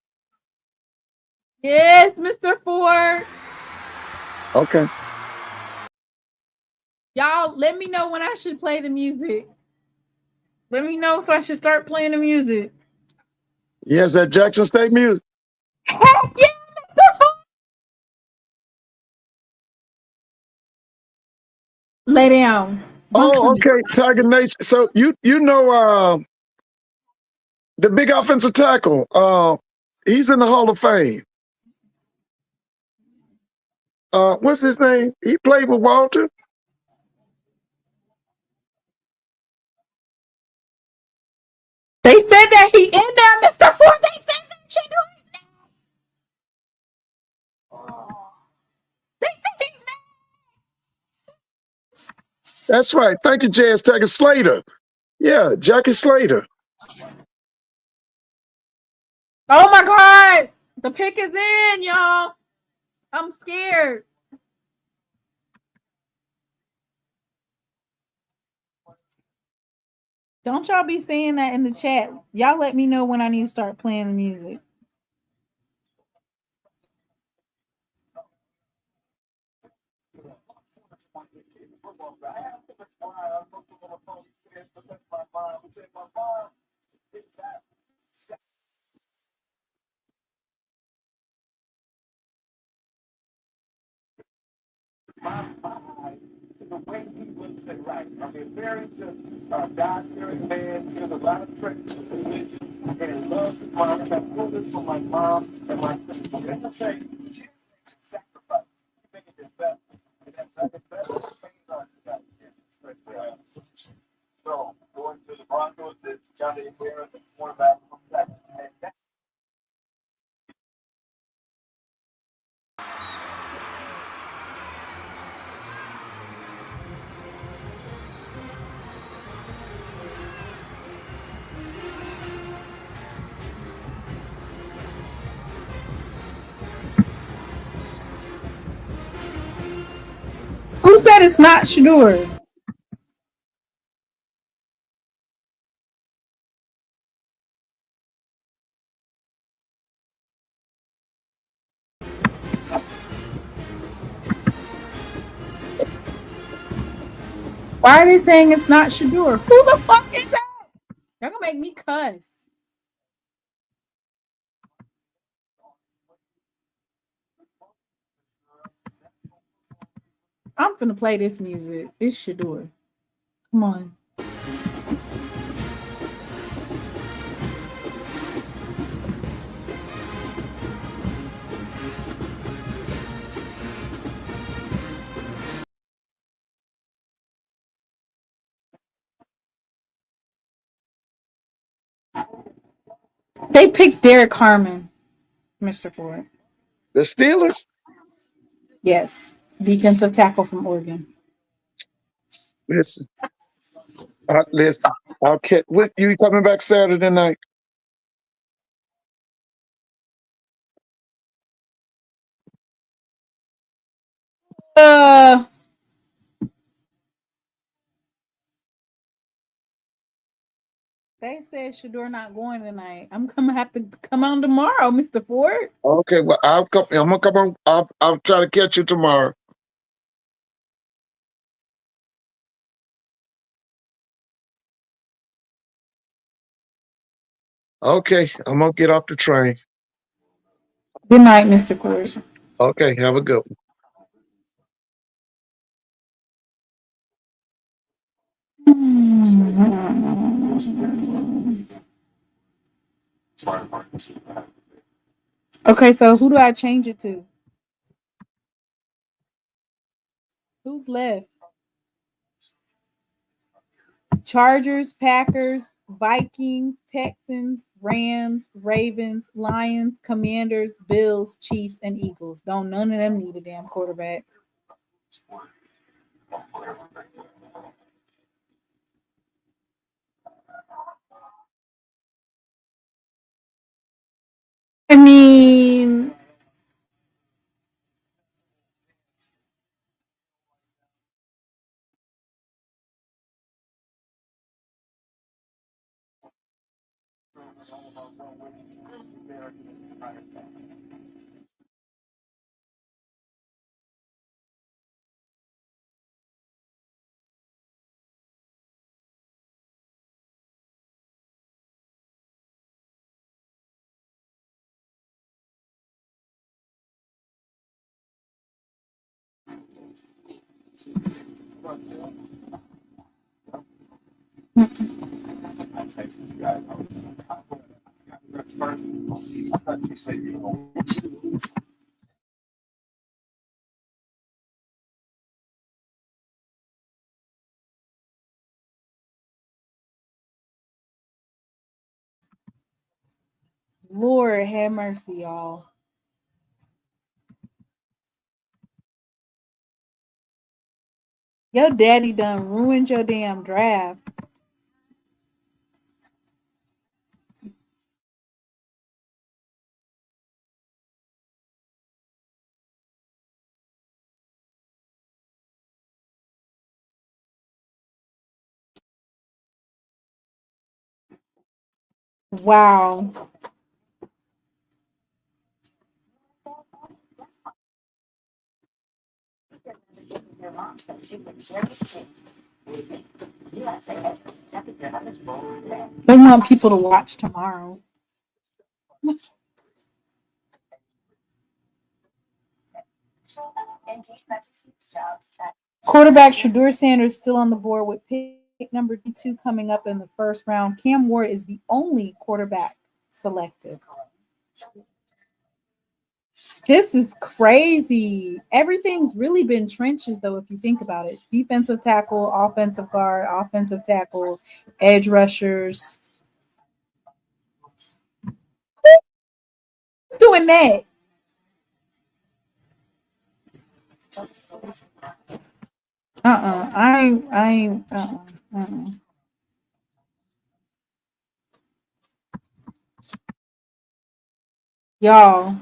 Yes, Mr. Ford. Okay. Y'all, let me know when I should play the music. Let me know if I should start playing the music. Yes, that Jackson State music. Heck yeah! Lay down. Oh, okay. Tiger Nation. So you know the big offensive tackle. He's in the Hall of Fame. What's his name? He played with Walter. They said that he in there, Mr. Ford. They said that shit. They said he's That's right. Thank you, Jazz Tiger Slater. Yeah, Jackie Slater. Oh my God. The pick is in, y'all. I'm scared. Don't y'all be saying that in the chat. Y'all let me know when I need to start playing the music. The way he looks at life. I mean, very God-fearing man. He has a lot of traits and religion, and he loves his mom. I got pulled this from my mom and my sister. And I say, she makes a sacrifice. She makes it best. And that's the best thing on you guys. So, going to the Broncos, the Johnny Harris, the quarterback from Texas. And that's Who said it's not Shador? Why are they saying it's not Shador? Who the fuck is that? Y'all gonna make me cuss. I'm finna play this music. It's Shador. Come on. They picked Derek Harmon, Mr. Ford. The Steelers. Yes. Defensive tackle from Oregon. Listen, listen. Okay, what you coming back Saturday night? Uh They said Shador not going tonight. I'm gonna have to come on tomorrow, Mr. Ford. Okay, well I'll come. I'm gonna come on. I'll try to catch you tomorrow. Okay, I'm gonna get off the train. Good night, Mr. Ford. Okay, have a good one. Okay, so who do I change it to? Who's left? Chargers, Packers, Vikings, Texans, Rams, Ravens, Lions, Commanders, Bills, Chiefs, and Eagles. Don't none of them need a damn quarterback. I mean, Lord have mercy, y'all. Your daddy done ruined your damn draft. Wow. They want people to watch tomorrow. Quarterback Shedeur Sanders still on the board with pick number 2 coming up in the first round. Cam Ward is the only quarterback selected. This is crazy. Everything's really been trenches, though, if you think about it. Defensive tackle, offensive guard, offensive tackle, edge rushers. Who's doing that? I ain't. Y'all,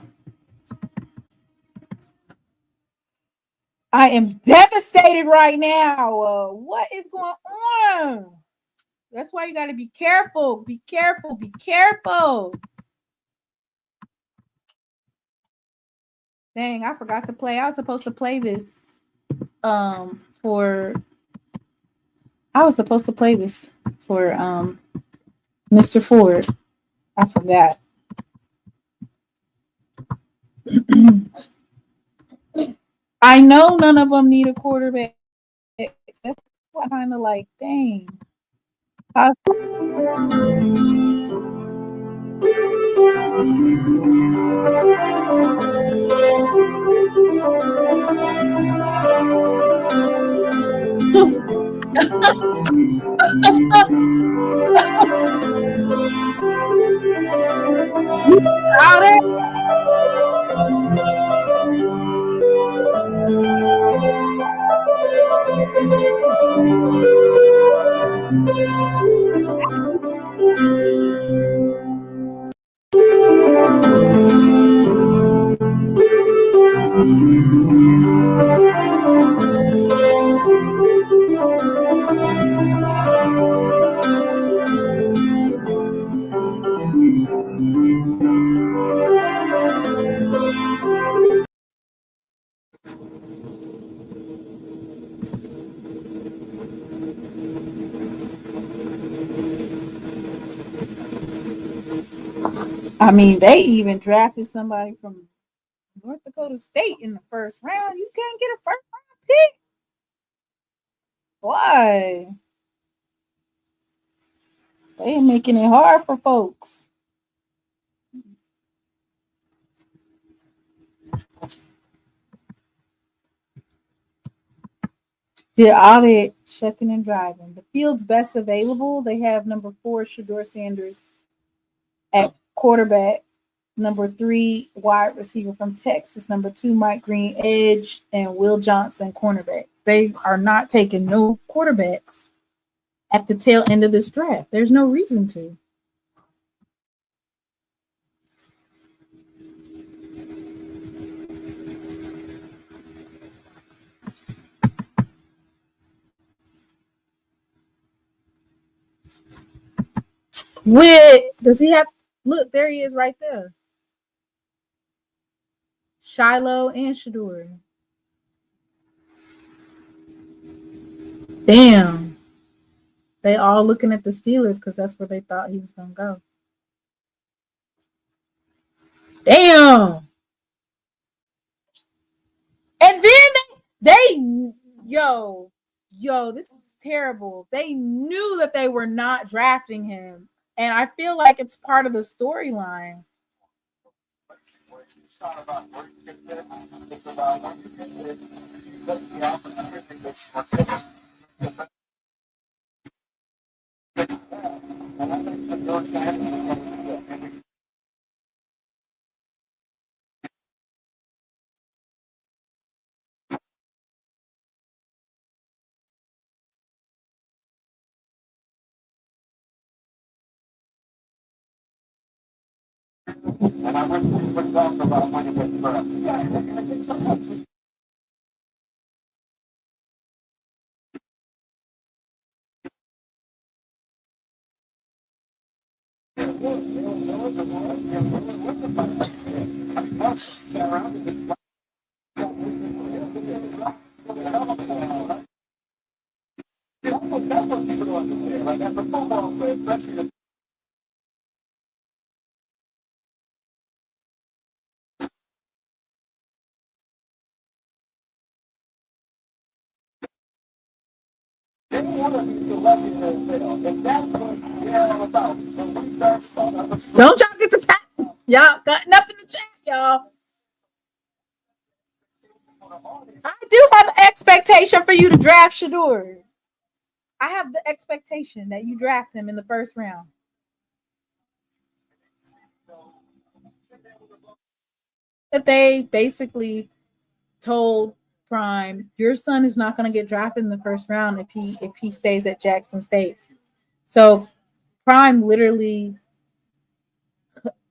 I am devastated right now. What is going on? That's why you got to be careful. Be careful. Be careful. Dang, I forgot to play. I was supposed to play this for Mr. Ford. I forgot. I know none of them need a quarterback. That's kind of like, dang. I mean, they even drafted somebody from North Dakota State in the first round. You can't get a first round pick. Why? They making it hard for folks. Did audit checking and driving. The field's best available. They have number 4, Shedeur Sanders at quarterback. Number 3, wide receiver from Texas. Number 2, Mike Green, edge, and Will Johnson, cornerback. They are not taking no quarterbacks at the tail end of this draft. There's no reason to. Does he have? Look, there he is right there. Shiloh and Shedeur. Damn. They all looking at the Steelers because that's where they thought he was going to go. Damn. And then Yo, this is terrible. They knew that they were not drafting him. And I feel like it's part of the storyline. It's not about where you get there. It's about when you get there. Look, the opportunity that's and I think that those guys and I wish we would talk about when you get drafted. Yeah, I think sometimes we Don't y'all get to pat. Y'all got up in the chat, y'all. I do have an expectation for you to draft Shador. I have the expectation that you draft him in the first round. That they basically told Prime, your son is not going to get drafted in the first round if he stays at Jackson State. So Prime literally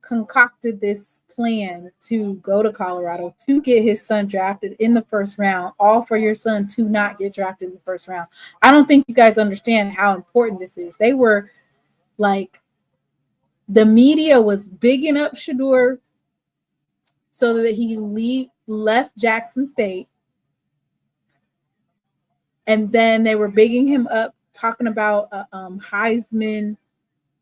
concocted this plan to go to Colorado to get his son drafted in the first round, all for your son to not get drafted in the first round. I don't think you guys understand how important this is. They were like, the media was bigging up Shador so that he left Jackson State. And then they were bigging him up, talking about Heisman.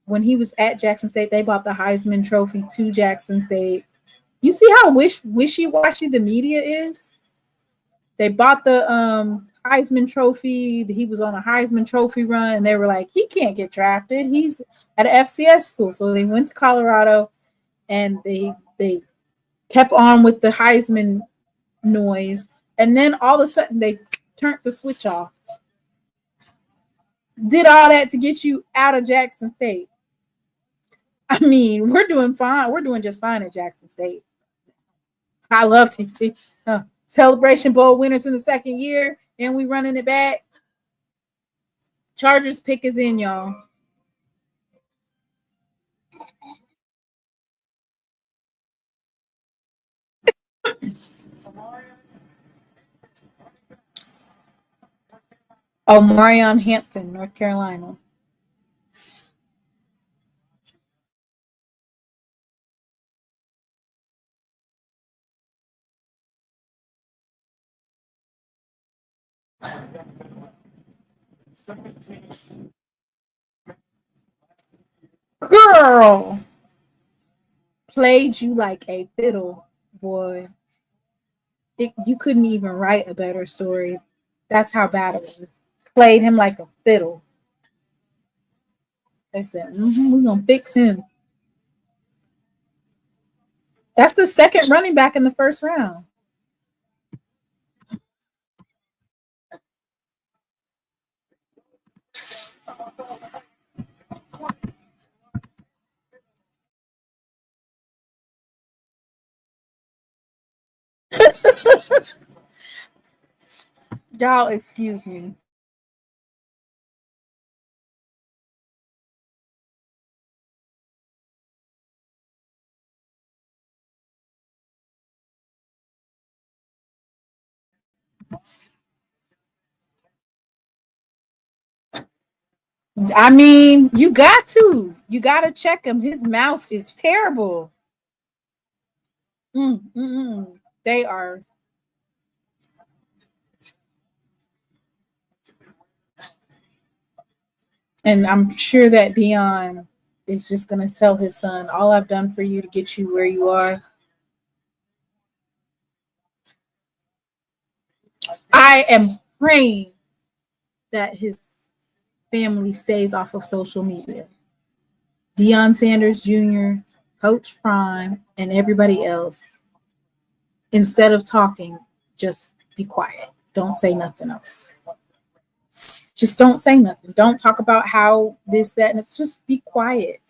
When he was at Jackson State, they bought the Heisman Trophy to Jackson State. You see how wishy-washy the media is? They bought the Heisman Trophy. He was on a Heisman Trophy run, and they were like, he can't get drafted. He's at an FCS school. So they went to Colorado, and they kept on with the Heisman noise. And then all of a sudden, they turned the switch off. Did all that to get you out of Jackson State. I mean, we're doing fine. We're doing just fine at Jackson State. I love TC. Celebration Bowl winners in the second year, and we running it back. Chargers pick is in, y'all. Oh, Marion Hampton, North Carolina. Girl, played you like a fiddle, boy. You couldn't even write a better story. That's how bad it was. Played him like a fiddle. They said, we're going to fix him. That's the second running back in the first round. Y'all, excuse me. I mean, you got to check him. His mouth is terrible. They are. And I'm sure that Dion is just going to tell his son, all I've done for you to get you where you are. I am praying that his family stays off of social media. Deion Sanders Jr., Coach Prime, and everybody else, instead of talking, just be quiet. Don't say nothing else. Just don't say nothing. Don't talk about how this, that, and just be quiet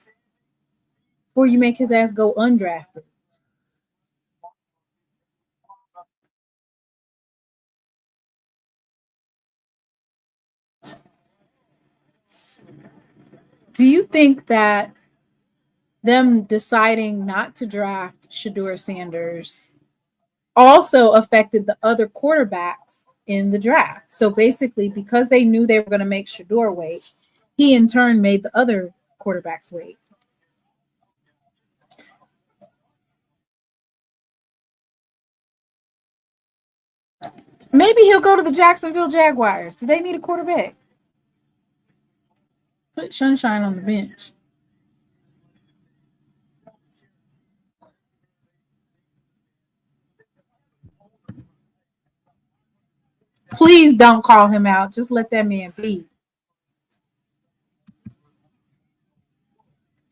before you make his ass go undrafted. Do you think that them deciding not to draft Shedeur Sanders also affected the other quarterbacks in the draft? So basically, because they knew they were going to make Shedeur wait, he in turn made the other quarterbacks wait. Maybe he'll go to the Jacksonville Jaguars. Do they need a quarterback? Put Sunshine on the bench. Please don't call him out. Just let that man be.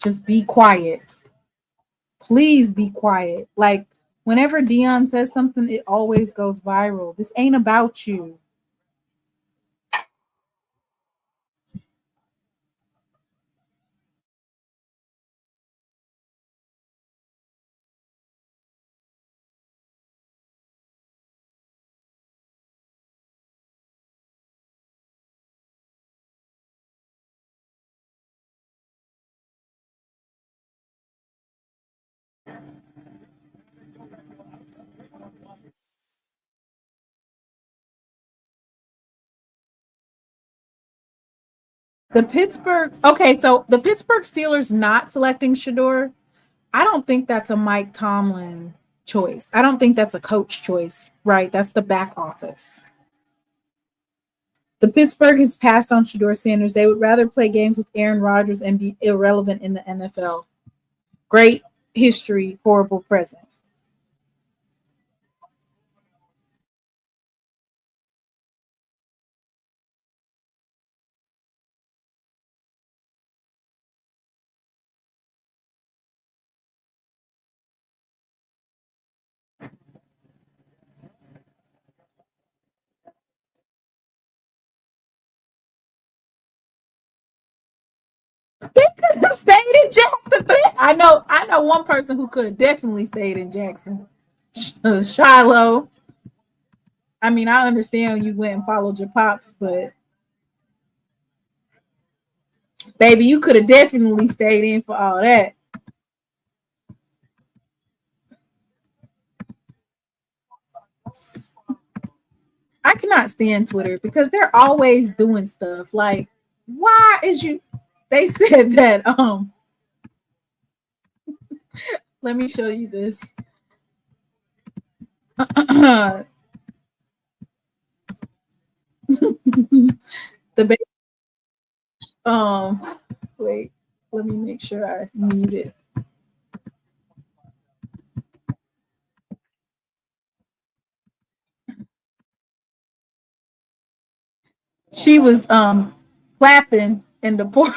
Just be quiet. Please be quiet. Like, whenever Deion says something, it always goes viral. This ain't about you. The Pittsburgh Steelers not selecting Shedeur, I don't think that's a Mike Tomlin choice. I don't think that's a coach choice, right? That's the back office. The Pittsburgh has passed on Shedeur Sanders. They would rather play games with Aaron Rodgers and be irrelevant in the NFL. Great history, horrible present. They could have stayed in Jackson. I know one person who could have definitely stayed in Jackson. Shiloh. I mean, I understand you went and followed your pops, but baby, you could have definitely stayed in for all that. I cannot stand Twitter because they're always doing stuff. Like, why is you? They said that. Let me show you this. The baby. Wait. Let me make sure I mute it. She was clapping in the poor.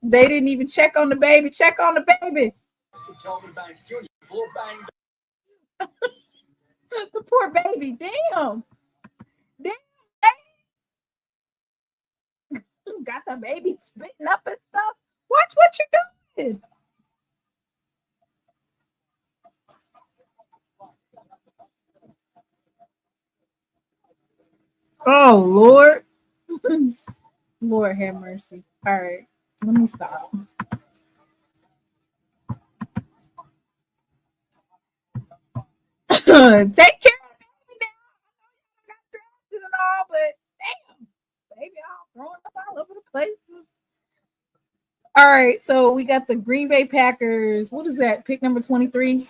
They didn't even check on the baby. Check on the baby. The poor baby. Damn. Got the baby spitting up and stuff. Watch what you're doing. Oh, Lord. Lord have mercy. All right. Let me stop. Take care of me now. I got drafted and all, but damn, baby, all throwing up all over the place. All right, so we got the Green Bay Packers. What is that? Pick number 23.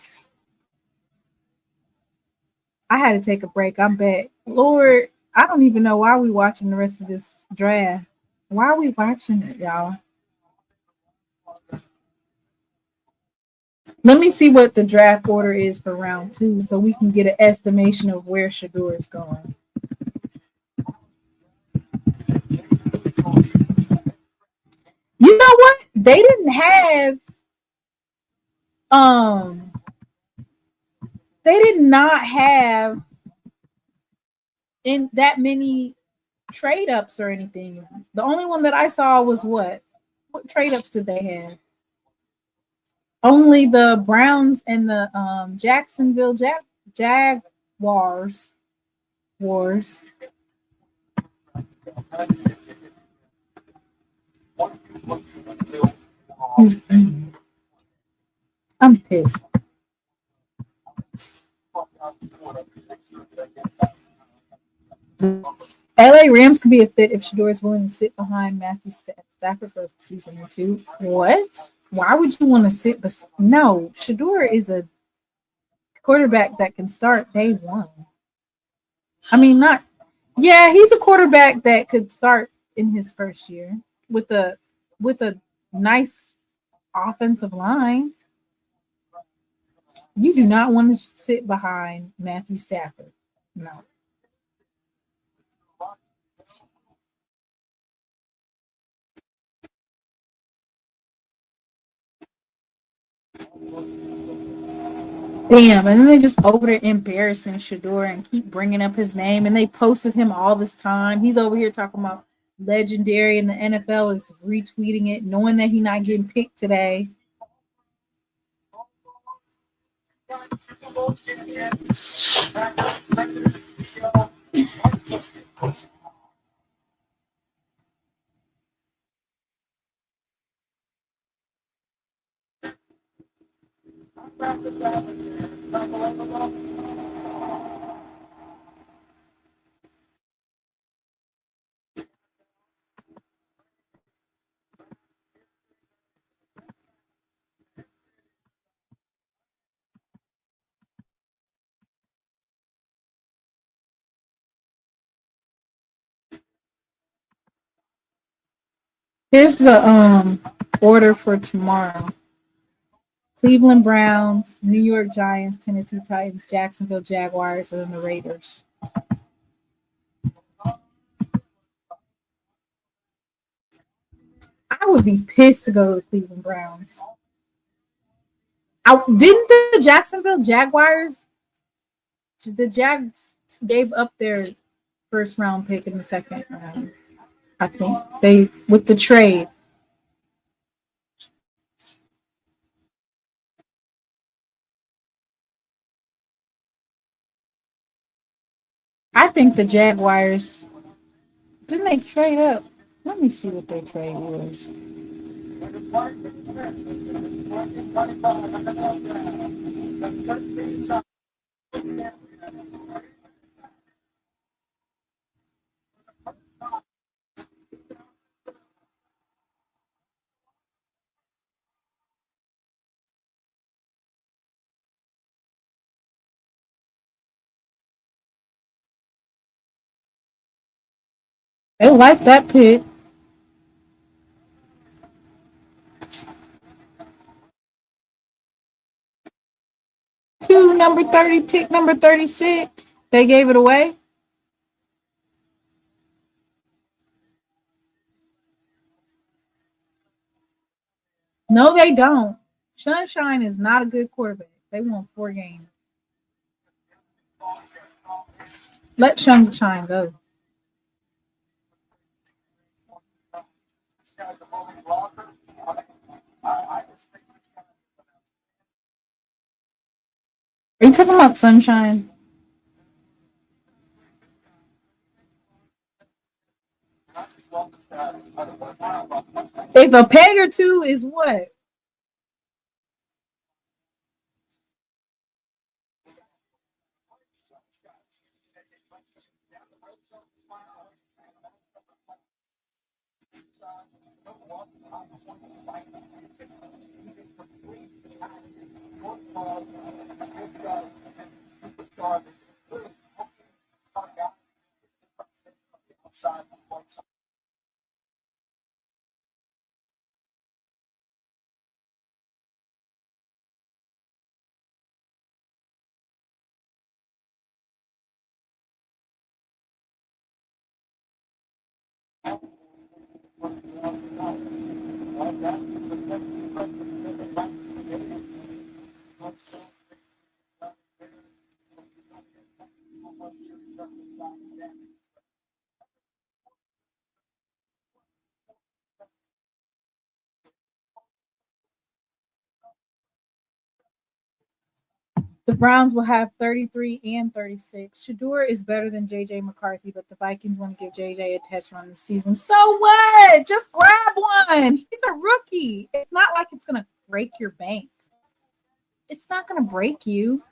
I had to take a break. I'm back. Lord, I don't even know why we watching the rest of this draft. Why are we watching it, y'all? Let me see what the draft order is for round 2 so we can get an estimation of where Shador is going. You know what? They didn't have they did not have in that many trade ups or anything. The only one that I saw was what? What trade ups did they have? Only the Browns and the Jacksonville Jaguars wars. I'm pissed. LA Rams could be a fit if Shador is willing to sit behind Matthew Stafford for season 2. What? Why would you want to sit? No, Shador is a quarterback that can start day 1. I mean, not. Yeah, he's a quarterback that could start in his first year with a nice offensive line. You do not want to sit behind Matthew Stafford. No. Damn, and then they just over there embarrassing Shador and keep bringing up his name, and they posted him all this time. He's over here talking about legendary, and the NFL is retweeting it, knowing that he's not getting picked today. Here's the order for tomorrow. Cleveland Browns, New York Giants, Tennessee Titans, Jacksonville Jaguars, and then the Raiders. I would be pissed to go to the Cleveland Browns. Didn't the Jacksonville Jaguars, the Jags gave up their first round pick in the second round. I think they with the trade. I think the Jaguars didn't they trade up? Let me see what their trade was. They like that pick. To number 30, pick number 36. They gave it away. No, they don't. Sunshine is not a good quarterback. They won 4 games. Let Sunshine go. Are you talking about Sunshine? If a peg or two is what? The Browns will have 33 and 36. Shador is better than JJ McCarthy, but the Vikings want to give JJ a test run this season. So what? Just grab one. He's a rookie. It's not like it's going to break your bank. It's not going to break you.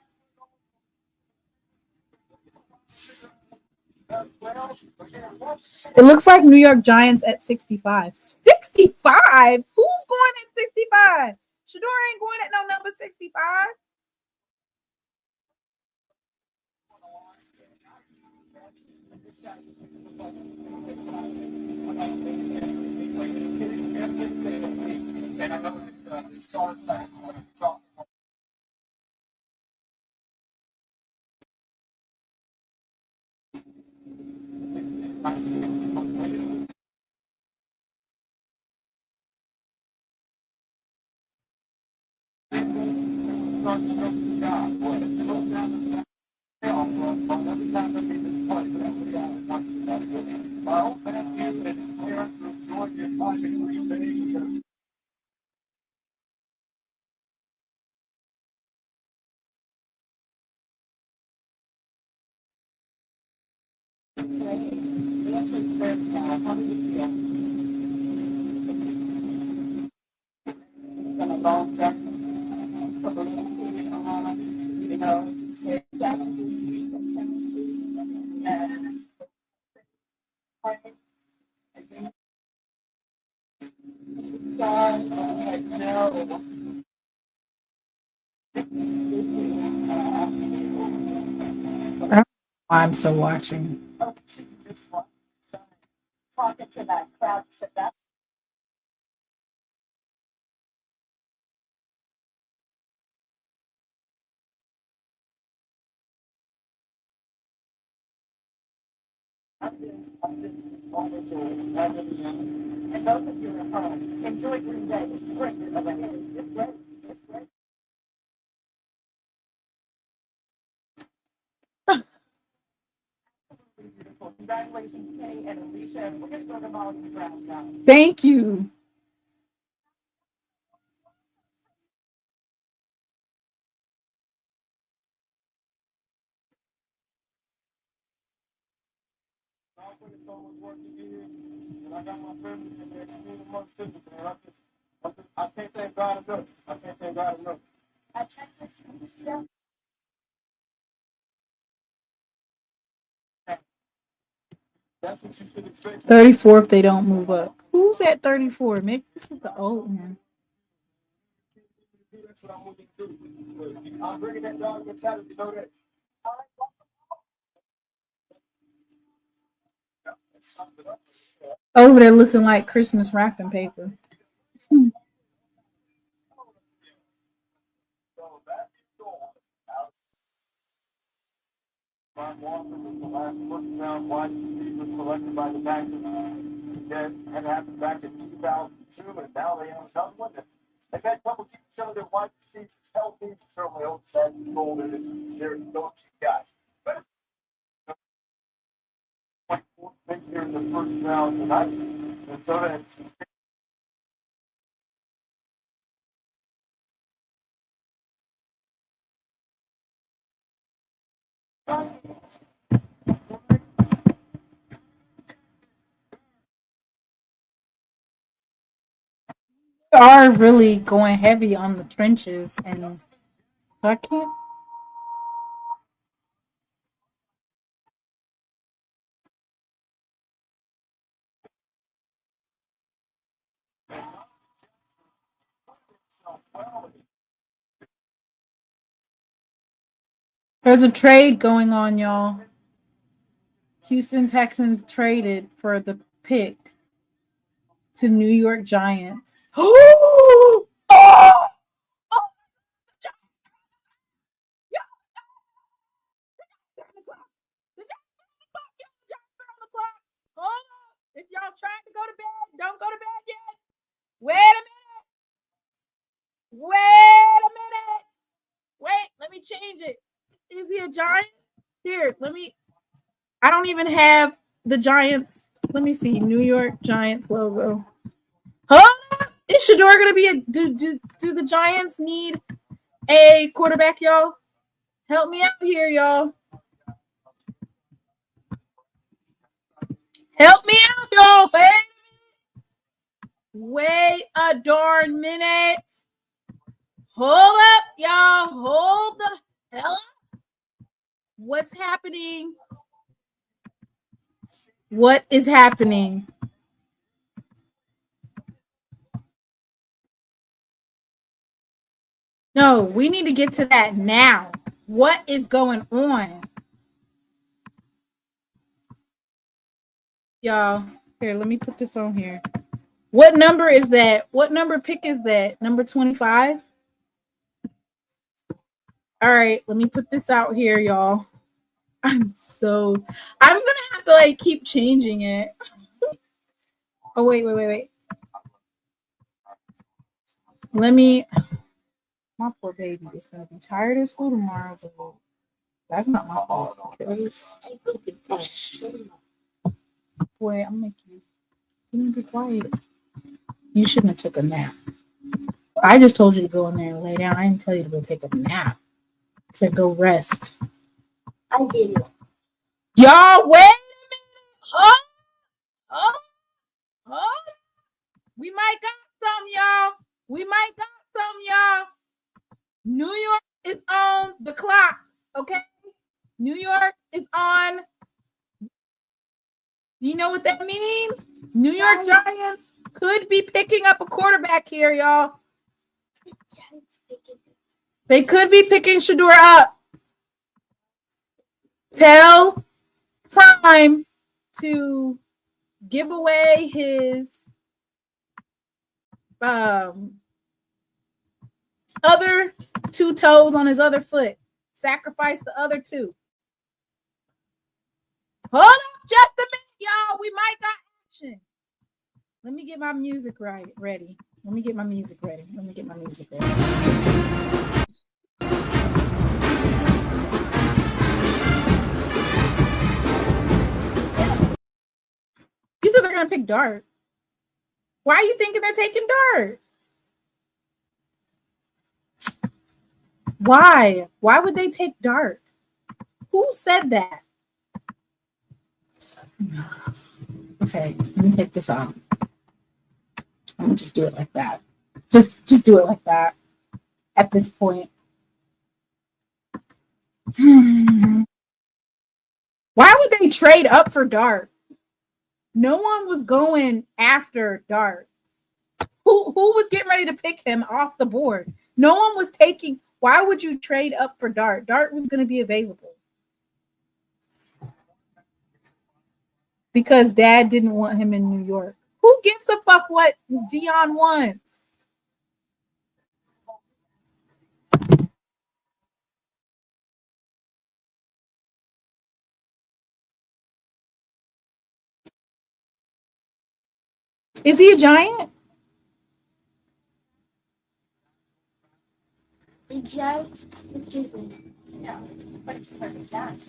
It looks like New York Giants at 65. 65? Who's going at 65? Shador ain't going at no number 65. I'm still watching. Talking to that crowd, said that. And those of you at home, enjoy Green Day. It's great. It's great. It's great. Beautiful. Congratulations, Kenny and Alicia. We're going to go to Molly Brown now. Thank you. I got my family in there. I can't thank God enough. I can't thank God enough. At Texas, still. That's what you should expect. 34 if they don't move up. Who's at 34? Maybe this is the old one. That's what I want you to do. I'm bringing that dog mentality, you know that. Over there looking like Christmas wrapping paper. Ron Walker was the last first round wide receiver selected by the Bengals. That had happened back in 2002, and now they have another one. They've had trouble keeping some of their wide receivers healthy. Certainly hope that Golden is their go-to guy. But it's like fourth pick here in the first round tonight. And so that's They are really going heavy on the trenches, and I can't. There's a trade going on, y'all. Houston Texans traded for the pick to New York Giants. Oh! If y'all trying to go to bed, Don't go to bed yet. Wait a minute. Wait a minute. Wait, let me change it. Is he a Giant? Here, I don't even have the Giants. Let me see. New York Giants logo. Hold up. Is Shador going to be do the Giants need a quarterback, y'all? Help me out here, y'all. Help me out, y'all. Wait a darn minute. Hold up, y'all. Hold the hell up. What's happening? What is happening? No, we need to get to that now. What is going on? Y'all, here, let me put this on here. What number is that? What number pick is that? Number 25? All right, let me put this out here, y'all. I'm gonna have to like keep changing it. Oh, wait. My poor baby is gonna be tired of school tomorrow, but that's not my fault. Boy, I'm make you need to be quiet. You shouldn't have took a nap. I just told you to go in there and lay down. I didn't tell you to go take a nap. I said go rest. I did. Y'all, wait a minute. We might got some, y'all. New York is on the clock, okay? New York is on. You know what that means? New York Giants could be picking up a quarterback here, y'all. They could be picking Shador up. Tell Prime to give away his other two toes on his other foot. Sacrifice the other two. Hold up just a minute, y'all. We might got action. Let me get my music ready. You said they're going to pick Dart. Why are you thinking they're taking Dart? Why? Why would they take Dart? Who said that? Okay, let me take this off. I'm gonna just do it like that. Just do it like that at this point. Why would they trade up for Dart? No one was going after Dart. Who was getting ready to pick him off the board? No one was taking. Why would you trade up for Dart? Dart was going to be available. Because Dad didn't want him in New York. Who gives a fuck what Dion wants? Is he a Giant? The Giants. Yeah, but it's very sad.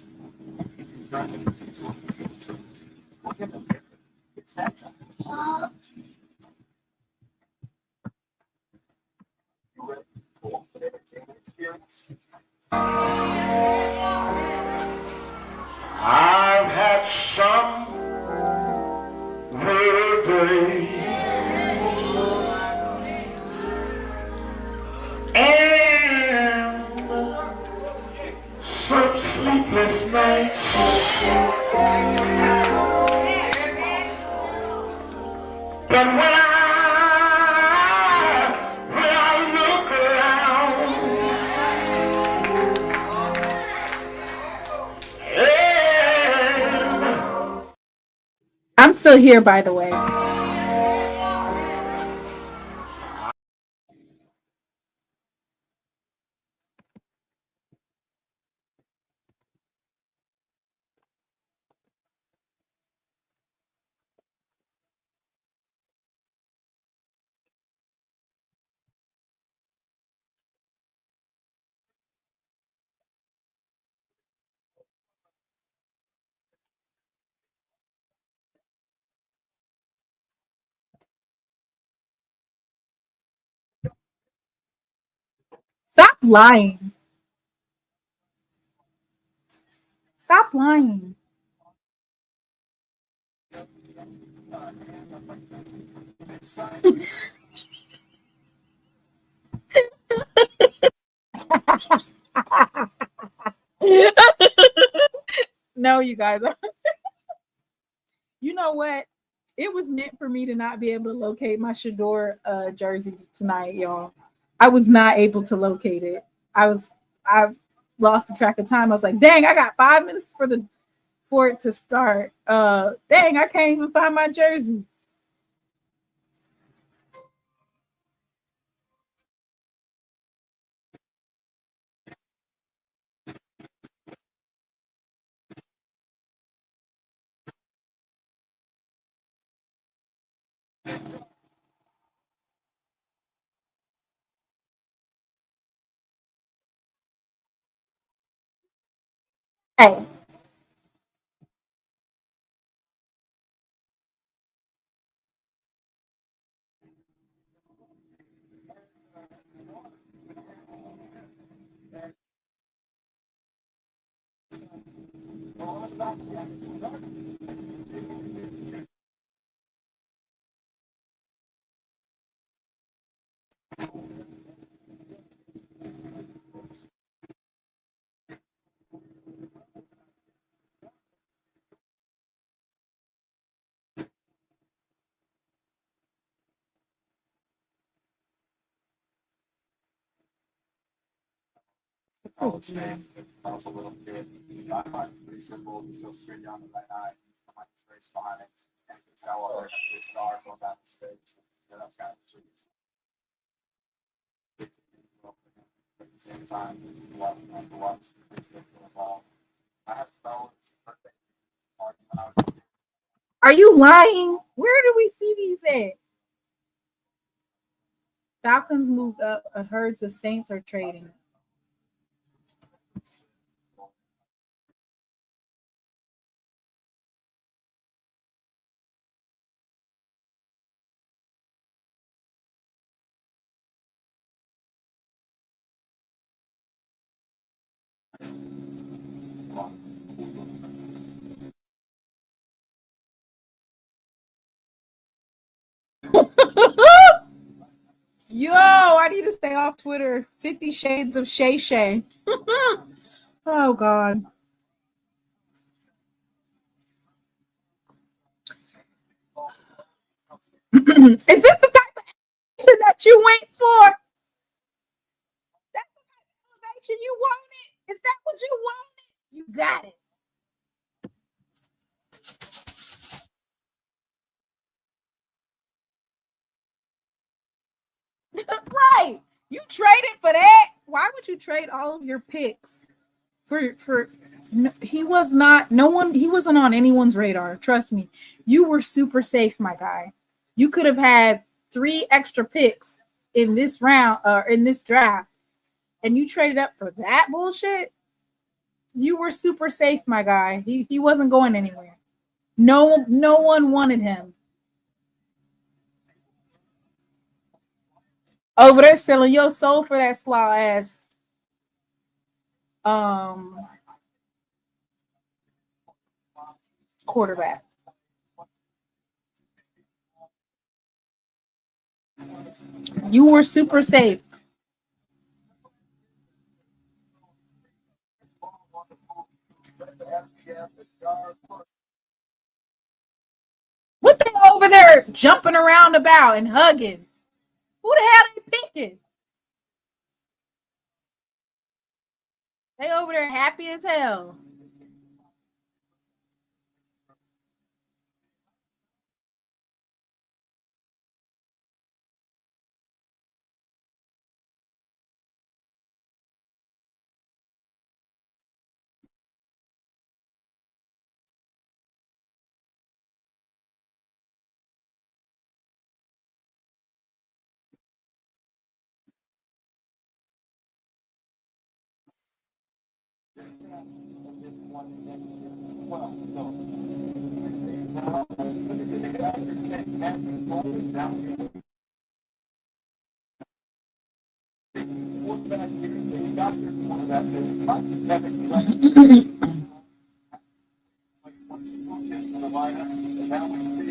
I've had some good days and some sleepless nights. But when I look around, I'm still here, by the way. Stop lying. Stop lying. No, you guys. You know what? It was meant for me to not be able to locate my Shador jersey tonight, y'all. I was not able to locate it. I lost the track of time. I was like, dang, I got 5 minutes for it to start. Dang, I can't even find my jersey. Hey. College name, I was a little kid. I find it pretty simple. Just go straight down the right eye. I might straight spine it. And you can tell where the stars on that space. Yeah, that's kind of true. At the same time, there's a lot of watch. I have spelled perfect. Are you lying? Where do we see these at? Falcons moved up. A herds of Saints are trading. Yo, I need to stay off Twitter. 50 Shades of Shay Shay. Oh, God. Is this the type of action that you wait for? That's the type of action you wanted? Is that what you wanted? You got it. Right. You traded for that. Why would you trade all of your picks for no, he was not no one he wasn't on anyone's radar. Trust me. You were super safe, my guy. You could have had 3 extra picks in this round or in this draft and you traded up for that bullshit. You were super safe, my guy. He wasn't going anywhere. No one wanted him. Over there selling your soul for that slaw ass quarterback. You were super safe. What they over there jumping around about and hugging? Who the hell they picking? They over there happy as hell.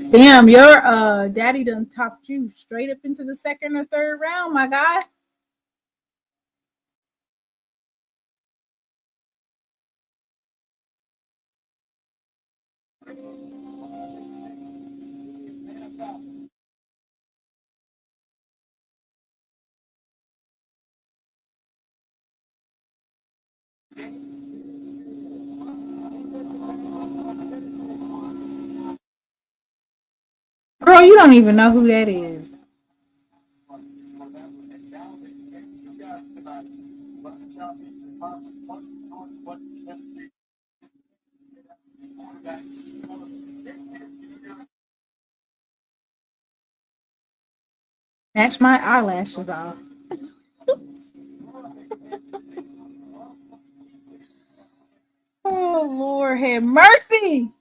Damn, your daddy done talked you straight up into the second or third round, my guy. Girl, you don't even know who that is. Snatch my eyelashes off. Oh, Lord have mercy.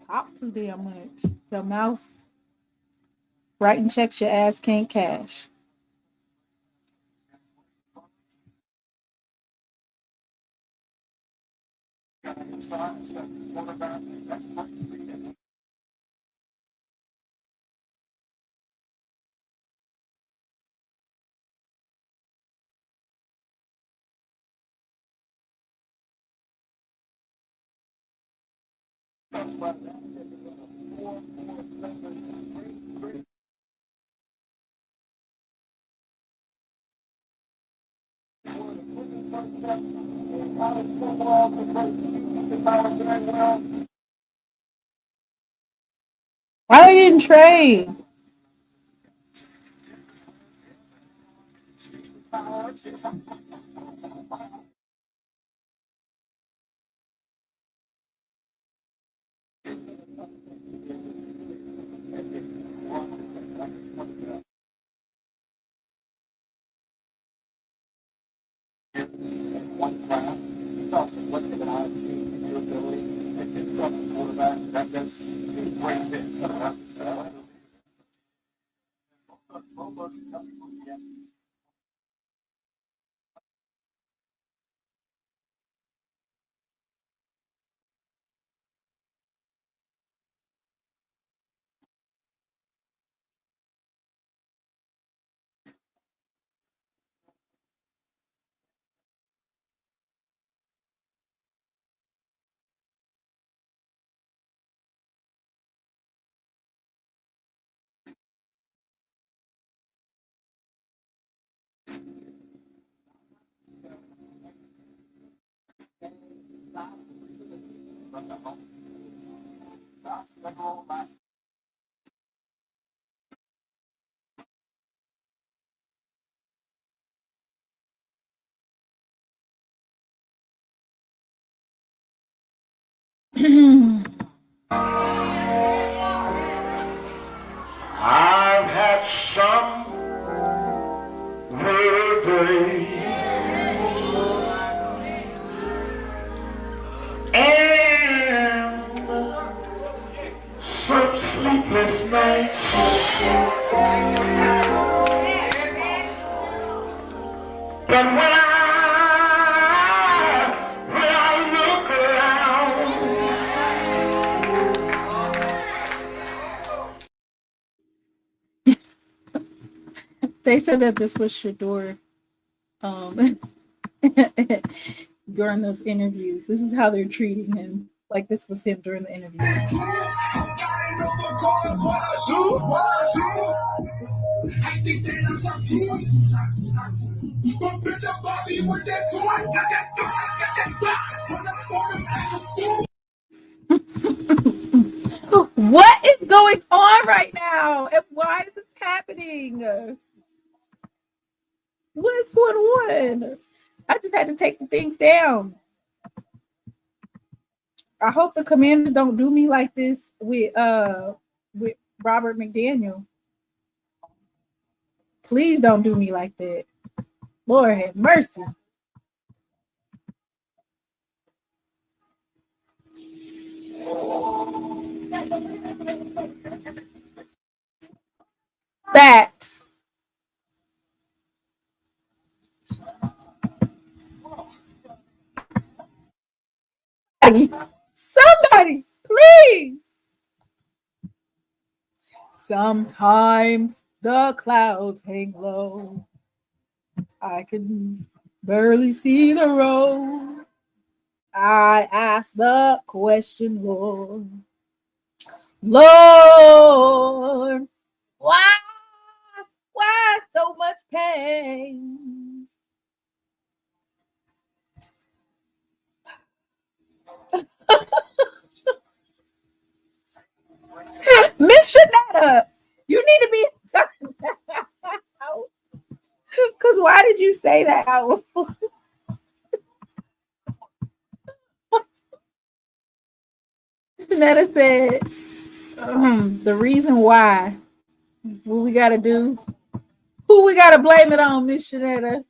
Talk too damn much. Your mouth. Writing checks your ass can't cash. Why they didn't trade? One class. You talk to what they have to your ability to disrupt the quarterback. That's two great things. I've had some very and some sleepless nights. But when I look around, They said that this was Shador during those interviews. This is how they're treating him. Like this was him during the interview. What is going on right now? And why is this happening? What is going on? I just had to take the things down. I hope the Commanders don't do me like this with Robert McDaniel. Please don't do me like that. Lord have mercy. Facts. Somebody, please. Sometimes the clouds hang low. I can barely see the road. I ask the question, Lord. Lord, why? Why so much pain? Miss Shanetta, you need to be because why did you say that out? Shanetta said the reason why. What we gotta do? Who we gotta blame it on, Miss Shanetta?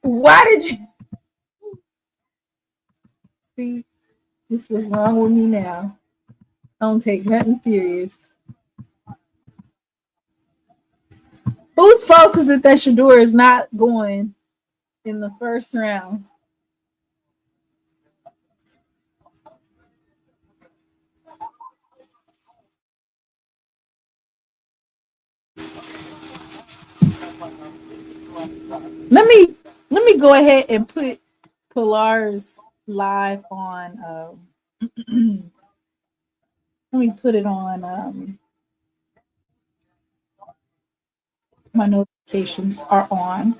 Why did you see? This was wrong with me now. I don't take nothing serious. Whose fault is it that Shador is not going in the first round? Let me go ahead and put Pilar's live on. Let me put it on. My notifications are on.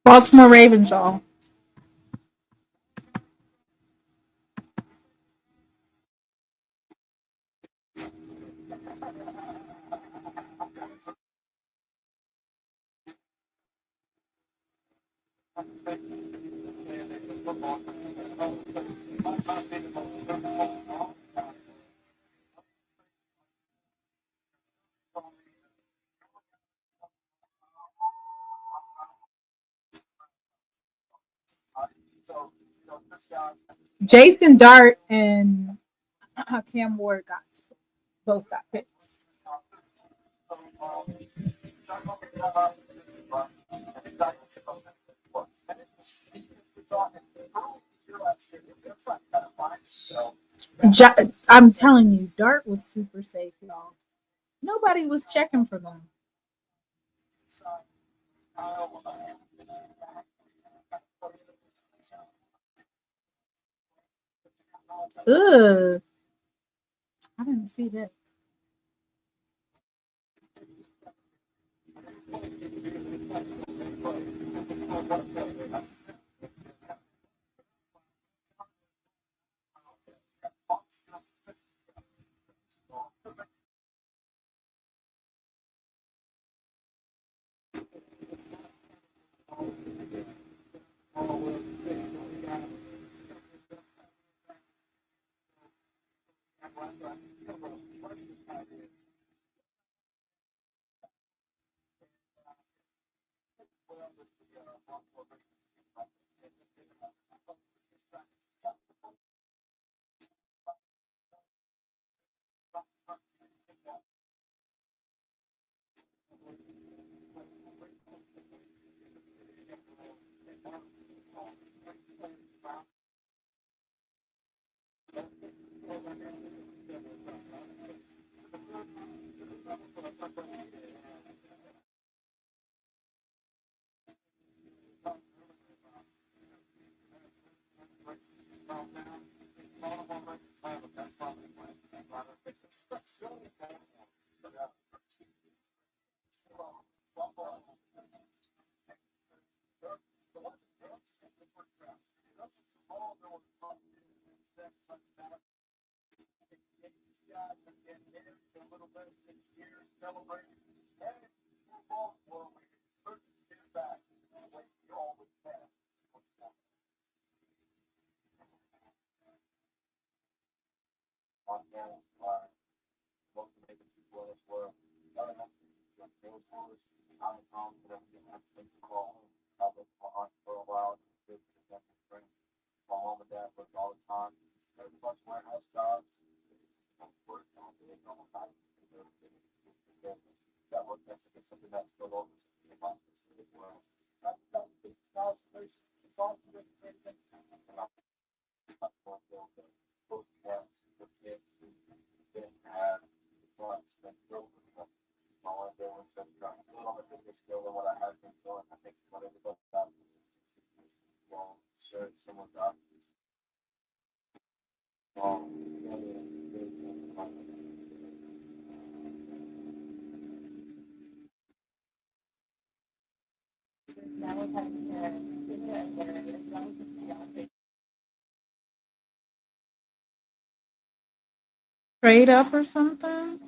Baltimore Ravens, y'all. Jason Dart and Cam Ward both got picked. I'm telling you, Dart was super safe, y'all. Nobody was checking for them. Ugh. I didn't see that. Trade up or something?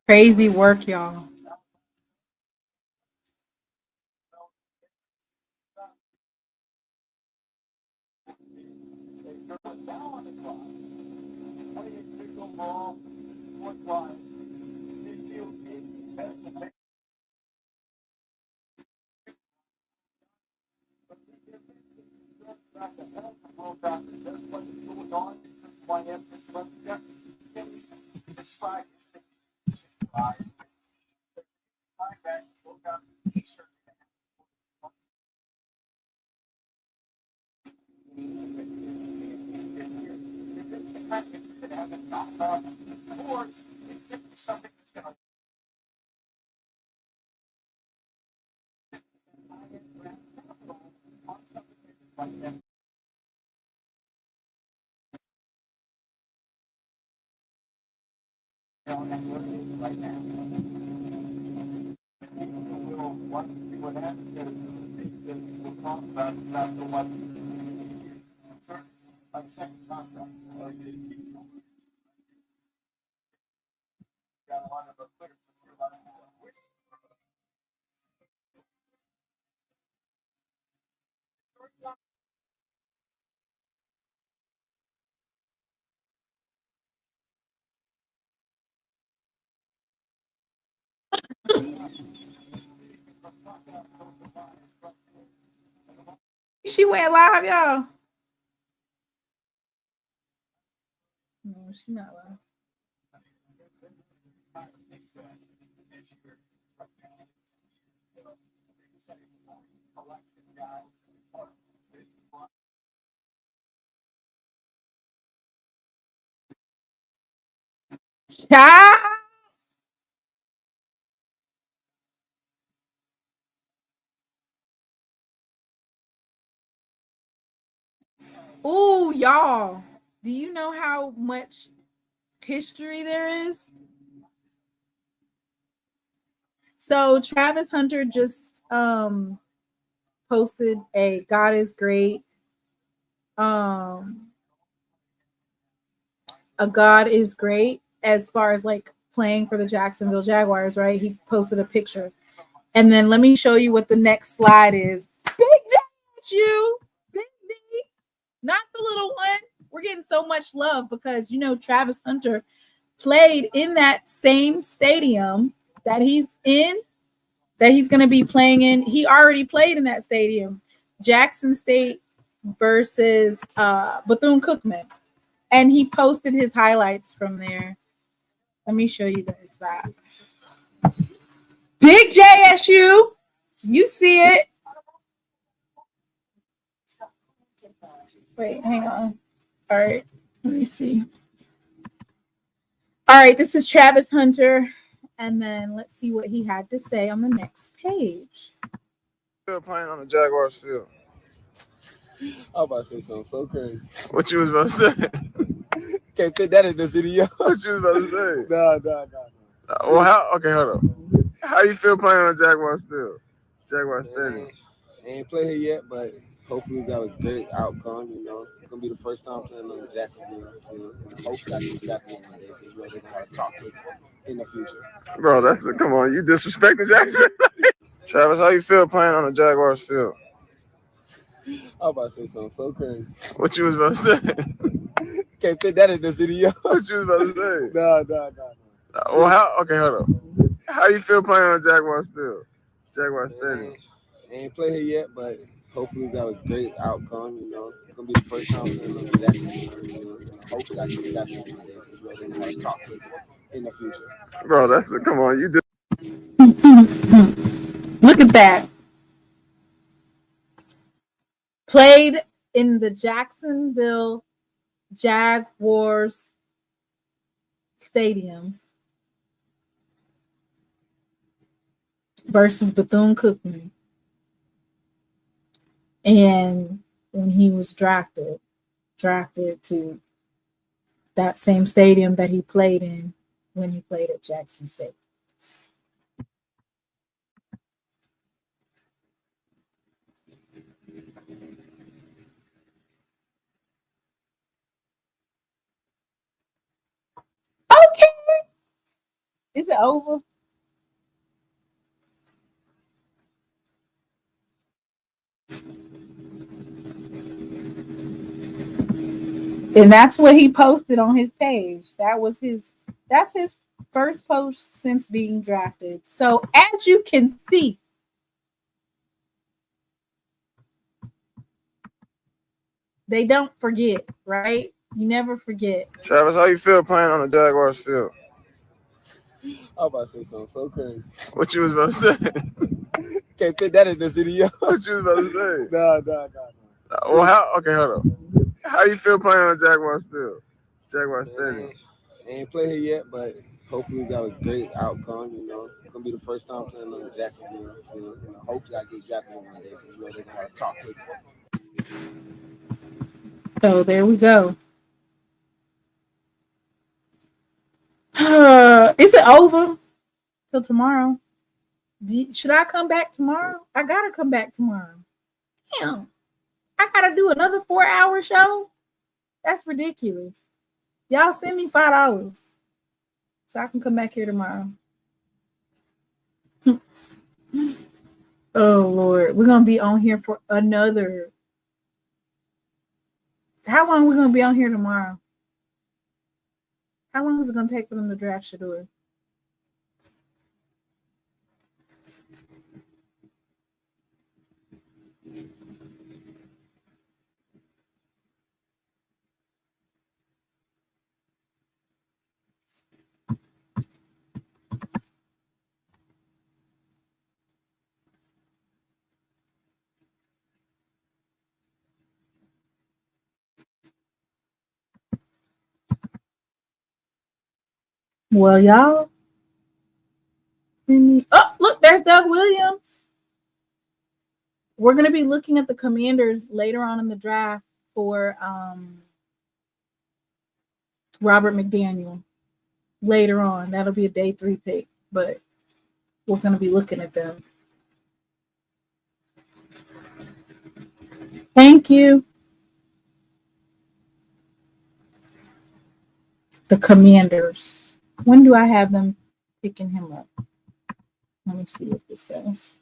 Crazy work, y'all. She went live, y'all. No, she's not live. Ah! Ooh, y'all. Do you know how much history there is? So Travis Hunter just posted a God is great. A God is great as far as like playing for the Jacksonville Jaguars, right? He posted a picture. And then let me show you what the next slide is. Big J, you, Big D, not the little one. We're getting so much love because, you know, Travis Hunter played in that same stadium that he's in, that he's going to be playing in. He already played in that stadium, Jackson State versus Bethune-Cookman. And he posted his highlights from there. Let me show you guys that. Big JSU. You see it. Wait, hang on. All right. Let me see. All right. This is Travis Hunter. And then let's see what he had to say on the next page. Still playing on the Jaguars field. I'm about to say something so crazy. What you was about to say? Can't fit that in the video. What you was about to say? No. Well, okay, hold on. How you feel playing on Jaguars field? Jaguars Stadium. I ain't play here yet, but hopefully we got a great outcome. You know, it's gonna be the first time playing on the Jacksonville field. Hopefully I can get back one day because we're gonna have to talk in the future. Bro, come on, you disrespecting Jackson. Travis, how you feel playing on the Jaguars field? I'm about to say something so crazy. What you was about to say? Can't fit that in the video. What you was about to say? No. Well, okay, hold on. How you feel playing on Jaguars field? Jaguars Stadium. I ain't play here yet, but hopefully we got a great outcome. You know, it's gonna be the first time playing on the Jacksonville field. Hopefully I can get back one day because we're gonna have to talk in the future. Bro, come on, you did. Look at that. Played in the Jacksonville Jaguars Stadium versus Bethune-Cookman. And when he was drafted to that same stadium that he played in when he played at Jackson State. Okay. Is it over? And that's what he posted on his page. That's his first post since being drafted. So as you can see, they don't forget, right? You never forget. Travis, how you feel playing on the Jaguars field? I'm about to say something so crazy. What you was about to say? Can't fit that in the video. What you was about to say? No. Well, okay, hold on. How you feel playing on Jaguars field? Jaguars Stadium. I ain't play here yet, but hopefully we got a great outcome. You know, it's gonna be the first time playing on the Jacksonville field. You know, hopefully I get back one day because we're gonna have to talk. So there we go. Is it over till tomorrow? Should I come back tomorrow? I gotta come back tomorrow. Damn. I gotta do another 4-hour show. That's ridiculous. Y'all send me $5 so I can come back here tomorrow. Oh Lord, we're gonna be on here for another. How long are we gonna be on here tomorrow? How long is it gonna take for them to draft Shador? Well, y'all see me. Oh, look, there's Doug Williams. We're going to be looking at the Commanders later on in the draft for Robert McDaniel. Later on, that'll be a day 3 pick, but we're going to be looking at them. Thank you. The Commanders. When do I have them picking him up? Let me see what this says.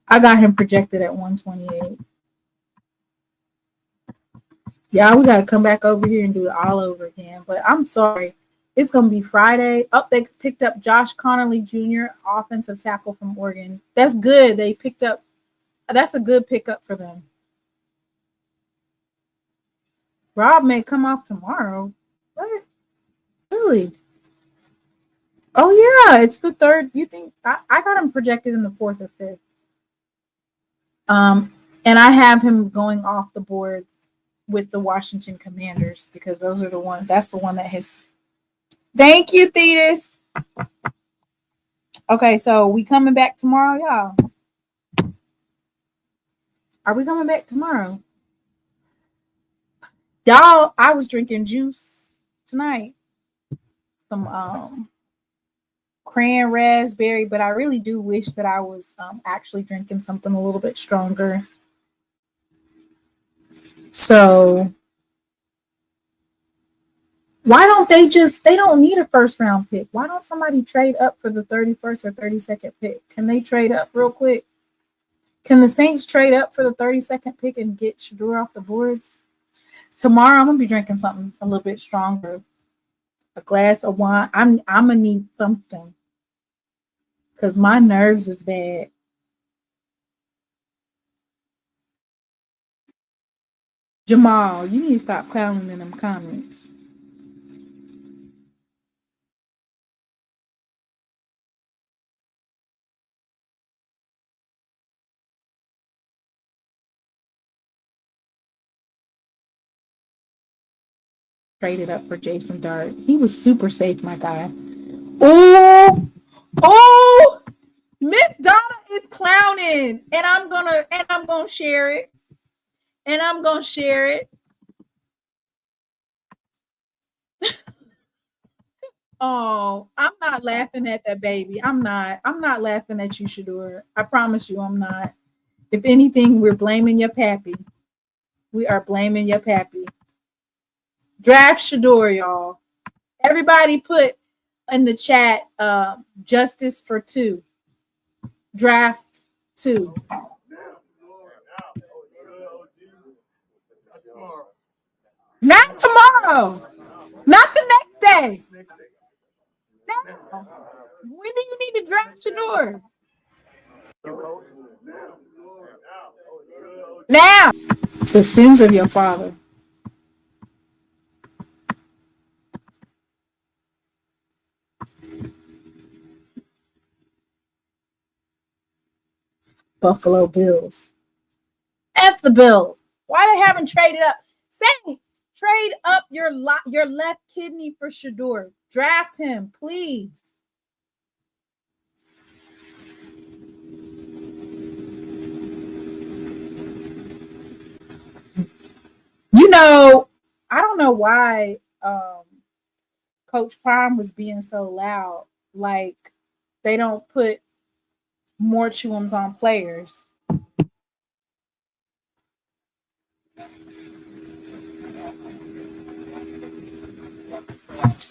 I got him projected at 128. Yeah, we got to come back over here and do it all over again. But I'm sorry. It's going to be Friday. Oh, they picked up Josh Connerly Jr., offensive tackle from Oregon. That's good. They picked up. That's a good pickup for them. Rob may come off tomorrow. What? Really? Oh yeah, it's the third. You think I got him projected in the fourth or fifth. And I have him going off the boards with the Washington Commanders because those are the one. That's the one that has. Thank you, Thetis. Okay, so we coming back tomorrow, y'all. Are we coming back tomorrow? Y'all, I was drinking juice tonight. Some cran raspberry, but I really do wish that I was actually drinking something a little bit stronger. So why don't they don't need a first round pick? Why don't somebody trade up for the 31st or 32nd pick? Can they trade up real quick? Can the Saints trade up for the 32nd pick and get Shedeur off the boards? Tomorrow I'm gonna be drinking something a little bit stronger. A glass of wine. I'm gonna need something because my nerves is bad. Jamal, you need to stop clowning in them comments. Traded up for Jason Dart. He was super safe, my guy. Oh, Miss Donna is clowning, and I'm gonna share it. And I'm gonna share it. Oh, I'm not laughing at that baby. I'm not laughing at you, Shedeur. I promise you, I'm not. If anything, we're blaming your pappy. We are blaming your pappy. Draft Shedeur, y'all. Everybody put in the chat justice for 2. Draft 2. Not tomorrow. Not the next day. Now. When do you need to draft Shedeur? Now. The sins of your father. Buffalo Bills. F the Bills. Why they haven't traded up? Saints, trade up your left kidney for Shedeur. Draft him, please. You know, I don't know why Coach Prime was being so loud. Like, they don't put more chewums on players.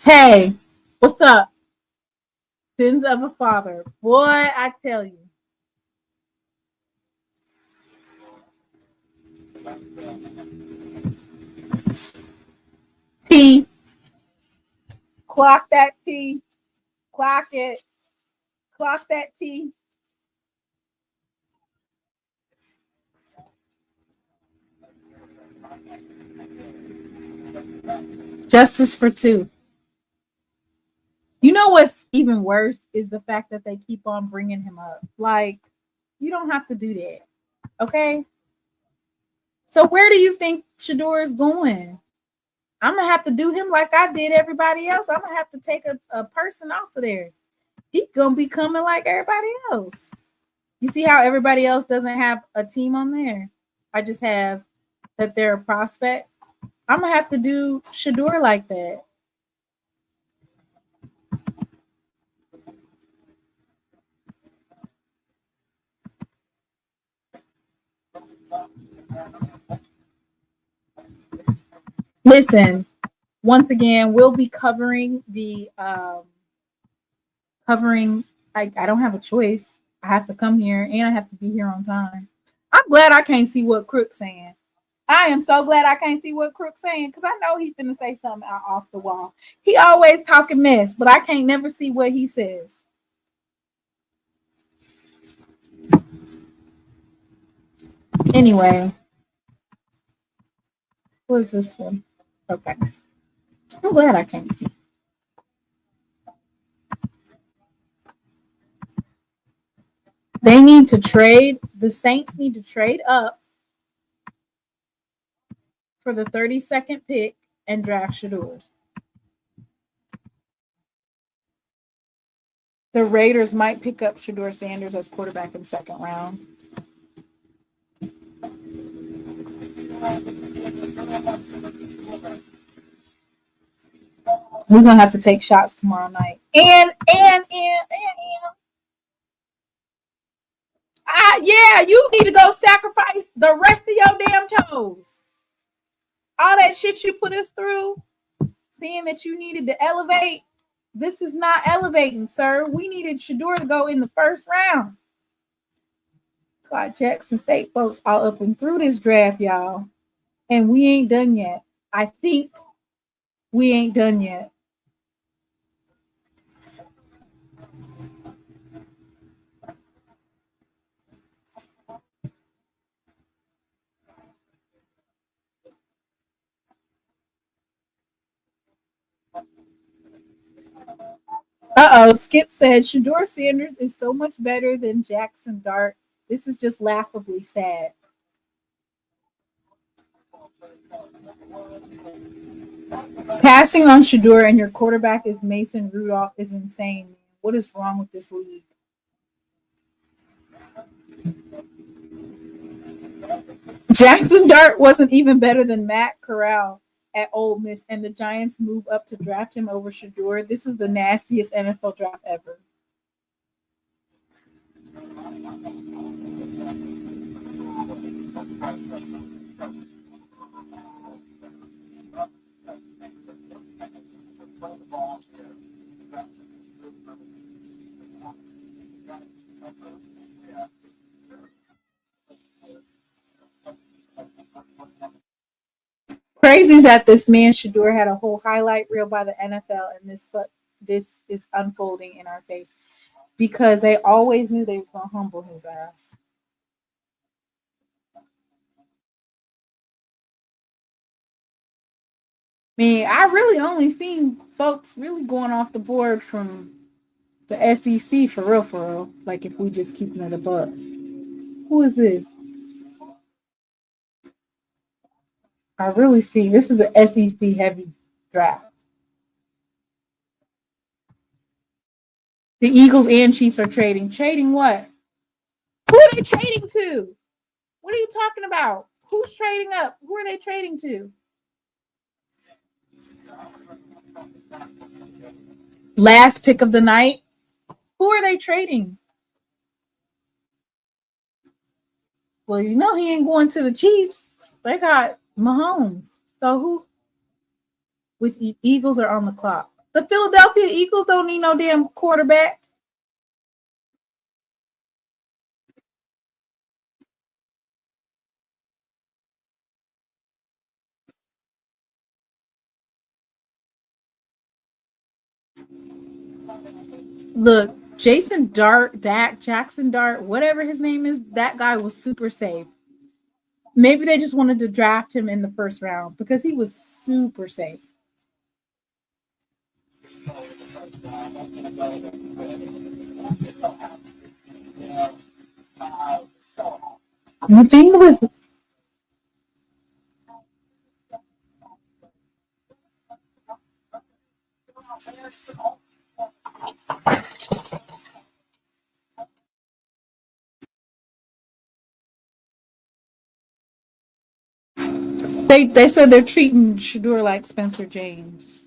Hey, what's up? Sins of a father. Boy, I tell you. T. Clock that T. Clock it. Clock that T. Justice for 2. You know what's even worse is the fact that they keep on bringing him up. Like, you don't have to do that. Okay? So where do you think Shedeur is going? I'm going to have to do him like I did everybody else. I'm going to have to take a person off of there. He's going to be coming like everybody else. You see how everybody else doesn't have a team on there? I just have that they're a prospect. I'm going to have to do Shedeur like that. Listen, once again, we'll be covering the I don't have a choice. I have to come here and I have to be here on time. I'm glad I can't see what Crook's saying. I am so glad I can't see what Crook's saying because I know he's finna say something out off the wall. He always talking mess, but I can't never see what he says. Anyway, what is this one? Okay. I'm glad I can't see. They need to trade. The Saints need to trade up for the 32nd pick and draft Shador. The Raiders might pick up Shador Sanders as quarterback in the second round. We're gonna have to take shots tomorrow night. And yeah, you need to go sacrifice the rest of your damn toes. All that shit you put us through, seeing that you needed to elevate. This is not elevating, sir. We needed Shador to go in the first round. Clyde Jackson State folks all up and through this draft, y'all. And we ain't done yet. I think we ain't done yet. Skip said Shador Sanders is so much better than Jackson Dart. This is just laughably sad. Passing on Shador and your quarterback is Mason Rudolph is insane. What is wrong with this league? Jackson Dart wasn't even better than Matt Corral at Ole Miss, and the Giants move up to draft him over Shador. This is the nastiest NFL draft ever. Crazy that this man Shador had a whole highlight reel by the NFL, and this is unfolding in our face because they always knew they was gonna humble his ass. I mean, I really only seen folks really going off the board from the SEC for real. Like if we just keeping it above. Who is this? I really see this is an SEC heavy draft. The Eagles and Chiefs are trading. Trading what? Who are they trading to? What are you talking about? Who's trading up? Who are they trading to? Last pick of the night. Who are they trading? Well, you know he ain't going to the Chiefs. They got Mahomes. So who? With Eagles are on the clock. The Philadelphia Eagles don't need no damn quarterback. Look, Jackson Dart, whatever his name is, that guy was super safe. Maybe they just wanted to draft him in the first round because he was super safe. The thing with they said they're treating Shador like Spencer James.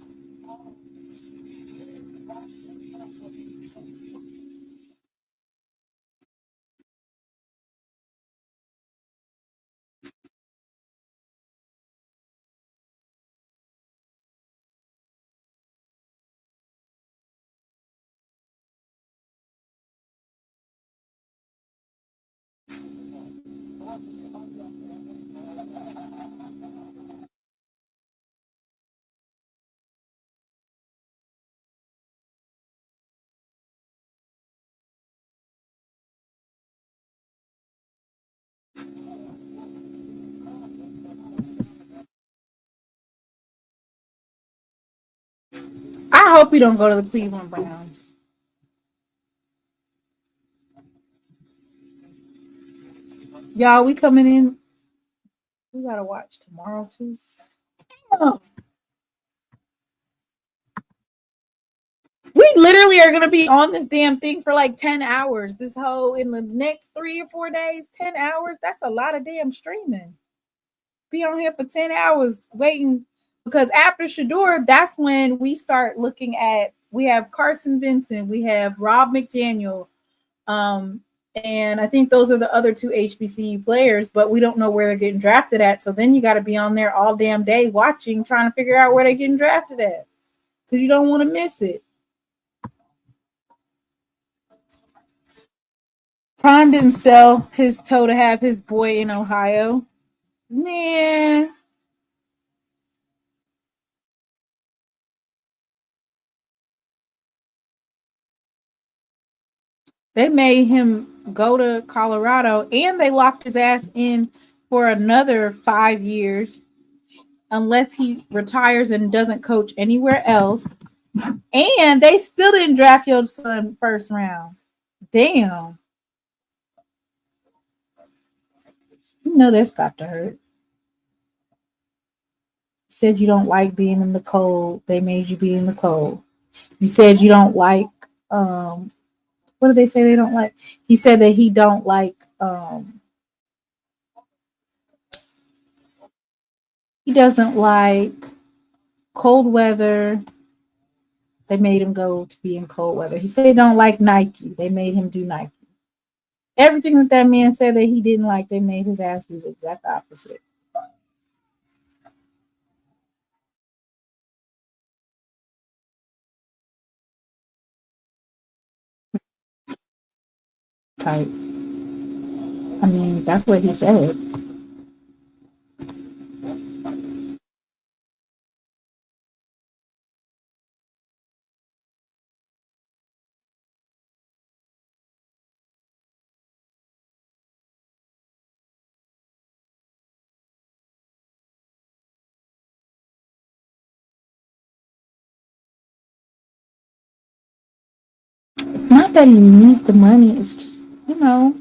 I hope he don't go to the Cleveland Browns. Y'all, we coming in. We gotta watch tomorrow too. Oh. We literally are gonna be on this damn thing for like 10 hours. This whole in the next 3 or 4 days, 10 hours. That's a lot of damn streaming. Be on here for 10 hours waiting because after Shador, that's when we start looking at. We have Carson Vincent, we have Rob McDaniel, and I think those are the other two HBCU players, but we don't know where they're getting drafted at. So then you got to be on there all damn day watching, trying to figure out where they're getting drafted at because you don't want to miss it. Prime didn't sell his toe to have his boy in Ohio. Man. They made him go to Colorado and they locked his ass in for another 5 years unless he retires and doesn't coach anywhere else. And they still didn't draft your son first round. Damn. You know that's got to hurt. You said you don't like being in the cold. They made you be in the cold. You said you don't like what did they say they don't like? He said that he don't like he doesn't like cold weather. They made him go to be in cold weather. He said he don't like Nike. They made him do Nike. Everything that man said that he didn't like, they made his ass do the exact opposite. Type. I mean, that's what he said. It's not that he needs the money. It's just, you know.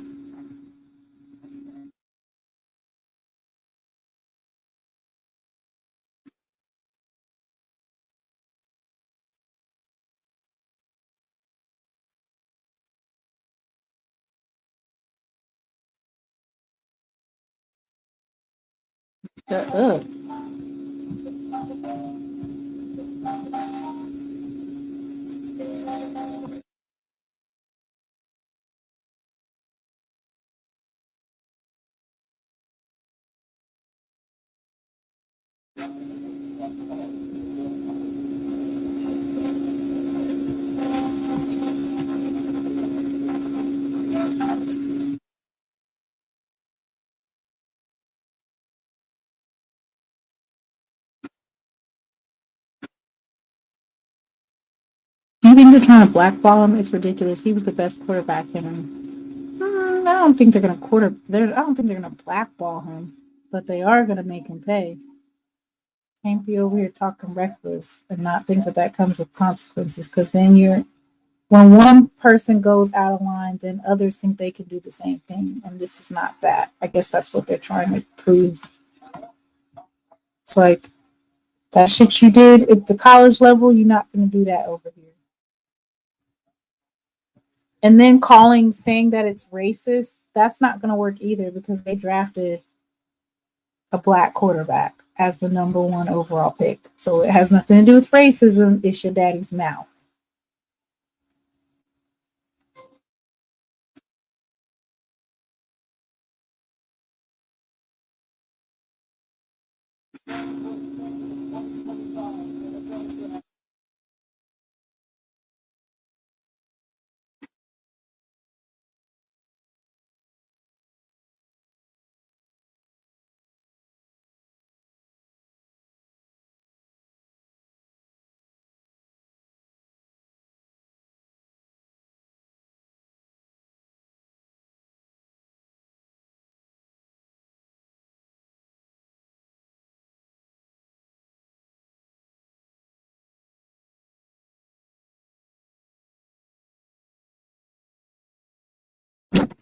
Shut up. Do you think they're trying to blackball him? It's ridiculous. He was the best quarterback in. I don't think they're gonna I don't think they're gonna blackball him, but they are gonna make him pay. Can't be over here talking reckless and not think that that comes with consequences. Because then when one person goes out of line, then others think they can do the same thing, and this is not that. I guess that's what they're trying to prove. It's like that shit you did at the college level, you're not gonna do that over here. And then saying that it's racist, that's not going to work either because they drafted a black quarterback as the number 1 overall pick. So it has nothing to do with racism. It's your daddy's mouth.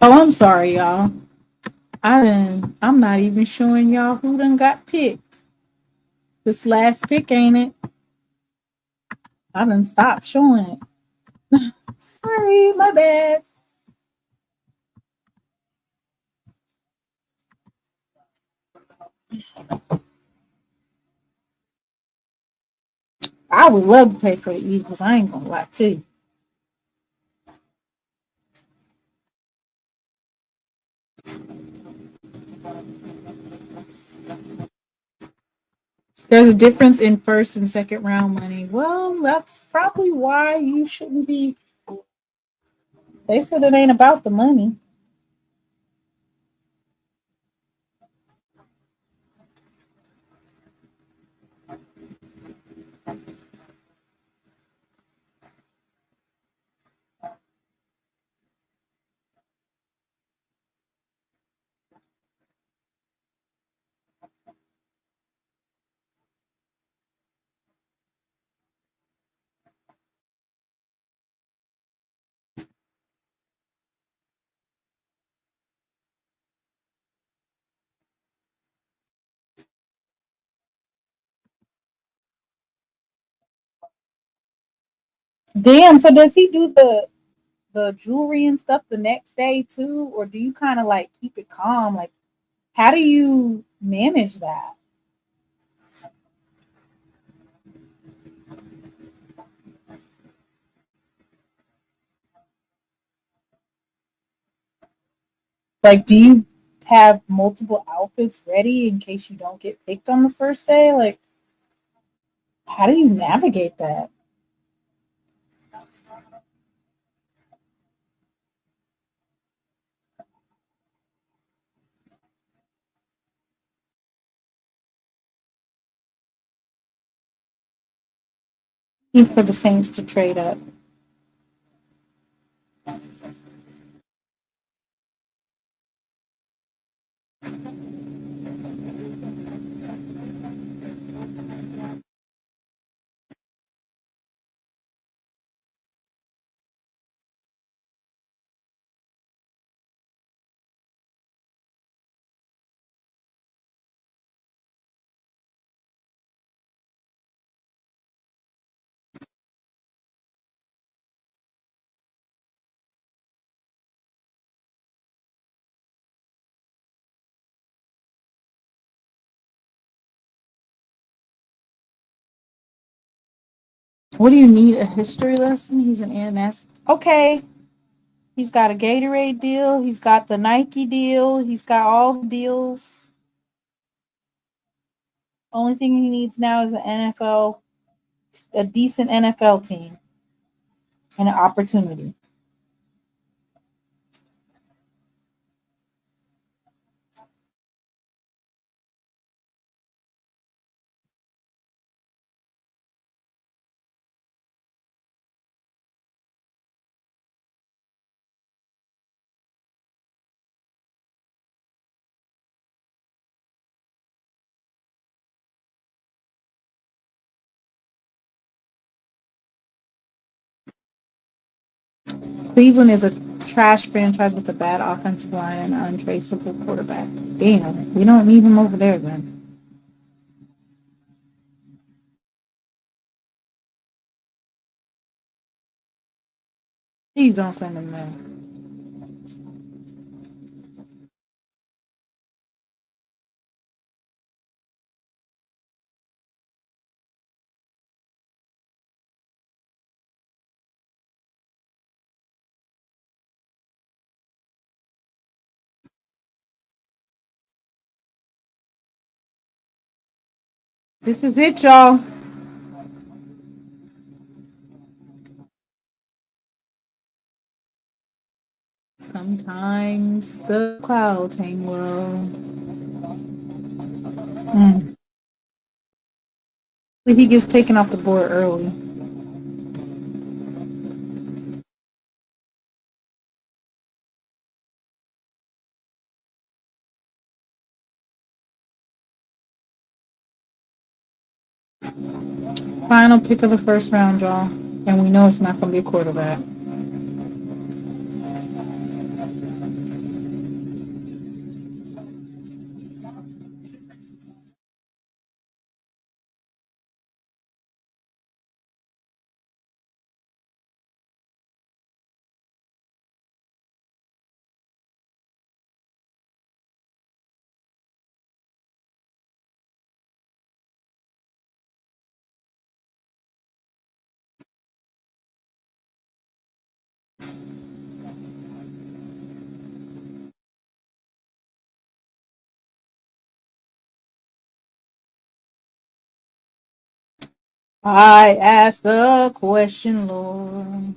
Oh, I'm sorry, y'all. I'm not even showing y'all who done got picked. This last pick, ain't it? I done stopped showing it. Sorry, my bad. I would love to pay for the Eagles. I ain't gonna lie to you. There's a difference in first and second round money. Well, that's probably why you shouldn't be. They said it ain't about the money. Damn. So does he do the jewelry and stuff the next day too, or do you kind of like keep it calm? Like, how do you manage that? Like, do you have multiple outfits ready in case you don't get picked on the first day? Like, how do you navigate that? For the Saints to trade up. What do you need? A history lesson? He's an NS. Okay. He's got a Gatorade deal. He's got the Nike deal. He's got all the deals. Only thing he needs now is a decent NFL team, and an opportunity. Cleveland is a trash franchise with a bad offensive line and an untraceable quarterback. Damn, we don't need him over there then. Please don't send him there. This is it, y'all. Sometimes the clouds hang low. He gets taken off the board early. Final pick of the first round, y'all. And we know it's not going to be a quarterback. I ask the question, Lord.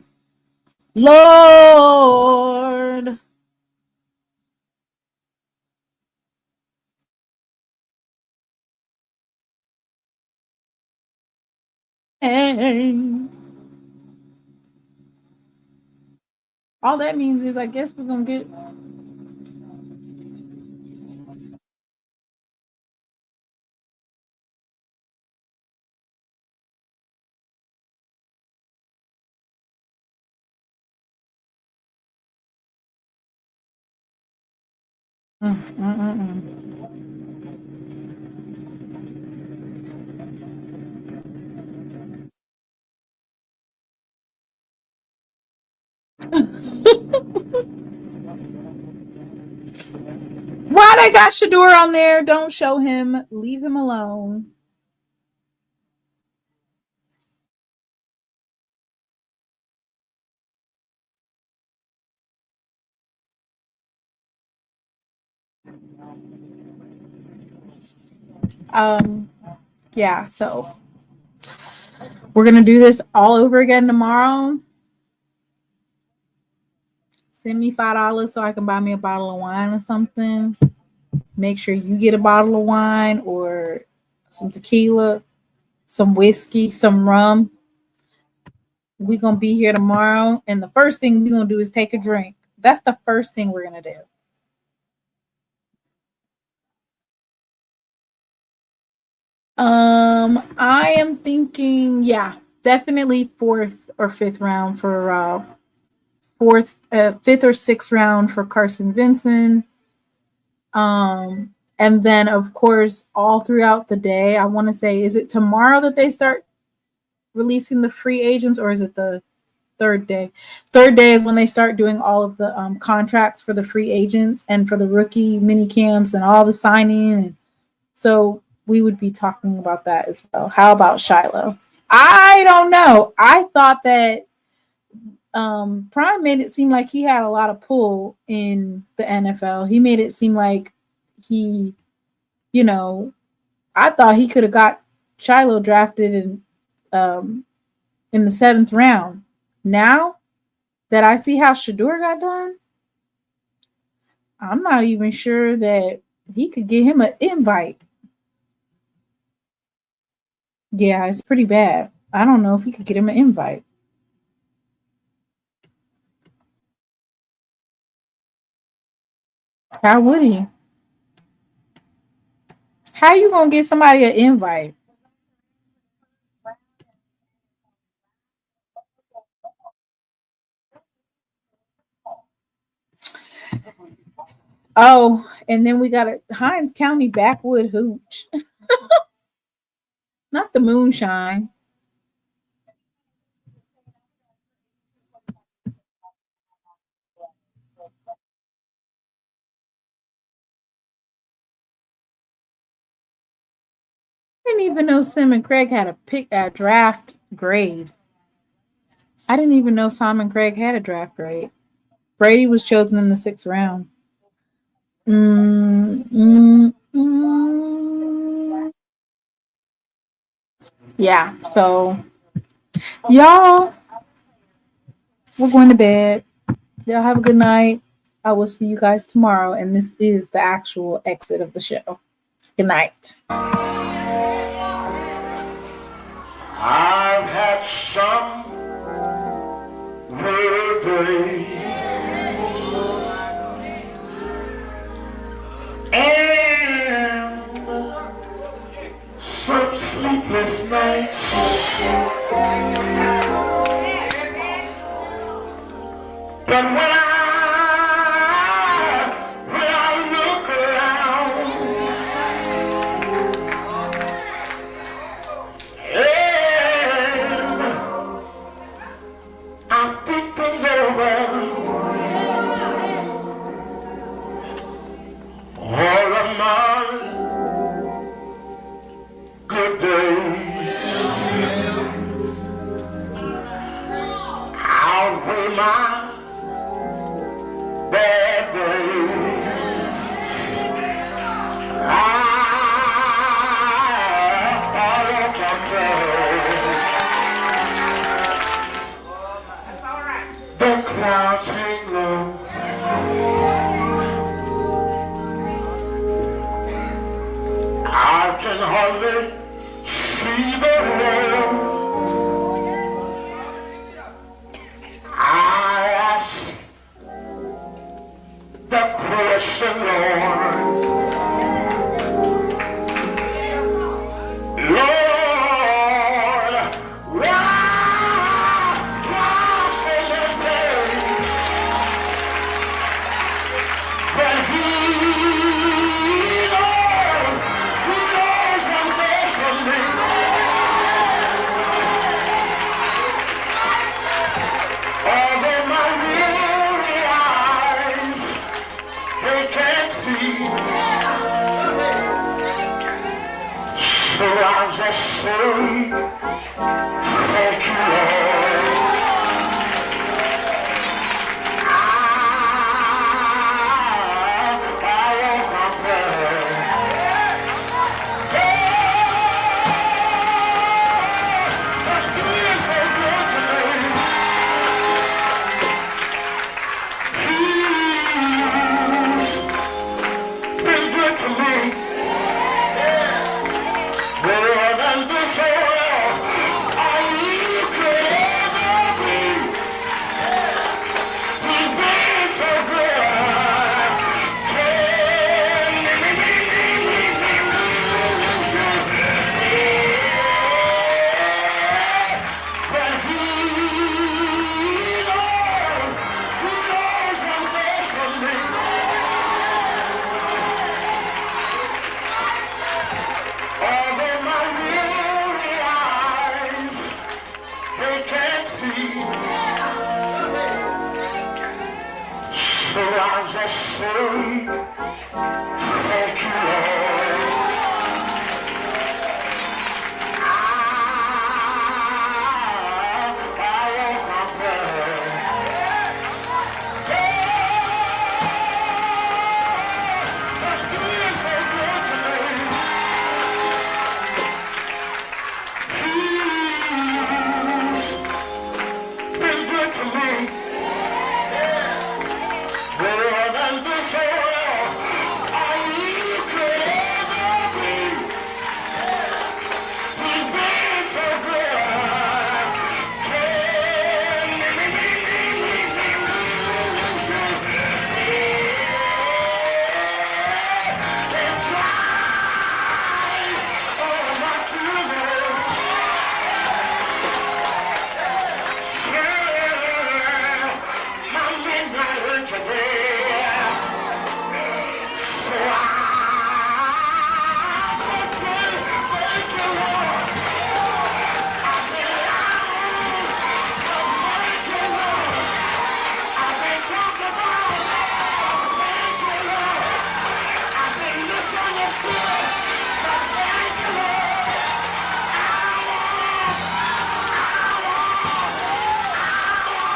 Lord. Hey. All that means is I guess we're going to get. Mm, mm, mm, Why they got Shador on there? Don't show him. Leave him alone. Yeah, so we're gonna do this all over again tomorrow. Send me $5 so I can buy me a bottle of wine or something. Make sure you get a bottle of wine or some tequila, some whiskey, some rum. We're gonna be here tomorrow, and the first thing we're gonna do is take a drink. That's the first thing we're gonna do. I am thinking, yeah, definitely fourth or fifth round for fifth or sixth round for Carson Vincent. And then of course all throughout the day, I want to say, is it tomorrow that they start releasing the free agents, or is it the third day? Third day is when they start doing all of the contracts for the free agents and for the rookie mini camps and all the signing. And so we would be talking about that as well. How about Shiloh? I don't know. I thought that Prime made it seem like he had a lot of pull in the NFL. He made it seem like he, I thought he could have got Shiloh drafted in the 7th round. Now that I see how Shador got done, I'm not even sure that he could get him an invite. Yeah, it's pretty bad. I don't know if he could get him an invite. How would he? How you gonna get somebody an invite? Oh, and then we got a Hines County Backwood Hooch. Not the moonshine. I didn't even know Simon Craig had a draft grade. I didn't even know Simon Craig had a draft grade. Brady was chosen in the 6th round. Yeah, so y'all, we're going to bed. Y'all have a good night. I will see you guys tomorrow, and this is the actual exit of the show. Good night. I've had some weary days and some sleepless nights. But when I look around, and I think things over, all of my good days outweigh my bad days. I follow control. clouds hang low. I can hardly see the road. I ask the question, Lord. Lord, why so this day? But He knows one day for me. Although my weary eyes, they can't see. So I'll just say, thank you, Lord. I won't complain. But He is so good to me. He's been good to me. More than this world, all you could ever be. He's been so good. But He knows one day for me. Although my weary eyes, they can't see. So I'll just say,